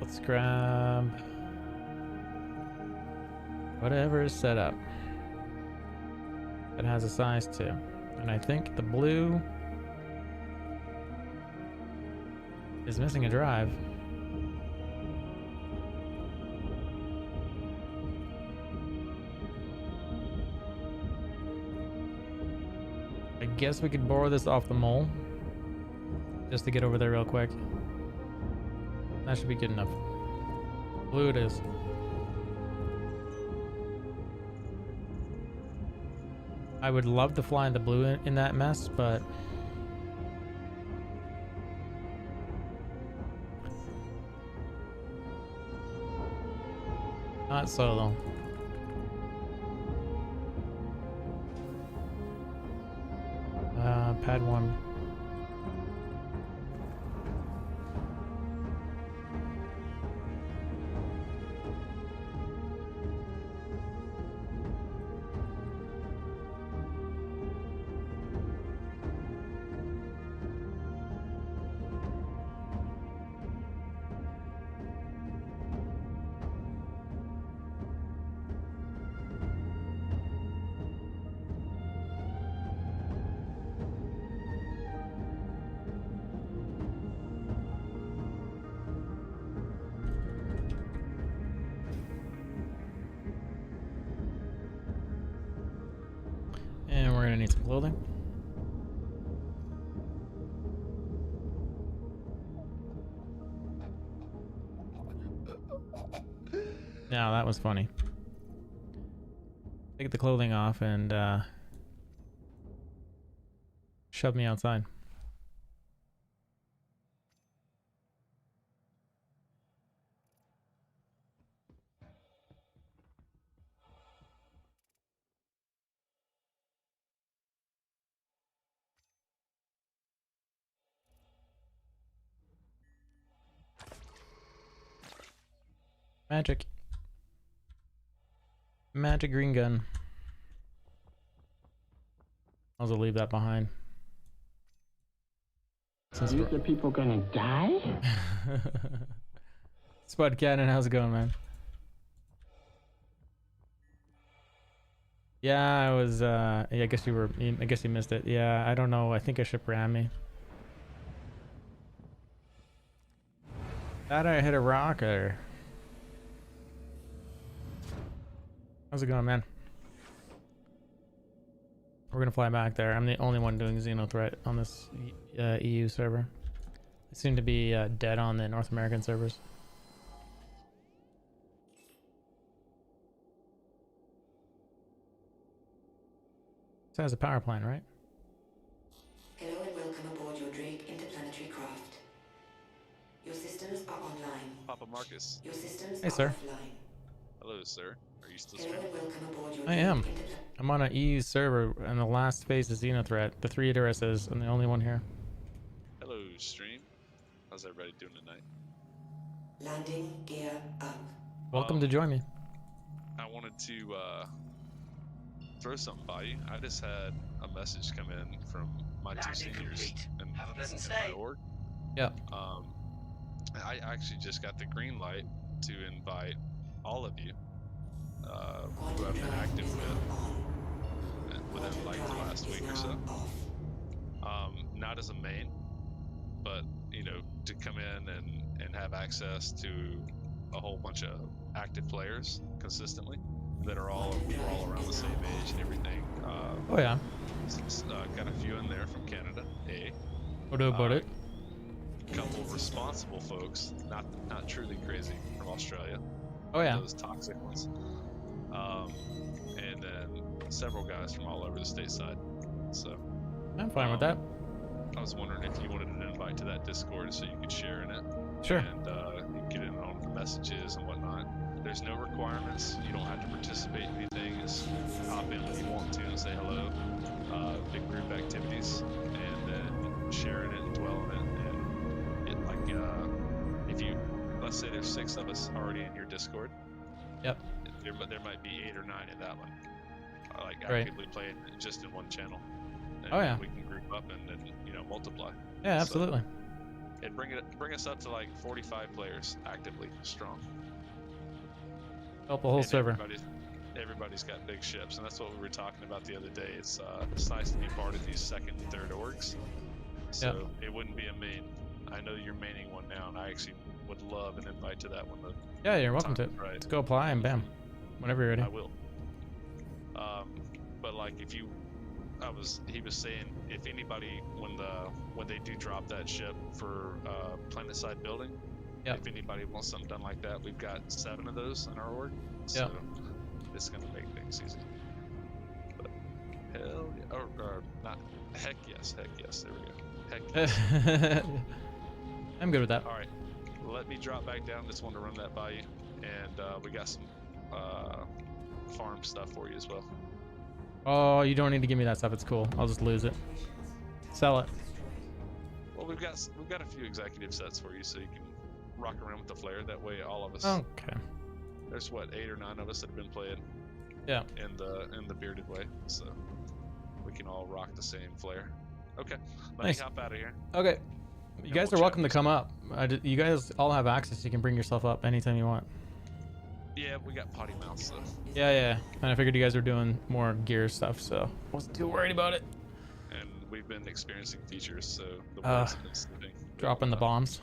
Let's grab... whatever is set up. It has a size 2. And I think the blue is missing a drive. I guess we could borrow this off the mole just to get over there real quick. That should be good enough. Blue it is. I would love to fly in the blue in that mess, but not solo. Pad 1. And we're gonna need some clothing. Now that was funny. Take the clothing off and shove me outside. Magic. Magic green gun. I'll just leave that behind. Are you the people gonna die? Spud Cannon, how's it going, man? Yeah, I was, yeah, I guess you missed it. Yeah, I don't know. I think a ship rammed me. Thought I hit a rock or... How's it going, man? We're gonna fly back there. I'm the only one doing Xenothreat on this EU server. They seem to be dead on the North American servers. This has a power plant, right? Hello and welcome aboard your Drake interplanetary craft. Your system Systems are online. Papa Marcus. Your systems Hey, are sir. offline. Hello, sir. Are you still Hello streaming? and welcome aboard your I new am. internet. I'm on an EU server, and the last phase is Xenothreat. The 3 addresses, I'm the only one here. Hello, stream. How's everybody doing tonight? Landing gear up. Welcome to join me. I wanted to throw something by you. I just had a message come in from my two Landing seniors complete. in Have a pleasant my stay. org. Yep. I actually just got the green light to invite all of you who I've been active with within like the last week or so. Not as a main, but you know, to come in and have access to a whole bunch of active players consistently that are all around the same age and everything. Oh yeah. Got a few in there from Canada. What about it? A couple of responsible folks, not truly crazy, from Australia. Oh yeah. Those toxic ones. And then several guys from all over the stateside. So I'm fine with that. I was wondering if you wanted an invite to that Discord so you could share in it. Sure. And you can get in on the messages and whatnot. There's no requirements. You don't have to participate in anything. Just hop in when you want to and say hello. Big group activities, and then share in it and dwell in it. And it, like, if you, let's say there's 6 of us already in your Discord. Yep. There might be 8 or 9 in that one. Like Right. actively playing just in one channel. And Oh, yeah. we can group up and then multiply. Yeah, absolutely. So, and bring us up to like 45 players actively strong. Help the whole And server. Everybody's got big ships, and that's what we were talking about the other day. It's nice to be part of these 2nd and 3rd orgs. So it wouldn't be a main. I know you're maining one now, and I actually would love an invite to that one. Yeah, you're welcome to. Right. Let's go apply and bam. Whenever you're ready. I will. But like he was saying if anybody when they do drop that ship for planet side building, Yep. if anybody wants something done like that, we've got 7 of those in our org. So Yep. it's gonna make things easy. But hell yeah, or not. Heck yes. There we go. Heck yes. I'm good with that. All right, let me drop back down. Just wanted to run that by you, and we got some farm stuff for you as well. Oh, you don't need to give me that stuff. It's cool. I'll just lose it. Sell it. Well, we've got a few executive sets for you, so you can rock around with the flare. That way, all of us. Okay. There's what 8 or 9 of us that have been playing. Yeah. In the bearded way, so we can all rock the same flare. Okay. Let Nice. me hop out of here. Okay. You And guys we'll are welcome to chat come up. You guys all have access. You can bring yourself up anytime you want. Yeah, we got potty mouths, so. Yeah. And I figured you guys were doing more gear stuff, so wasn't too worried about it. And we've been experiencing features, so the words have been slipping. Dropping the bombs.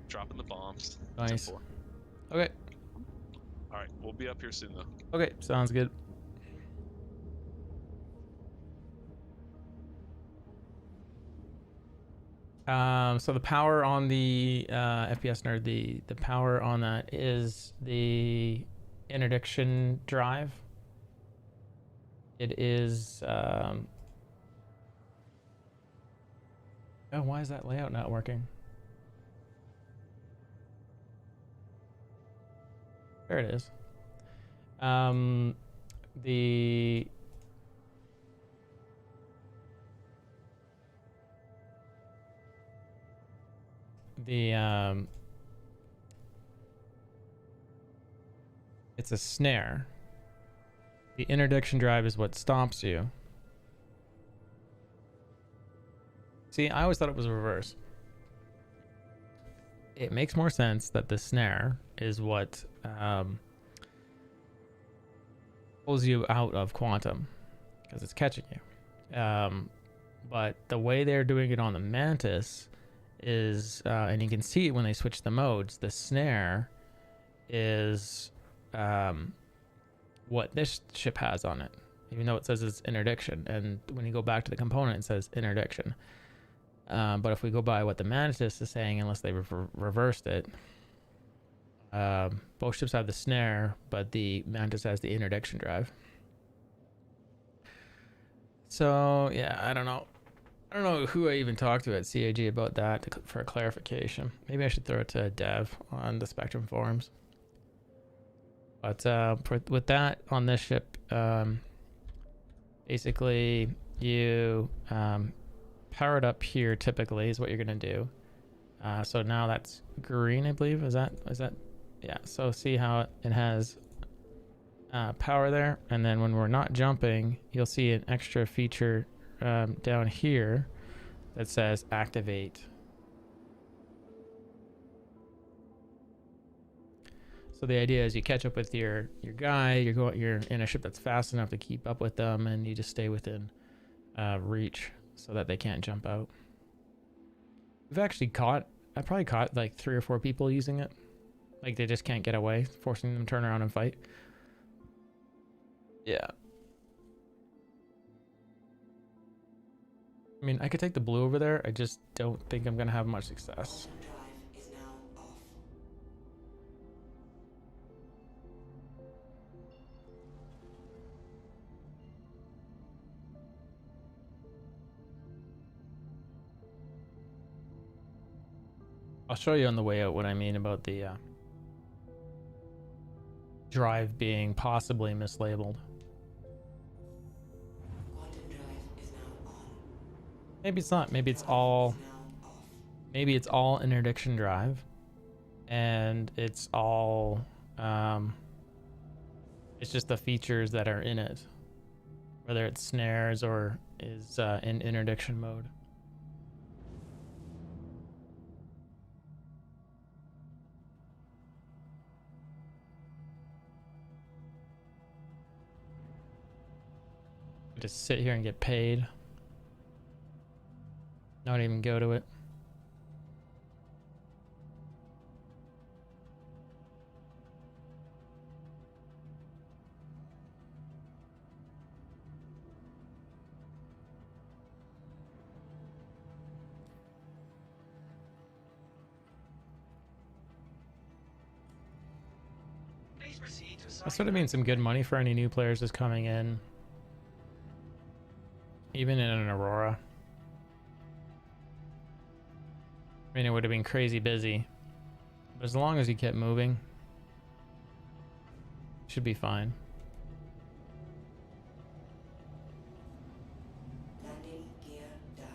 Dropping the bombs. Nice. 10-4. Okay. All right, we'll be up here soon though. Okay, sounds good. So the power on the FPS nerd, the power on that is the interdiction drive. It is. Oh, why is that layout not working? There it is. It's a snare. The interdiction drive is what stomps you. See, I always thought it was reverse. It makes more sense that the snare is what pulls you out of quantum because it's catching you. But the way they're doing it on the Mantis is, and you can see it when they switch the modes, the snare is what this ship has on it, even though it says it's interdiction. And when you go back to the component, it says interdiction. But if we go by what the Mantis is saying, unless they reversed it, both ships have the snare, but the Mantis has the interdiction drive. So yeah, I don't know. I don't know who I even talked to at CAG about that for a clarification. Maybe I should throw it to a dev on the Spectrum forums. But with that on this ship, basically you power it up here. Typically, is what you're gonna do. So now that's green, I believe. Is that? Yeah. So see how it has power there, and then when we're not jumping, you'll see an extra feature down here that says activate. So the idea is you catch up with your guy, you're in a ship that's fast enough to keep up with them, and you just stay within reach so that they can't jump out. We've actually I probably caught like 3 or 4 people using it. Like they just can't get away, forcing them to turn around and fight. Yeah. I mean, I could take the blue over there. I just don't think I'm gonna have much success. Drive is now off. I'll show you on the way out what I mean about the drive being possibly mislabeled. Quantum drive is now on. Maybe it's not. Maybe it's all. Now off. Maybe it's all interdiction drive, and it's all. It's just the features that are in it, whether it's snares or is in interdiction mode. Just sit here and get paid. Not even go to it. Please proceed to That sort of means some good money for any new players just coming in. Even in an Aurora. I mean, it would have been crazy busy. But as long as you kept moving, it should be fine. Landing gear down.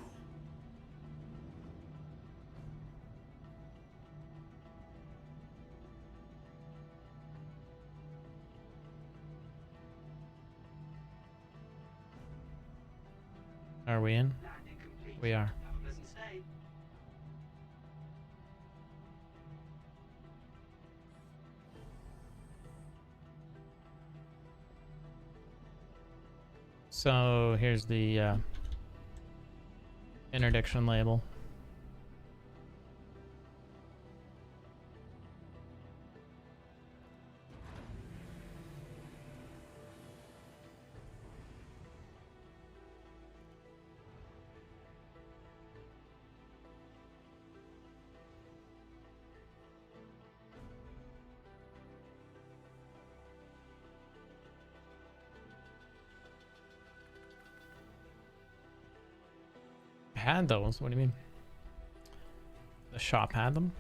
Are we in? landing complete. We are. Have a pleasant stay. So here's the interdiction label. Had those? What do you mean? The shop had them?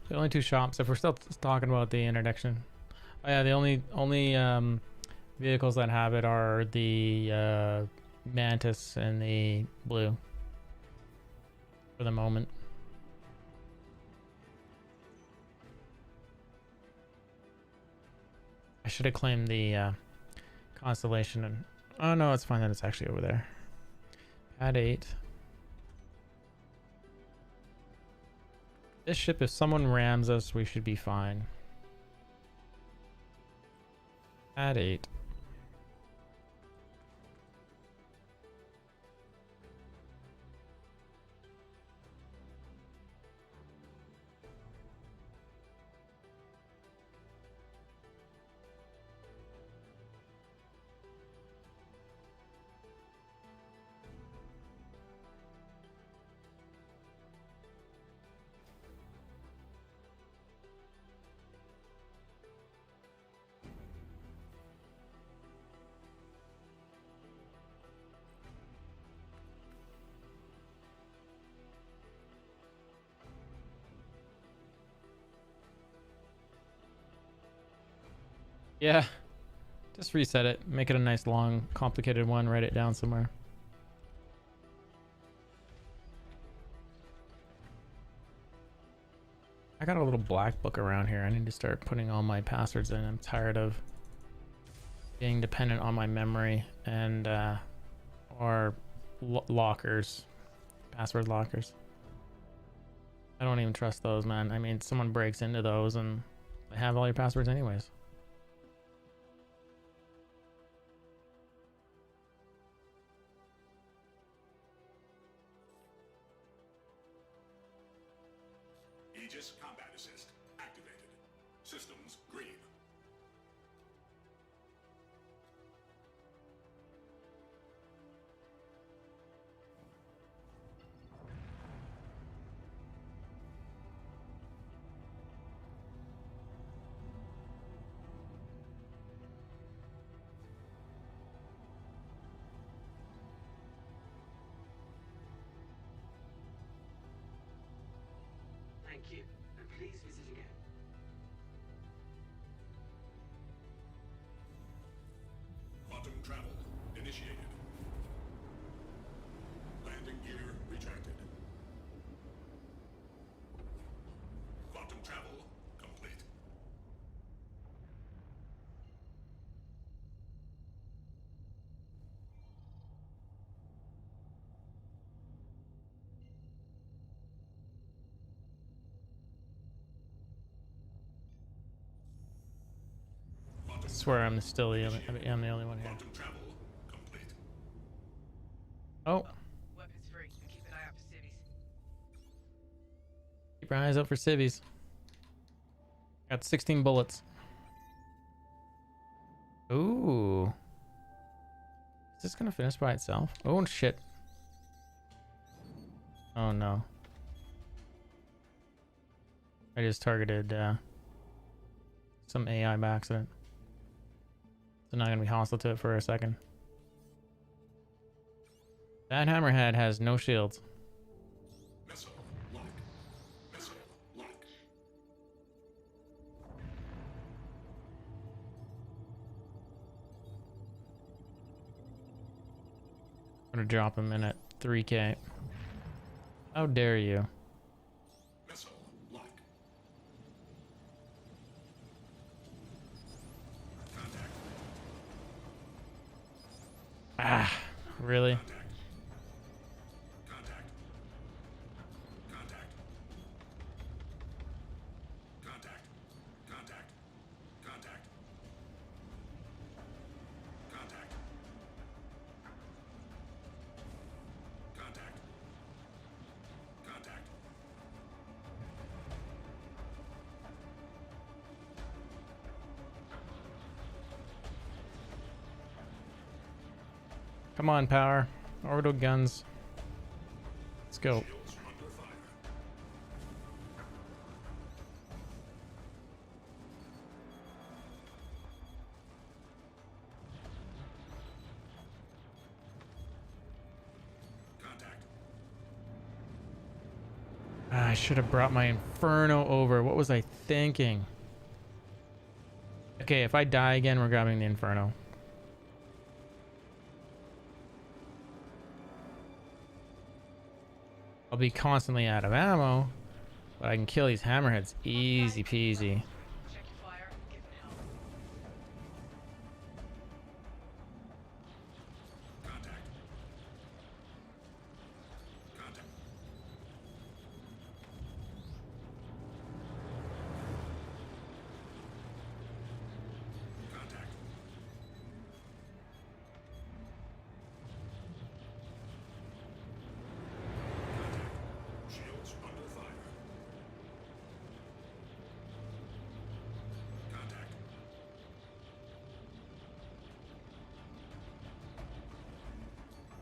The only 2 shops, if we're still talking about the interdiction. Oh yeah, the only vehicles that have it are the Mantis and the Blue. For the moment. I should have claimed the Constellation and... Oh no, it's fine that it's actually over there. Pad 8. This ship, if someone rams us, we should be fine. Pad 8. Yeah. Just reset it. Make it a nice, long, complicated one. Write it down somewhere. I got a little black book around here. I need to start putting all my passwords in. I'm tired of being dependent on my memory and or lockers, password lockers. I don't even trust those, man. I mean, someone breaks into those and they have all your passwords anyways. Aegis Combat Assist activated. Systems green. Thank you, and please visit again. Quantum travel initiated. Landing gear retracted. Quantum travel complete. I swear I'm still the only, I'm the only one here. Quantum travel complete. Oh, Weapons free. Keep an eye out for civvies. keep your eyes out for civvies. Got 16 bullets. Ooh. Is this gonna finish by itself? Oh shit. Oh no. I just targeted some AI by accident. So not gonna be hostile to it for a second. That hammerhead has no shields. Missile lock. Missile lock. I'm gonna drop him in at 3K. How dare you? Missile lock. Contact. Ah, really? Contact. Contact. Contact. Contact. Contact. Contact. Contact. Contact. Contact. Come on, power. Orbital guns. Let's go. Shields under fire. Contact. I should have brought my Inferno over. What was I thinking? Okay, if I die again, we're grabbing the Inferno. I'll be constantly out of ammo, but I can kill these hammerheads easy peasy. Check your fire. Give it help. Contact. Contact. Contact. Shields under fire. Contact.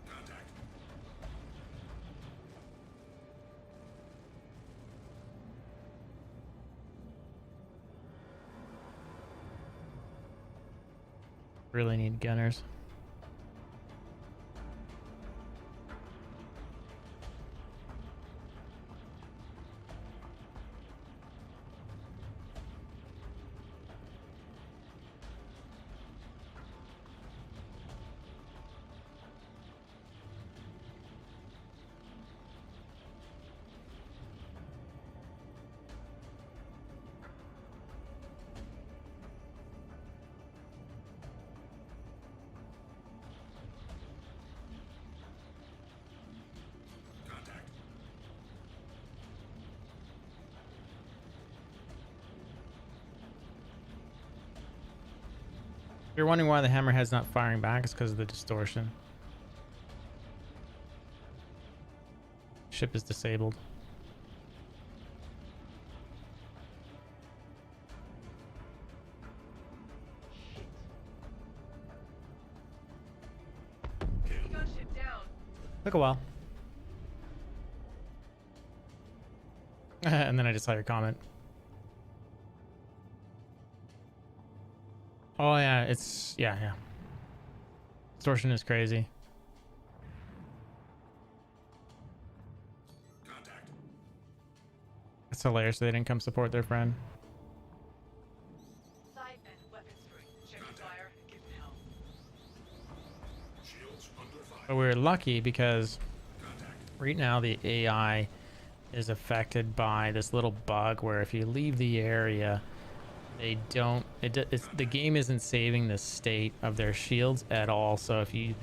Contact. Really need gunners. you're wondering why the hammerhead's not firing back, it's because of the distortion. Ship is disabled. Gunship down. Took a while. And then I just saw your comment. Oh yeah, it's yeah. Distortion is crazy. Contact. It's hilarious they didn't come support their friend. Sight and weapons free. Check your fire and give them help. Shields under fire. But we were lucky because Contact. right now the AI is affected by this little bug where if you leave the area, they don't. The game isn't saving the state of their shields at all. So if you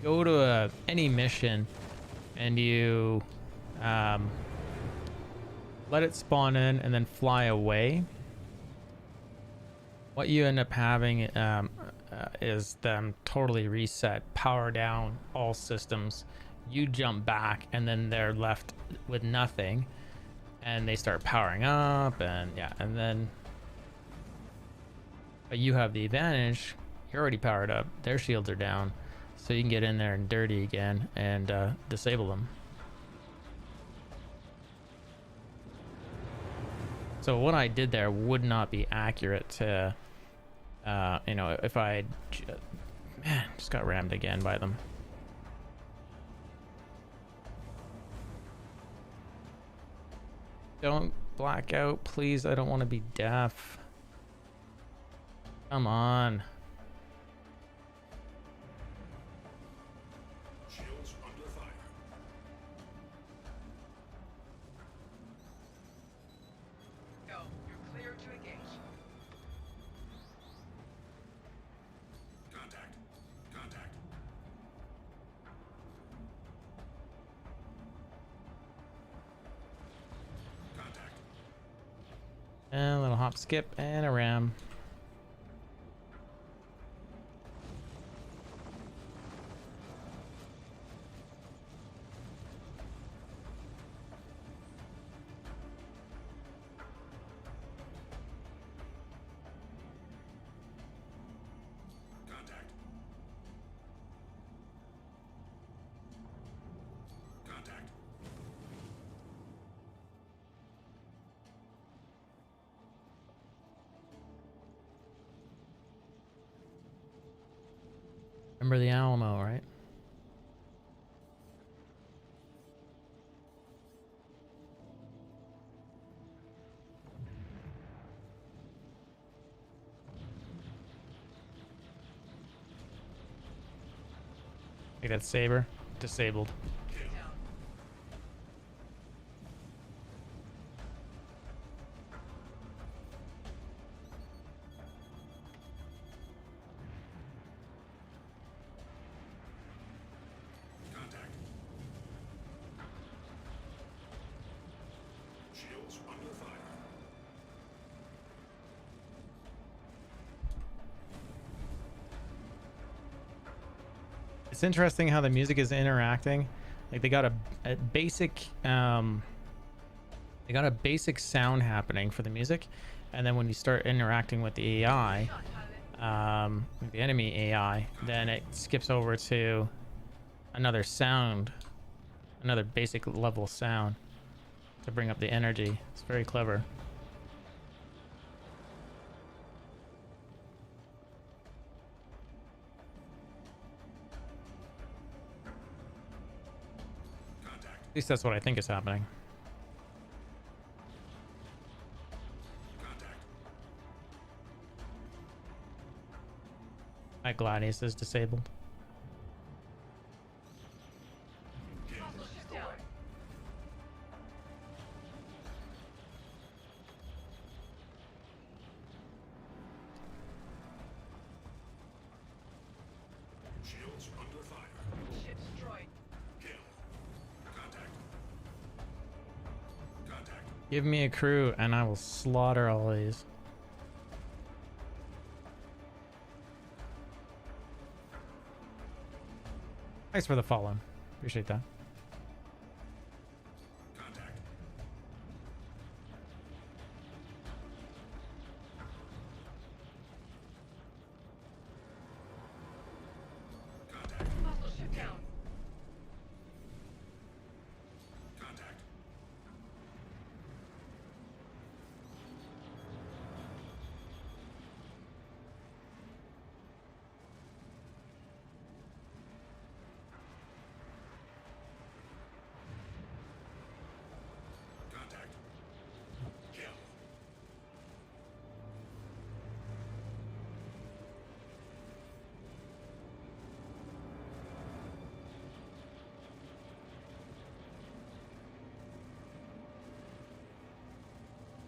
go to any mission and you let it spawn in and then fly away, what you end up having is them totally reset, power down all systems. You jump back and then they're left with nothing, and they start powering up, and yeah, and then but you have the advantage. You're already powered up, their shields are down, so you can get in there and dirty again and disable them. So what I did there would not be accurate to you know, if I man, just got rammed again by them. Don't black out, please. I don't want to be deaf. Come on. Shields under fire. Go. You're clear to engage. Contact. Contact. Contact. And a little hop skip and a ram. Contact. Contact. Remember the Alamo, right? Like that saber, disabled. Down. Contact. Shields under fire. It's interesting how the music is interacting. Like they got a basic they got a basic sound happening for the music, and then when you start interacting with the AI, with the enemy AI, then it skips over to another sound, another basic level sound to bring up the energy. It's very clever. Contact. At least that's what I think is happening. Contact. My Gladius is disabled. Down. Shields under fire. Ship destroyed. Kill. Contact. Contact. Give me a crew and I will slaughter all these. Thanks for the follow. Appreciate that. Contact. Contact. Hostile ship down. Contact. Contact. Kill.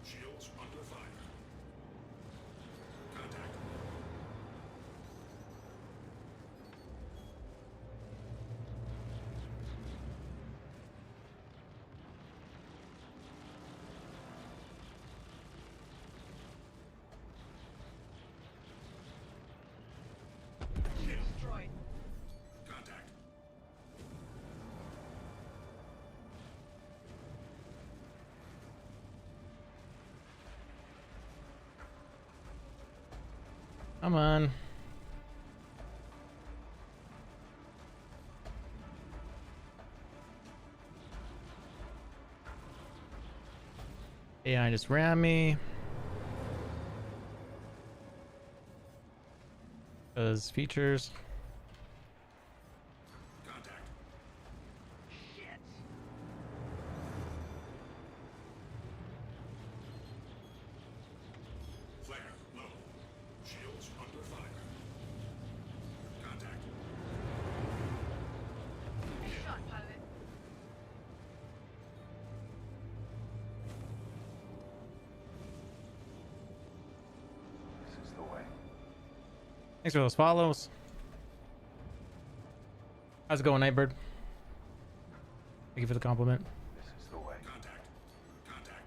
Shields under fire. Contact. Destroyed. Contact. Come on. AI just ran me. Those features. Contact. Shit. Flare low. Shields under fire. Contact. Nice shot, pilot. This is the way. Thanks for those follows. How's it going, Nightbird? Thank you for the compliment. This is the way. Contact. Contact.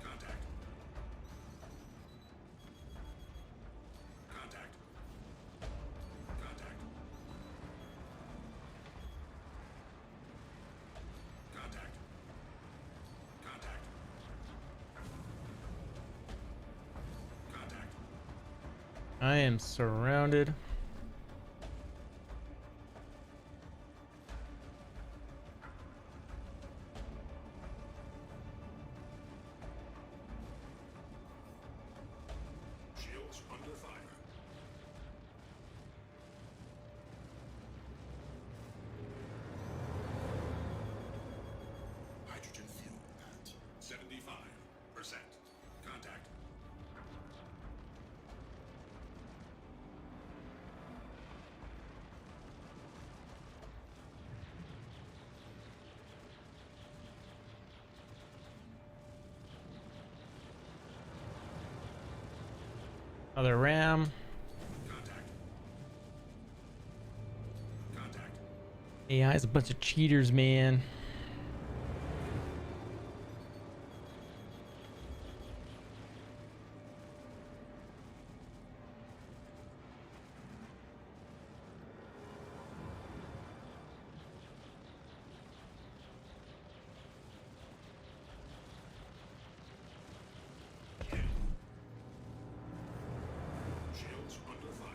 Contact. Contact. Contact. Contact. Contact. Contact. I am surrounded. Shields under fire. Hydrogen fuel at 75%. Contact. Another ram. Contact. Contact. AI is a bunch of cheaters, man. Shields under fire.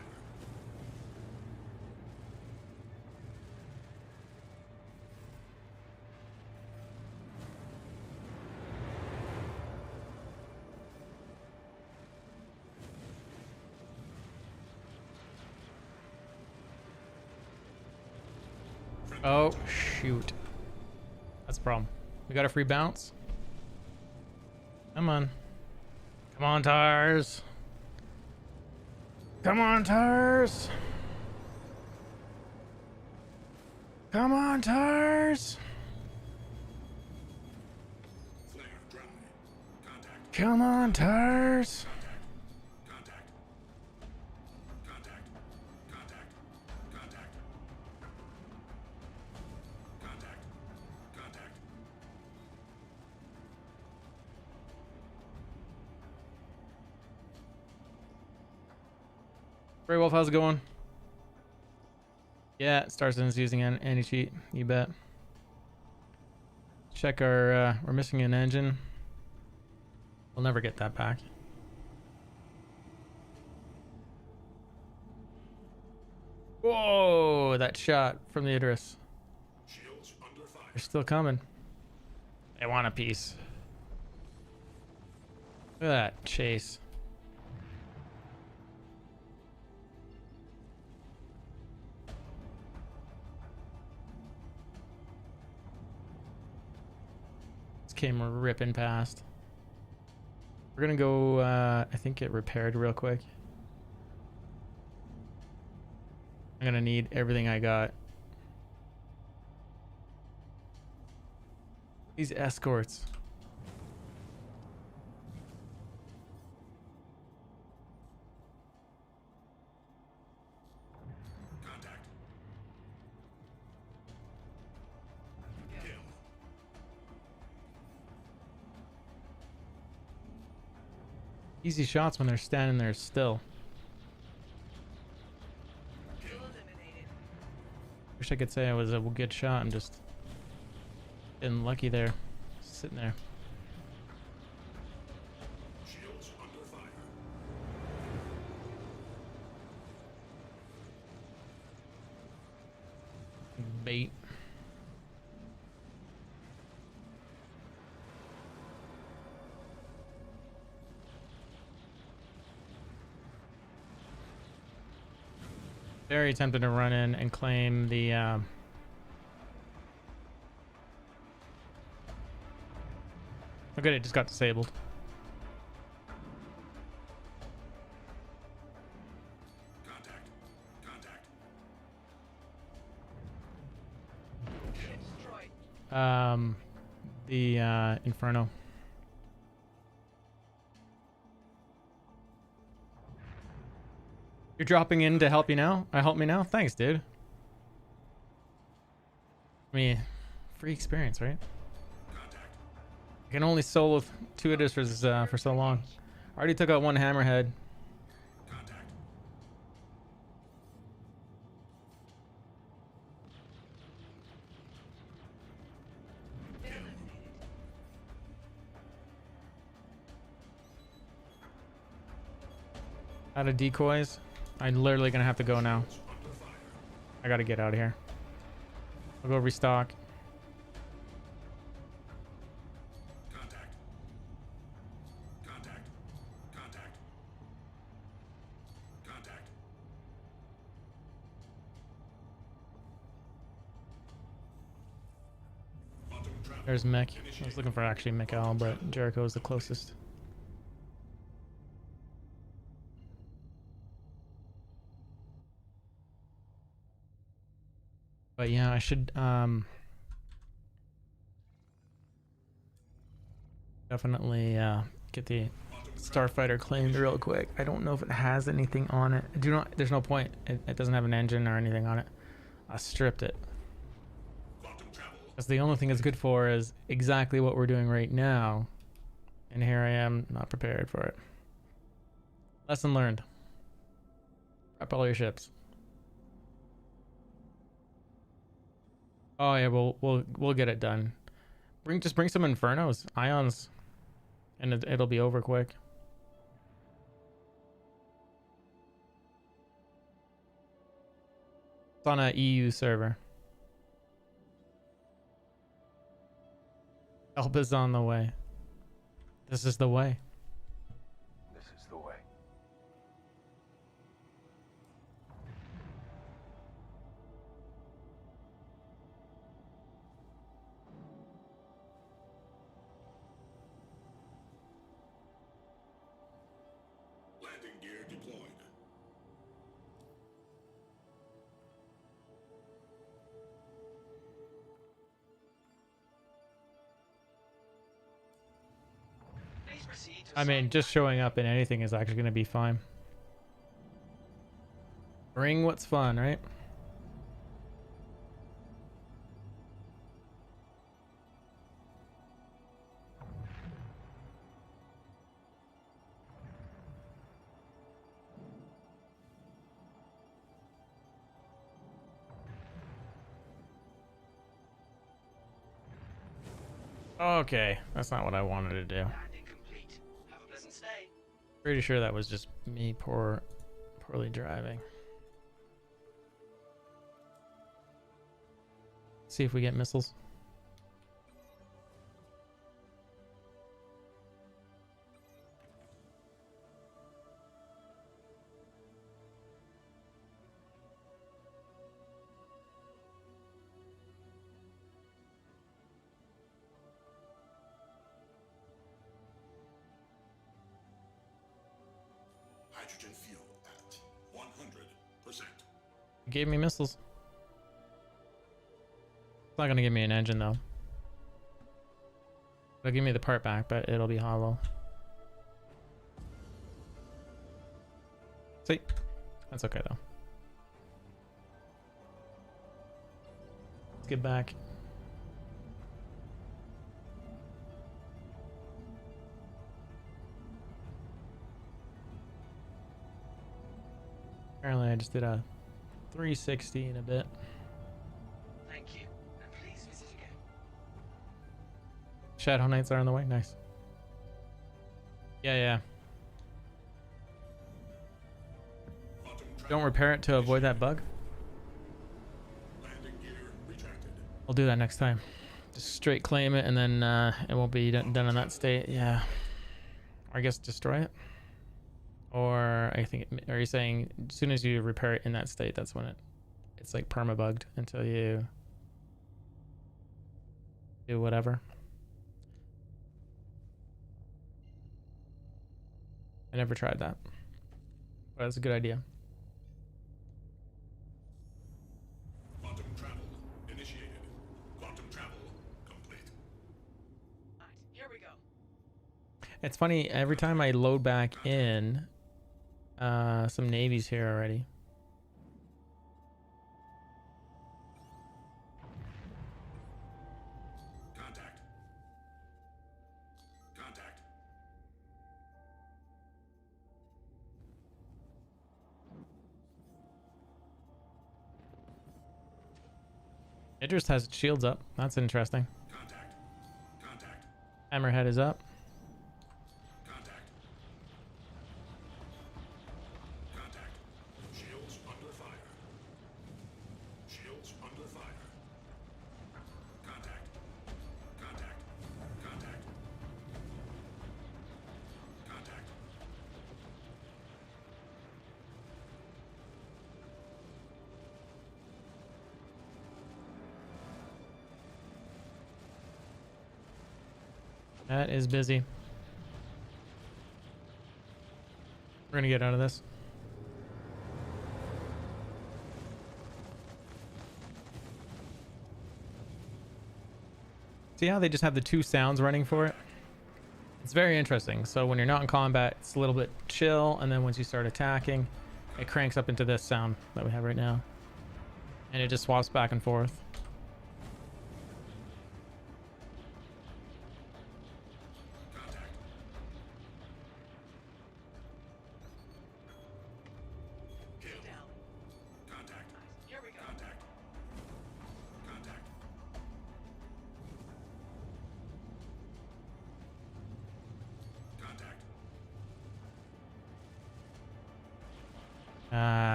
Oh, shoot. That's a problem. We got a free bounce. Come on. Come on, tires. Come on, tires. Come on, tires. Flare dry. Contact. Come on, tires. Contact. Contact. Contact. Contact. Contact. Contact. Very well, how's it going? Yeah, Starzen's using an anti-cheat. You bet. Check our, we're missing an engine. We'll never get that back. Whoa, that shot from the Idris. Shields under fire. They're still coming. They want a piece. Look at that chase. This came ripping past. We're gonna go, I think, get repaired real quick. I'm gonna need everything I got. These escorts. Contact. Kill. Easy shots when they're standing there still. Wish I could say I was a good shot. I'm just getting lucky there. Sitting there. Shields under fire. Bait. Very tempted to run in and claim the look at it, just got disabled. Contact. Contact. The Inferno. You're dropping in to help you now? Help me now? Thanks, dude. I mean, free experience, right? Contact. I can only solo 2 editors for so long. I already took out 1 hammerhead. Contact. Out of decoys. I'm literally gonna have to go now. Shields under fire. I gotta get out of here. I'll go restock. Contact. Contact. Contact. Contact. Quantum travel. There's Mick. I was looking for actually Mikhail, but Jericho is the closest. But yeah, I should definitely get the Starfighter claimed real quick. I don't know if it has anything on it. There's no point. It doesn't have an engine or anything on it. I stripped it. Quantum travel. That's the only thing it's good for is exactly what we're doing right now. And here I am, not prepared for it. Lesson learned. Prep all your ships. Oh yeah, we'll get it done. Just bring some Infernos, Ions, and it'll be over quick. It's on a EU server. Help is on the way. This is the way. This is the way. Landing gear deployed. Please proceed to I mean, just showing up in anything is actually going to be fine. Bring what's fun, right? Okay, that's not what I wanted to do. Landing complete. Have a pleasant stay. Pretty sure that was just me poorly driving. See if we get missiles. Hydrogen fuel at 100%. It gave me missiles. It's not gonna give me an engine though. It'll give me the part back, but it'll be hollow. See? That's okay though. Let's get back. Apparently I just did a 360 in a bit. Thank you, and please visit again. Shadow Knights are on the way. Nice. Yeah. Don't repair it to avoid that bug. Landing gear retracted. I'll do that next time. Just straight claim it and then it won't be done in that state. Yeah. Or I guess destroy it. Or I think, are you saying as soon as you repair it in that state, that's when it's like perma-bugged until you do whatever? I never tried that, but that's a good idea. Quantum travel initiated. Quantum travel complete. Right, here we go. It's funny, every time I load back in, some navies here already. Contact. Idris has shields up. That's interesting. Contact. Hammerhead is up. Shields under fire. Shields under fire. Contact. Contact. That is busy. We're gonna get out of this. See how they just have the two sounds running for it? It's very interesting. So when you're not in combat, it's a little bit chill, and then once you start attacking, it cranks up into this sound that we have right now. And it just swaps back and forth.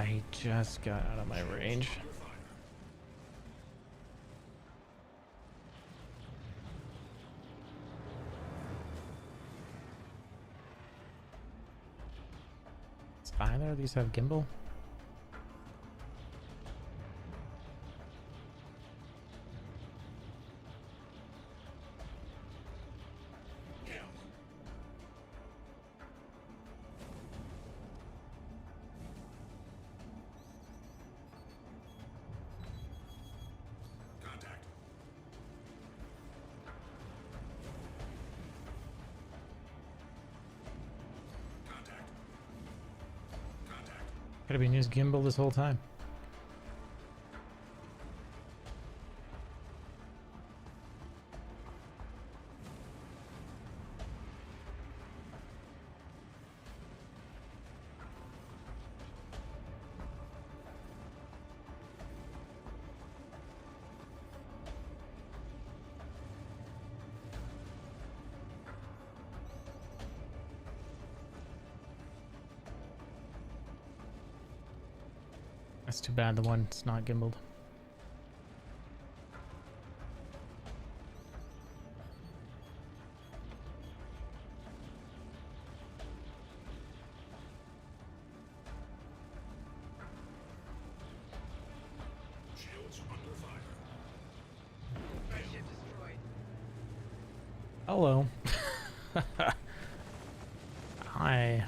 He just got out of my range. Is either of these have gimbal? Could have been used gimbal this whole time. That's too bad the one's not gimbaled. Shields under fire. Ship destroyed. Hello. Hi.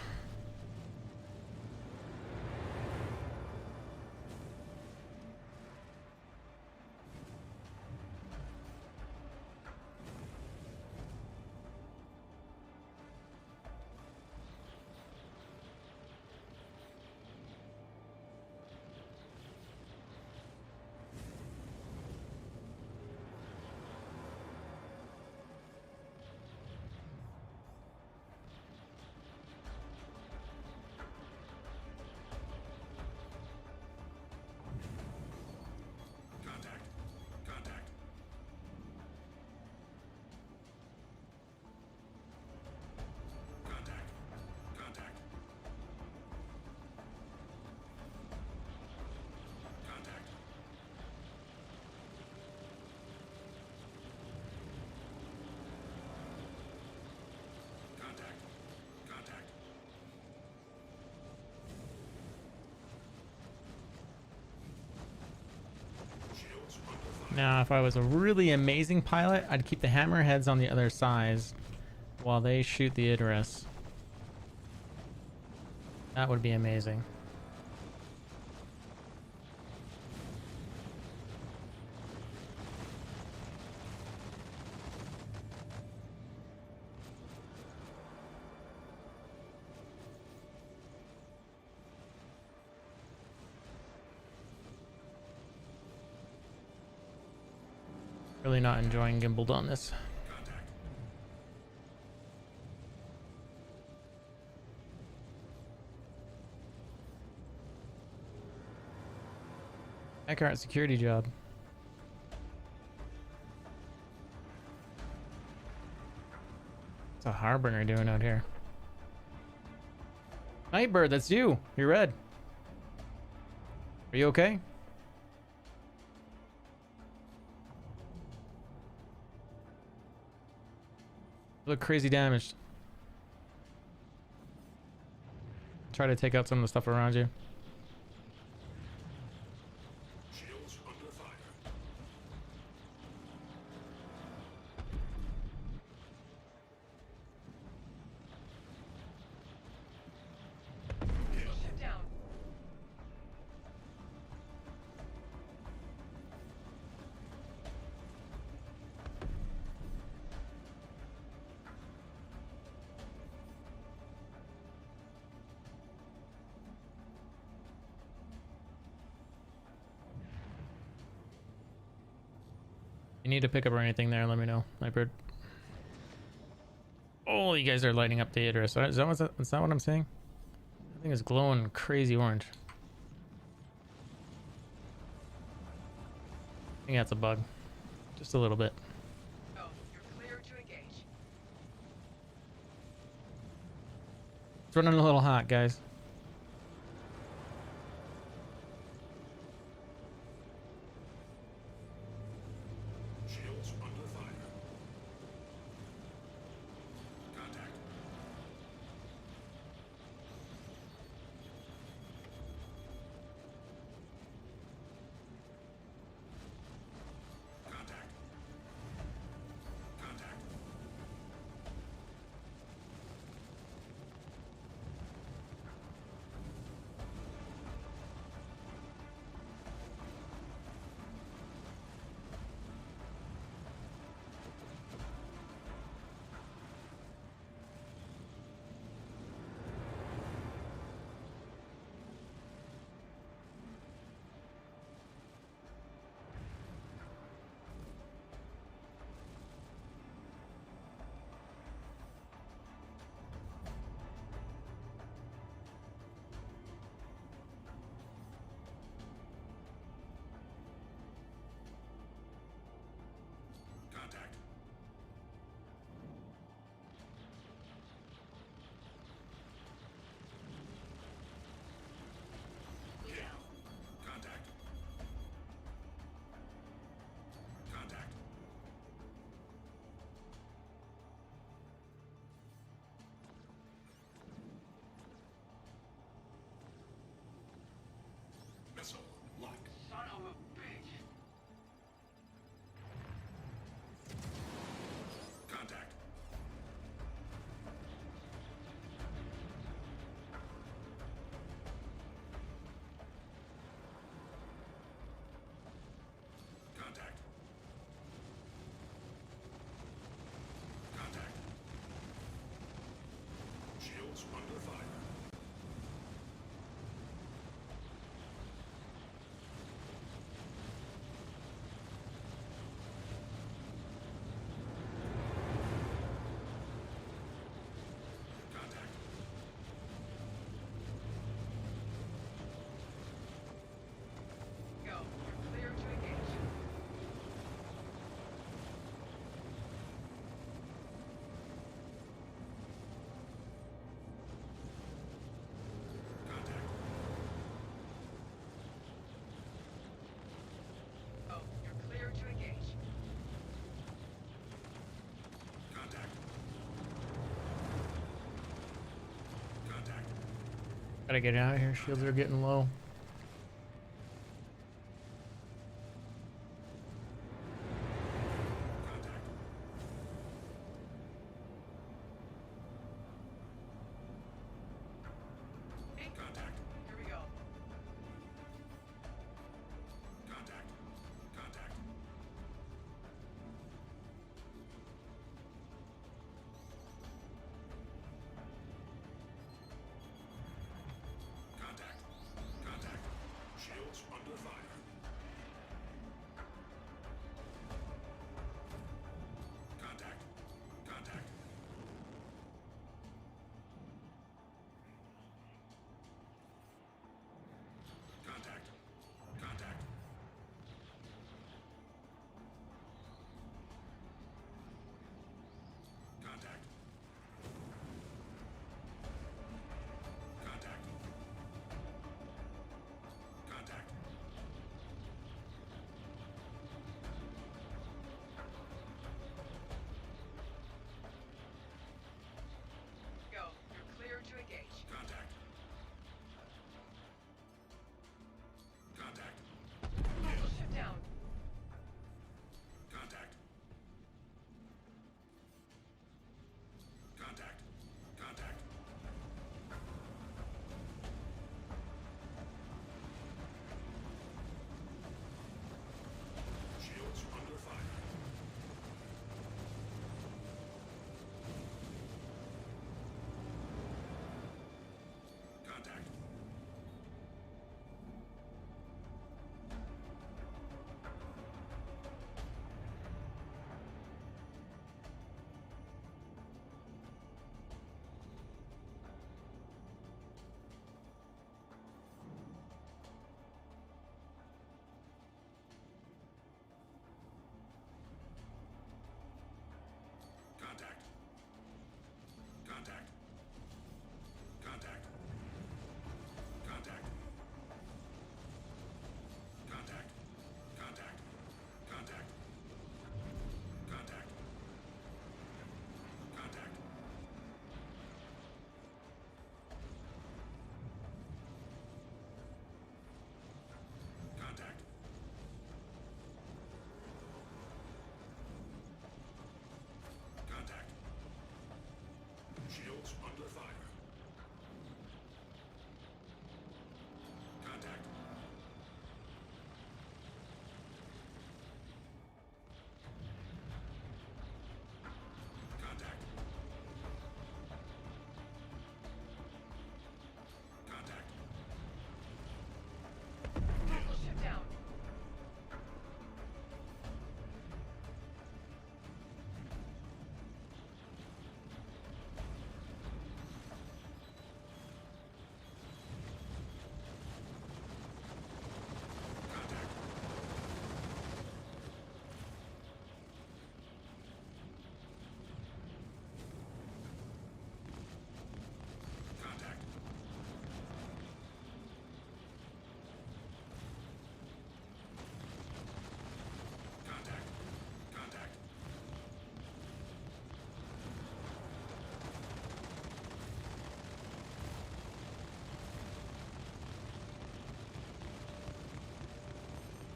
Contact. Contact. Contact. Contact. Contact. Contact. Contact. Shields under fire. Now, if I was a really amazing pilot, I'd keep the hammerheads on the other sides while they shoot the Idris. That would be amazing. Really not enjoying gimbaled on this. Contact. Accurate security job. What's a Harbinger doing out here? Nightbird, that's you. You're red. Are you okay? You look crazy damaged. Try to take out some of the stuff around you. Shields under fire. Ship down. You need to pick up or anything there, let me know, Nightbird. Oh, you guys are lighting up the Idris. Is that what I'm saying? I think it's glowing crazy orange. I think that's a bug. Just a little bit. Oh, you're clear to engage. It's running a little hot, guys. Shields under fire. Contact. Contact. Contact. Gotta get out of here. Shields are getting low.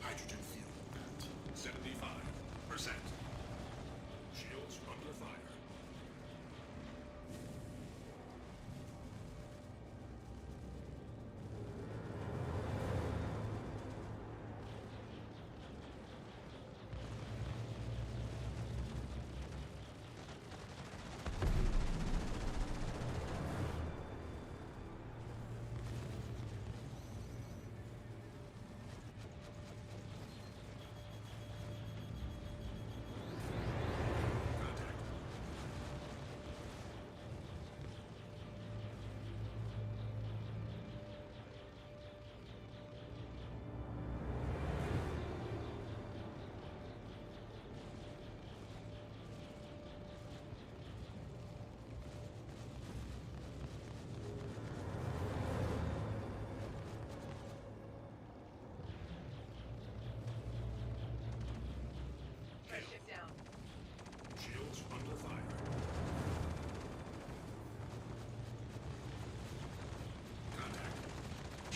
Hydrogen fuel at 75%. Shields under fire.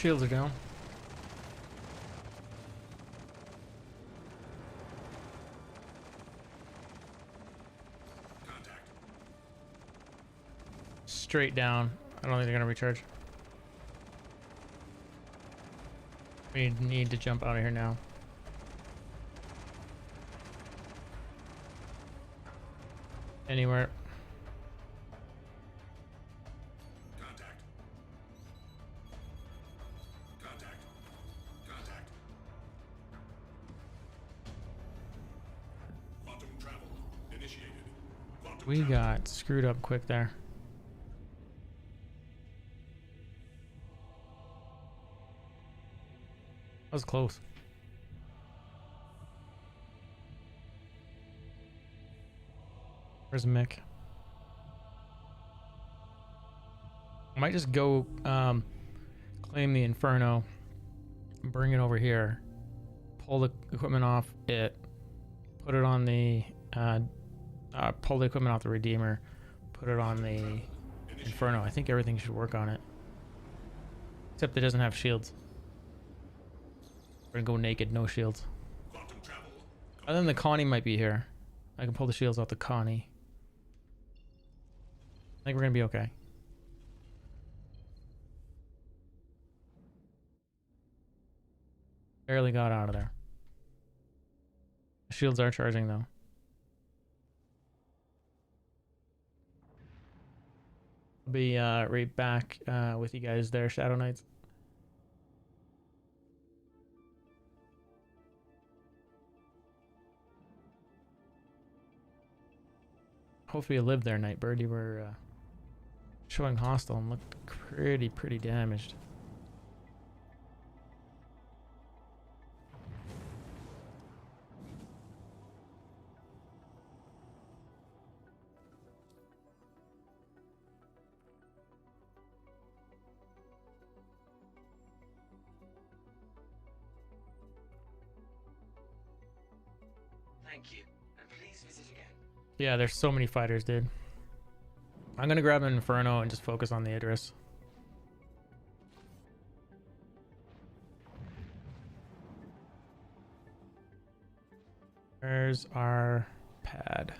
Shields are down. Contact. Straight down. I don't think they're gonna recharge. We need to jump out of here now. Anywhere. Contact. Contact. Contact. Quantum travel initiated. Quantum We travel. got screwed up quick there. That was close. Where's Mick? I might just go claim the Inferno, bring it over here, pull the equipment off it, put it on the pull the equipment off the Redeemer, put it on the Inferno. I think everything should work on it, except it doesn't have shields. We're gonna go naked, no shields. Quantum travel. Other than the Connie might be here. I can pull the shields off the Connie. I think we're gonna be okay. Barely got out of there. The shields are charging though. I'll be right back with you guys there, Shadow Knights. Hopefully you live there, Nightbird. You were showing hostile and looked pretty damaged. Thank you, and please visit again. Yeah, there's so many fighters, dude. I'm gonna grab an Inferno and just focus on the Idris. Where's our pad?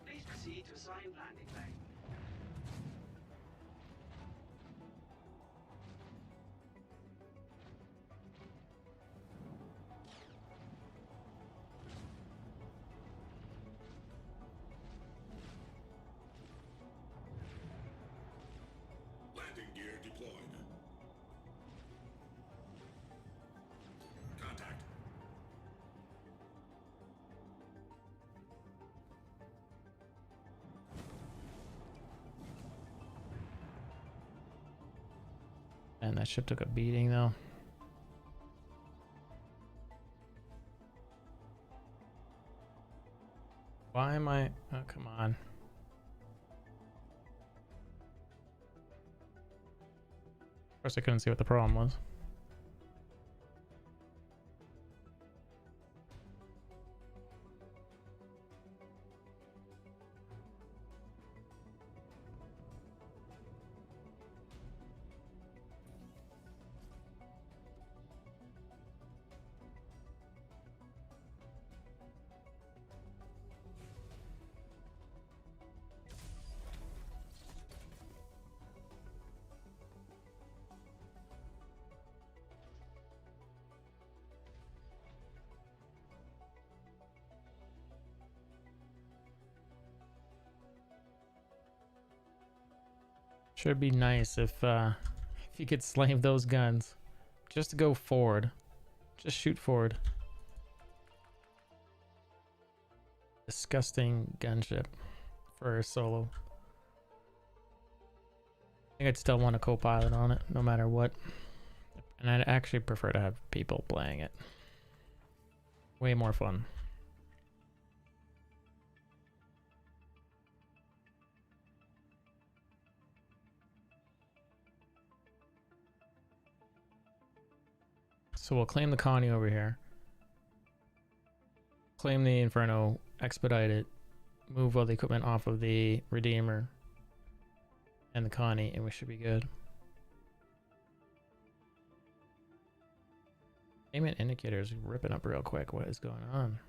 Please proceed to assigned landing bay. Landing gear deployed. Contact. And that ship took a beating though. Why am I? Oh, come on. Of course, I couldn't see what the problem was. Should be nice if you could slave those guns. Just go forward. Just shoot forward. Disgusting gunship for a solo. I think I'd still want a co-pilot on it, no matter what. And I'd actually prefer to have people playing it. Way more fun. So we'll claim the Connie over here. Claim the Inferno, expedite it, move all the equipment off of the Redeemer and the Connie, and we should be good. Payment indicators ripping up real quick. What is going on?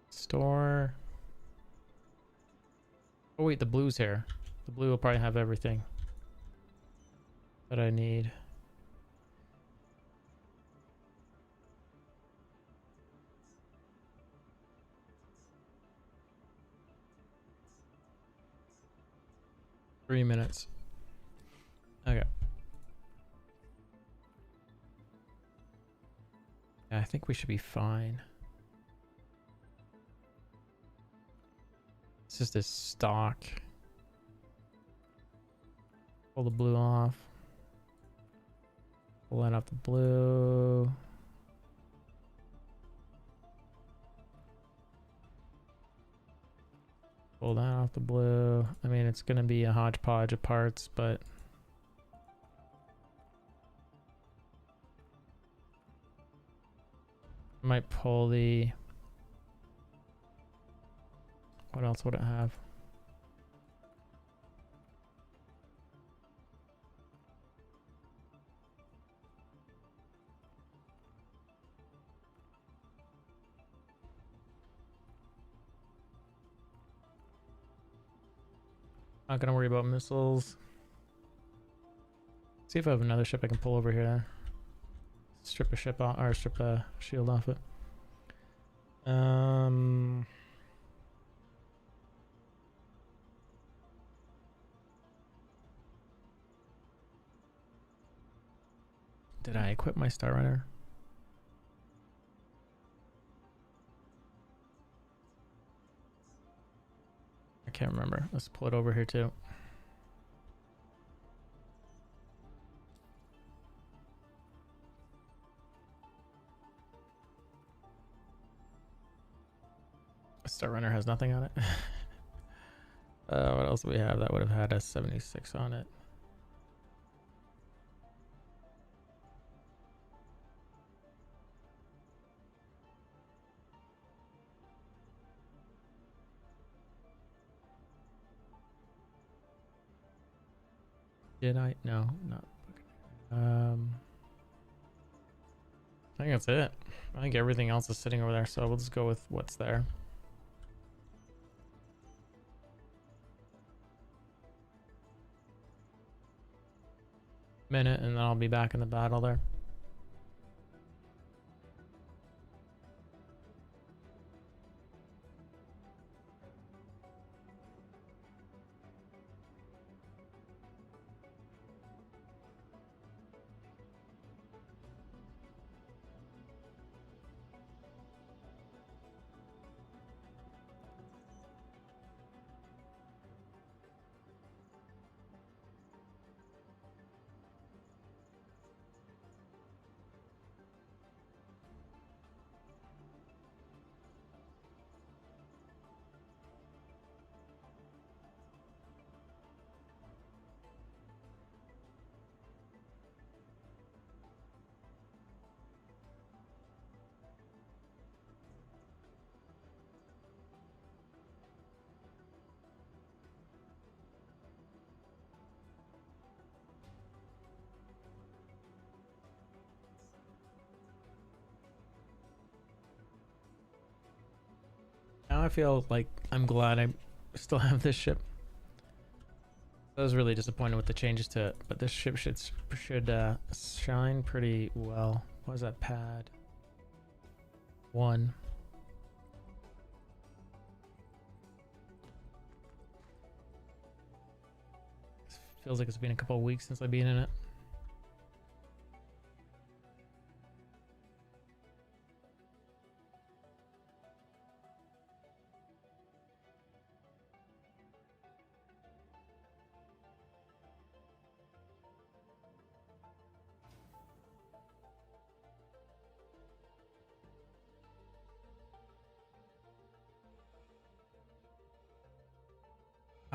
Store. Oh wait, the blue's here. The blue will probably have everything that I need. Three minutes. Okay. Yeah, I think we should be fine. It's just this stock. Pull the blue off. Pull that off the blue. Pull that off the blue. I mean, it's gonna be a hodgepodge of parts, but I might pull the... What else would it have? Not gonna worry about missiles. See if I have another ship I can pull over here. Strip a ship off, or strip a shield off it. Did I equip my Star Runner? I can't remember. Let's pull it over here too. Star Runner has nothing on it. What else do we have that would have had a 76 on it? Did I? No, not. I think that's it. I think everything else is sitting over there, so we'll just go with what's there. Minute, and then I'll be back in the battle there. Now I feel like I'm glad I still have this ship. I was really disappointed with the changes to it, but this ship should shine pretty well. What was that pad? 1. Feels like it's been a couple of weeks since I've been in it.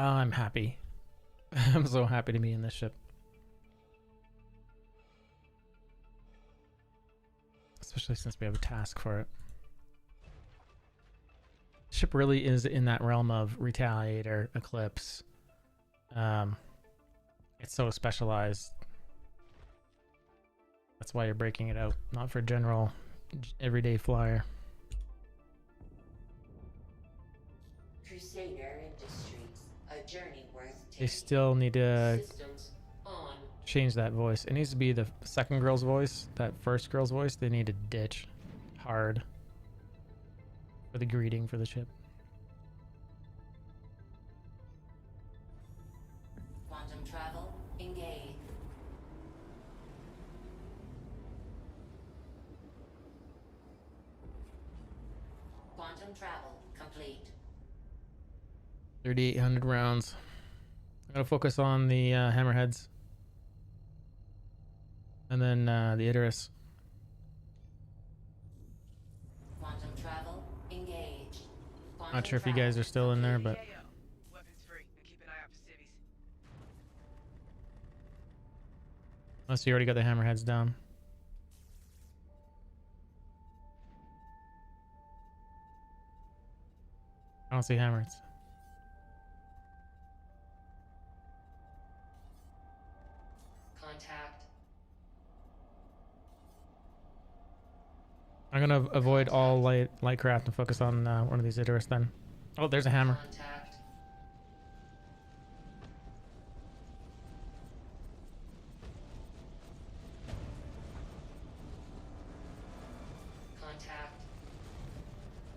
I'm happy. I'm so happy to be in this ship. Especially since we have a task for it. Ship really is in that realm of Retaliator, Eclipse. It's so specialized. That's why you're breaking it out, not for general, everyday flyer. Crusader Industries, a journey worth taking. They still need to Systems on. change that voice. It needs to be the second girl's voice. That first girl's voice, they need to ditch hard for the greeting for the ship. Quantum travel engaged. Quantum travel complete. 3,800 rounds. I'm gonna focus on the hammerheads, and then the Idris. Quantum travel engaged. Not sure if you guys are still in there, but Weapons free, and keep an eye out for civvies. unless you already got the hammerheads down. I don't see hammers. Contact. I'm gonna avoid all light craft and focus on one of these Idris then. Oh, there's a hammer. Contact. Contact.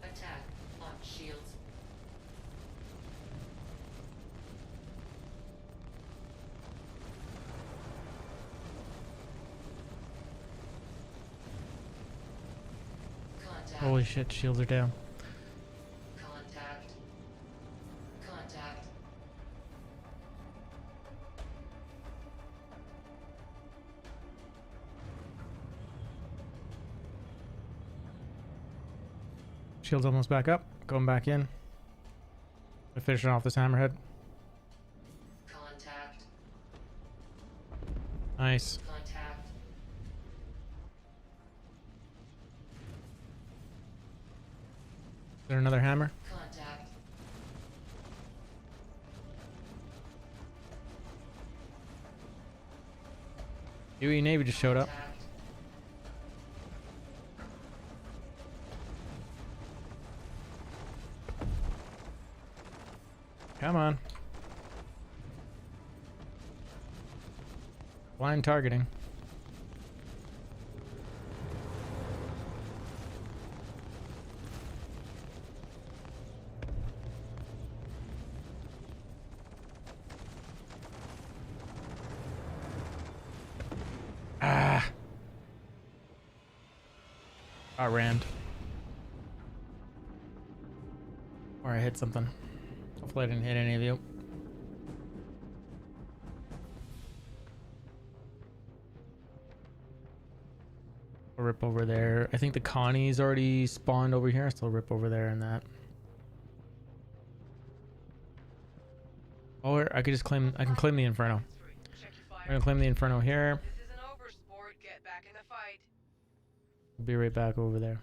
Attack on shields. Contact. Holy shit, shields are down. Contact. Contact. Shields almost back up. Going back in. We're finishing off this hammerhead. Contact. Nice. Contact. Is there another hammer? Contact. UE Navy just showed up. Contact. Come on. Blind targeting. Ah. I rammed. Or I hit something. Hopefully I didn't hit any of you. I'll rip over there. I think the Connie's already spawned over here, so I'll rip over there and that. Or I could just claim, I can claim the Inferno. I'm gonna claim the Inferno here. This isn't over, sport. Get back in the fight. We'll be right back over there.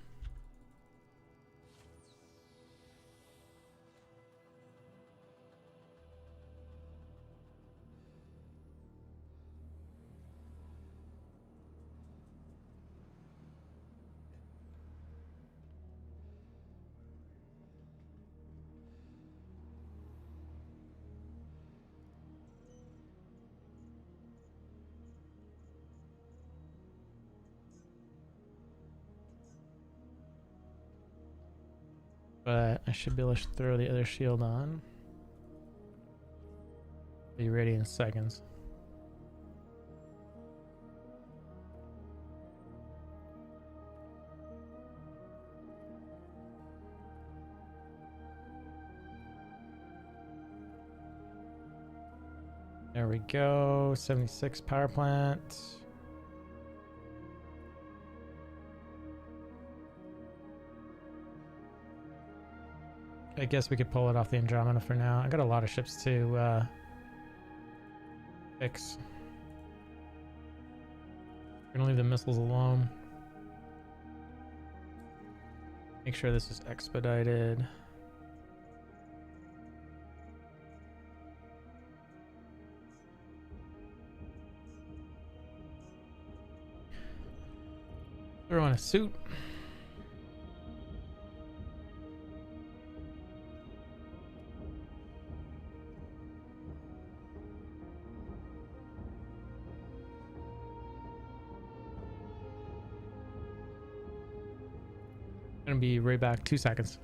But I should be able to throw the other shield on. Be ready in seconds. There we go. 76 power plant. I guess we could pull it off the Andromeda for now. I got a lot of ships to fix. We're gonna leave the missiles alone. Make sure this is expedited. Throw on a suit. Gonna be right back. 2 seconds.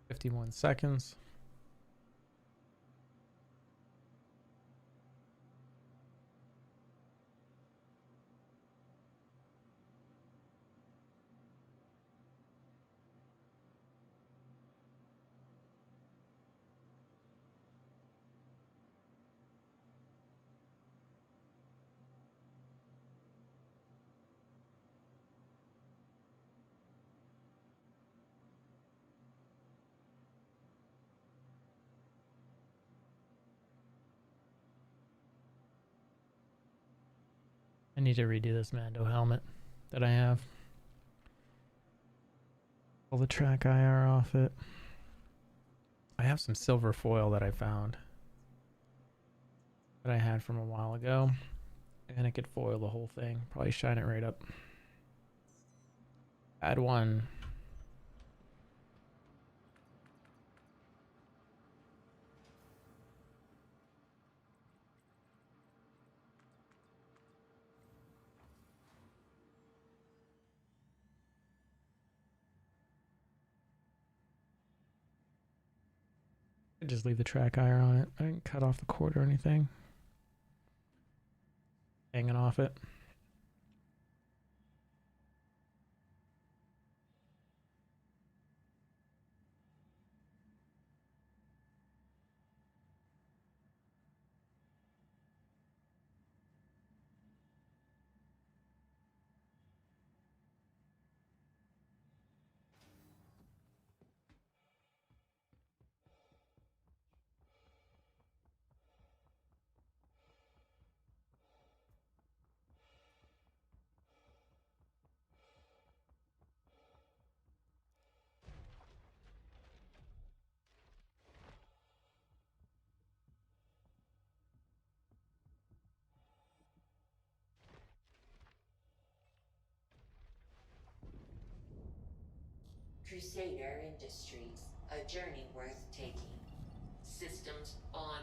$51 seconds. I need to redo this Mando helmet that I have. Pull the track IR off it. I have some silver foil that I found that I had from a while ago, and I could foil the whole thing. Probably shine it right up. Add one. Just leave the track IR on it. I didn't cut off the cord or anything. Hanging off it. Crusader Industries, a journey worth taking. Systems on.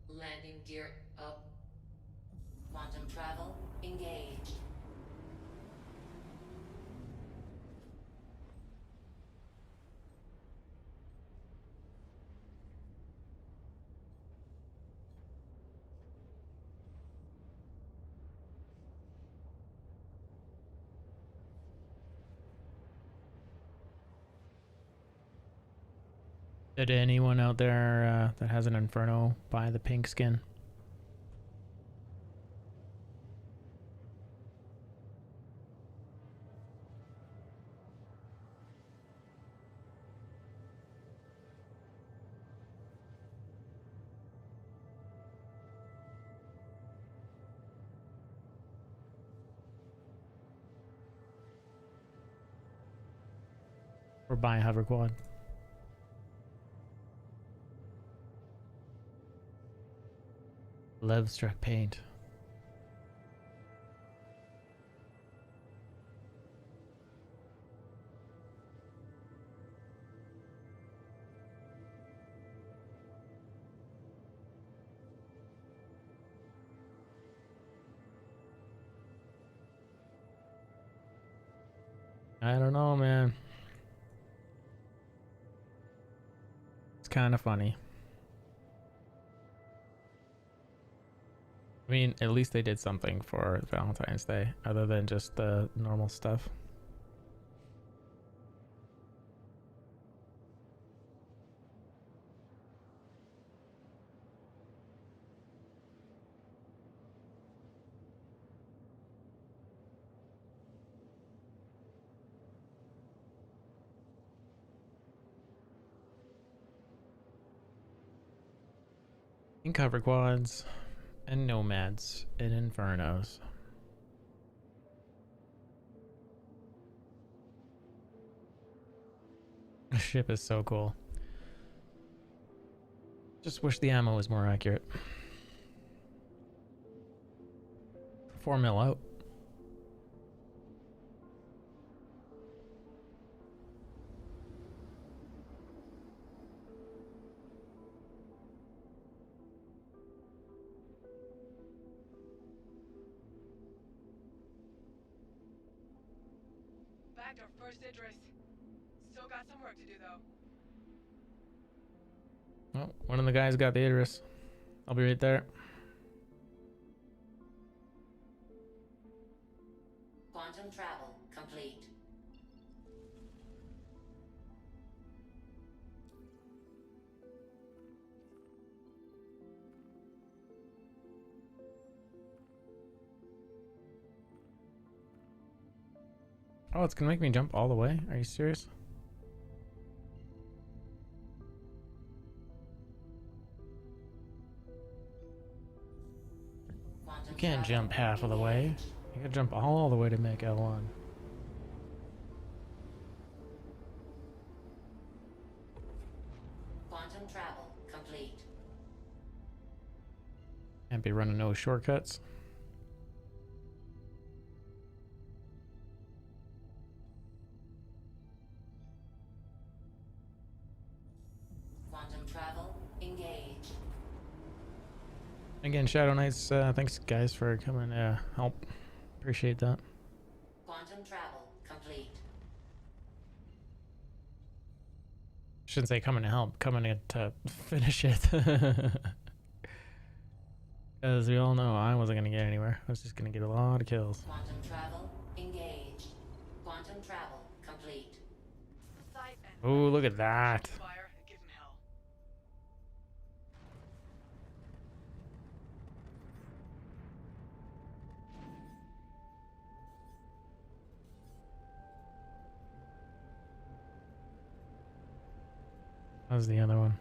Landing gear up. Quantum travel engaged. Did anyone out there that has an Inferno buy the pink skin? Or buy a hover quad. Love struck paint. I don't know, man. It's kind of funny. I mean, at least they did something for Valentine's Day, other than just the normal stuff. And cover quads, and nomads, and infernos. The ship is so cool. Just wish the ammo was more accurate. 4 mil out. Bagged our first Idris. Still got some work to do though. Well, one of the guys got the Idris. I'll be right there. Quantum travel complete. Oh, it's gonna make me jump all the way? Are you serious? You can't jump half of the way. You gotta jump all the way to make L1. Quantum travel complete. Can't be running no shortcuts. Quantum travel engaged. Again, Shadow Knights, thanks guys for coming to help. Appreciate that. Quantum travel complete. Shouldn't say coming to help, coming to finish it. As we all know, I wasn't going to get anywhere. I was just going to get a lot of kills. Quantum travel engaged. Quantum travel complete. Oh, look at that. How's the other one?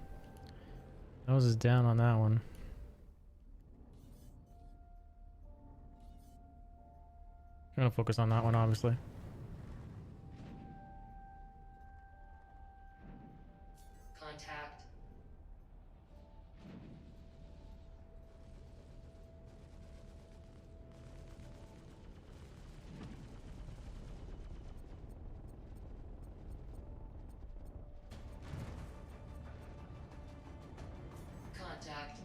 Nose is down on that one. I'm gonna focus on that one, obviously. Contact. Contact.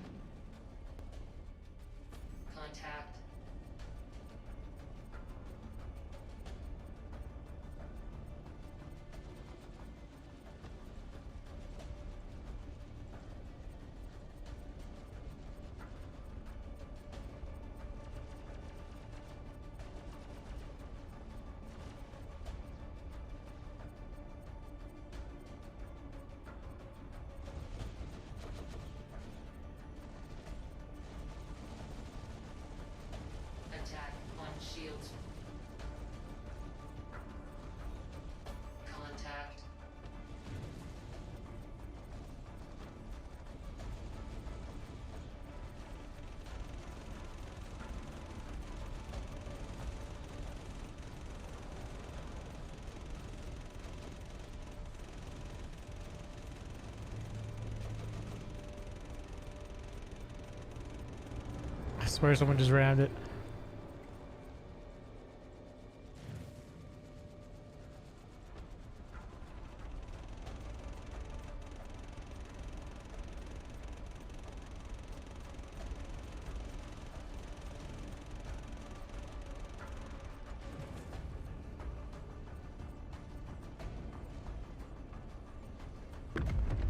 Contact. swear someone just rammed it.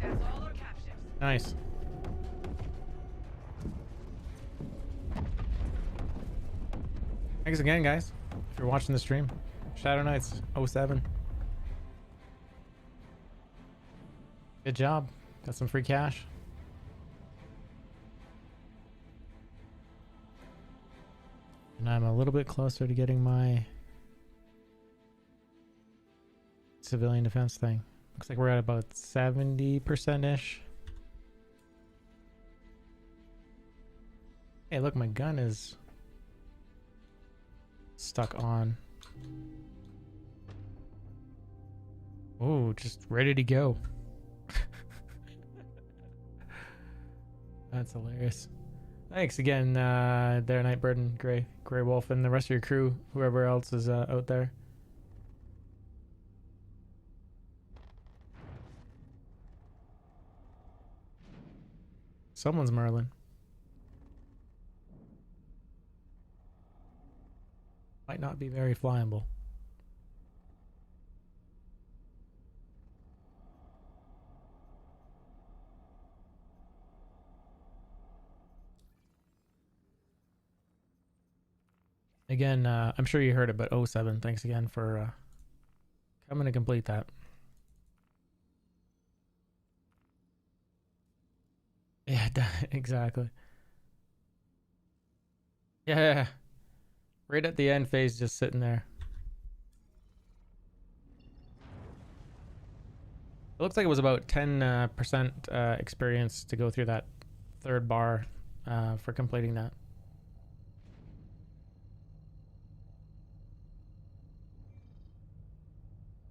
That's all our cap ships. Nice. Thanks again, guys, if you're watching the stream. Shadow Knights 07. Good job. Got some free cash. And I'm a little bit closer to getting my civilian defense thing. Looks like we're at about 70%-ish. Hey, look, my gun is stuck on. Oh, just ready to go. That's hilarious. Thanks again, there, Nightbird and Grey Wolf, and the rest of your crew, whoever else is out there. Someone's Merlin. Might not be very flyable. Again, I'm sure you heard it, but 07, thanks again for coming to complete that. Yeah, exactly. Yeah. Right at the end phase, just sitting there. It looks like it was about 10% experience to go through that third bar for completing that.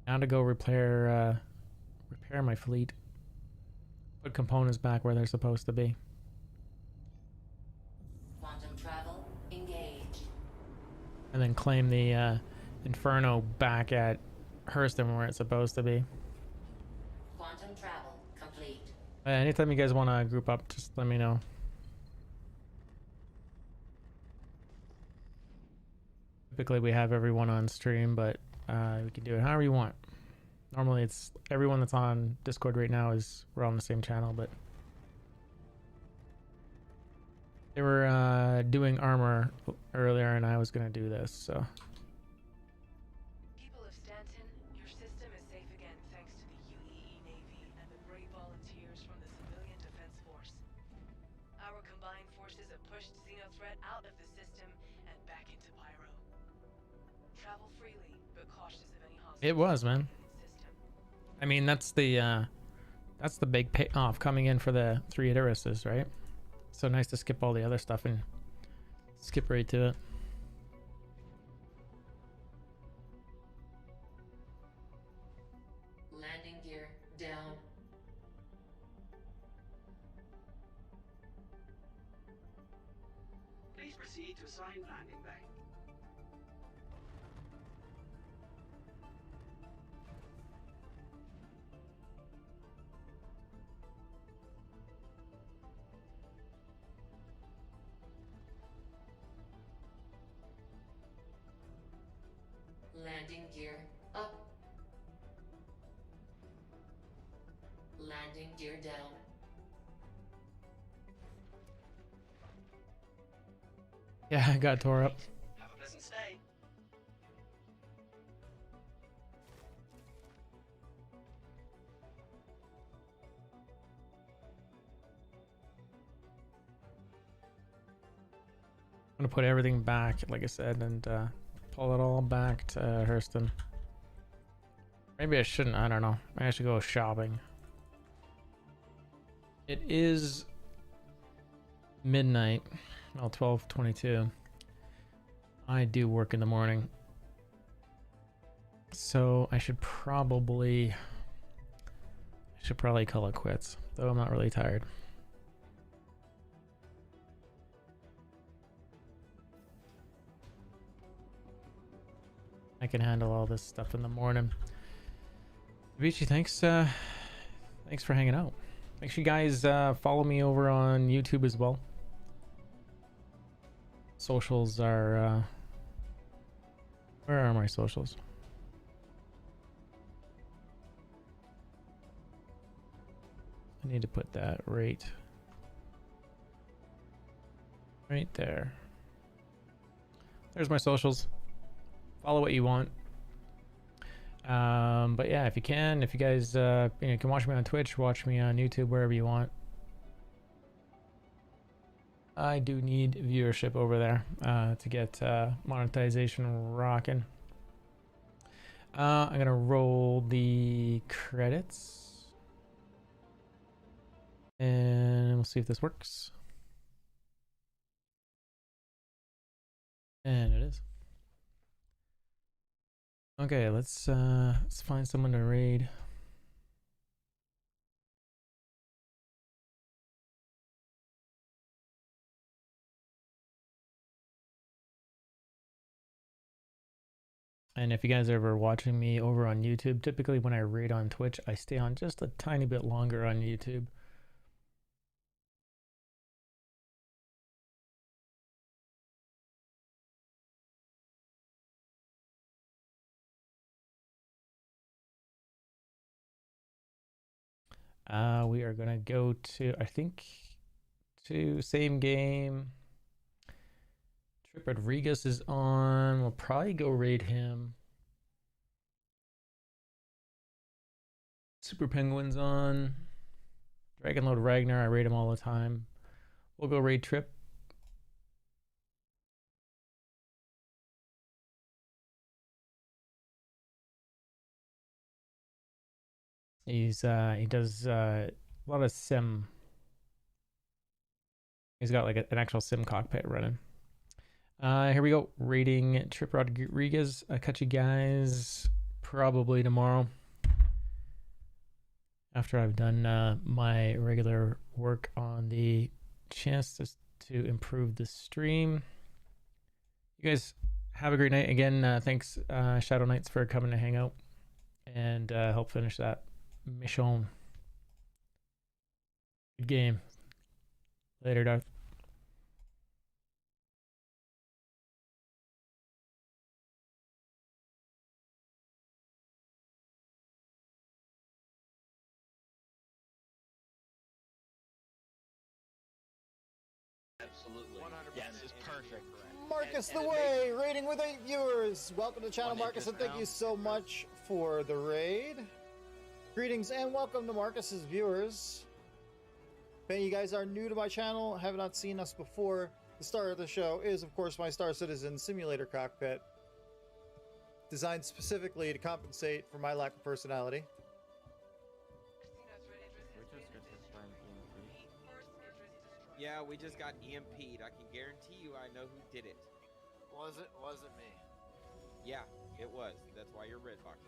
Now to go repair my fleet. Put components back where they're supposed to be. Quantum travel engaged. And then claim the Inferno back at Hurston where it's supposed to be. Quantum travel complete. Anytime you guys want to group up, just let me know. Typically we have everyone on stream, but we can do it however you want. Normally it's everyone that's on Discord right now we're on the same channel, but they were doing armor earlier and I was gonna do this, so. People of Stanton, your system is safe again thanks to the UEE Navy and the brave volunteers from the Civilian Defense Force. Our combined forces have pushed Xenothreat out of the system and back into Pyro. Travel freely, but cautious of any hostiles. It was, man. I mean, that's the big payoff coming in for the 3 Iteruses, right? So nice to skip all the other stuff and skip right to it. Landing gear down. Please proceed to assigned landing bay. Landing gear up. Landing gear down. Yeah, I got tore up. Have a pleasant stay. I'm gonna put everything back, like I said, and pull it all back to Hurston. Maybe I shouldn't, I don't know. Maybe I should go shopping. It is midnight. Well, 12:22. I do work in the morning. So I should probably call it quits, though I'm not really tired. can handle all this stuff in the morning. Vici, thanks thanks for hanging out. Make sure you guys follow me over on YouTube as well. Socials are where are my socials? I need to put that right there. There's my socials. Follow what you want. But yeah, if you guys you can watch me on Twitch, watch me on YouTube, wherever you want. I do need viewership over there to get monetization rocking. I'm gonna roll the credits and we'll see if this works. And it is. Okay, let's find someone to raid. And if you guys are ever watching me over on YouTube, typically when I raid on Twitch, I stay on just a tiny bit longer on YouTube. We are gonna go to, I think, to same game. Trip Rodriguez is on. We'll probably go raid him. Super Penguin's on. Dragonlord Ragnar, I raid him all the time. We'll go raid Trip. He does a lot of sim. He's got like an actual sim cockpit running. Here we go. Rating Trip Rodriguez. I'll catch you guys probably tomorrow after I've done my regular work on the chance to improve the stream. You guys have a great night. Again, thanks Shadow Knights for coming to hang out and help finish that mission. Good game. Later, Doc. Absolutely. 100%. Yes, it's perfect. Marcus the Way, raiding with 8 viewers. Welcome to the channel, Marcus, and thank you so much for the raid. Greetings and welcome to Marcus's viewers. If any of you guys are new to my channel, have not seen us before, the star of the show is, of course, my Star Citizen simulator cockpit, designed specifically to compensate for my lack of personality. Yeah, we just got EMP'd. I can guarantee you I know who did it. Wasn't me. Yeah, it was. That's why you're red box.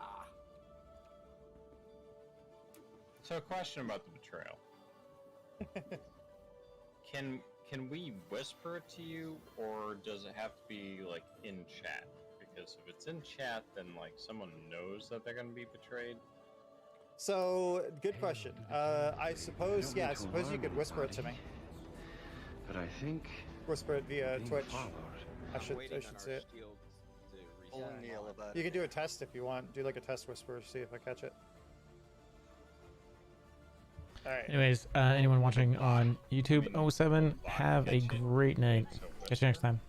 Ah. So a question about the betrayal. Can we whisper it to you, or does it have to be like in chat? Because if it's in chat, then like someone knows that they're gonna be betrayed. So, good question. I suppose, yeah, I suppose you could whisper it to me. But I think whisper it via Twitch. I should say it. You can do a test if you want. Do like a test whisper, see if I catch it. All right. Anyways, anyone watching on YouTube 07, have a great night. Catch you next time.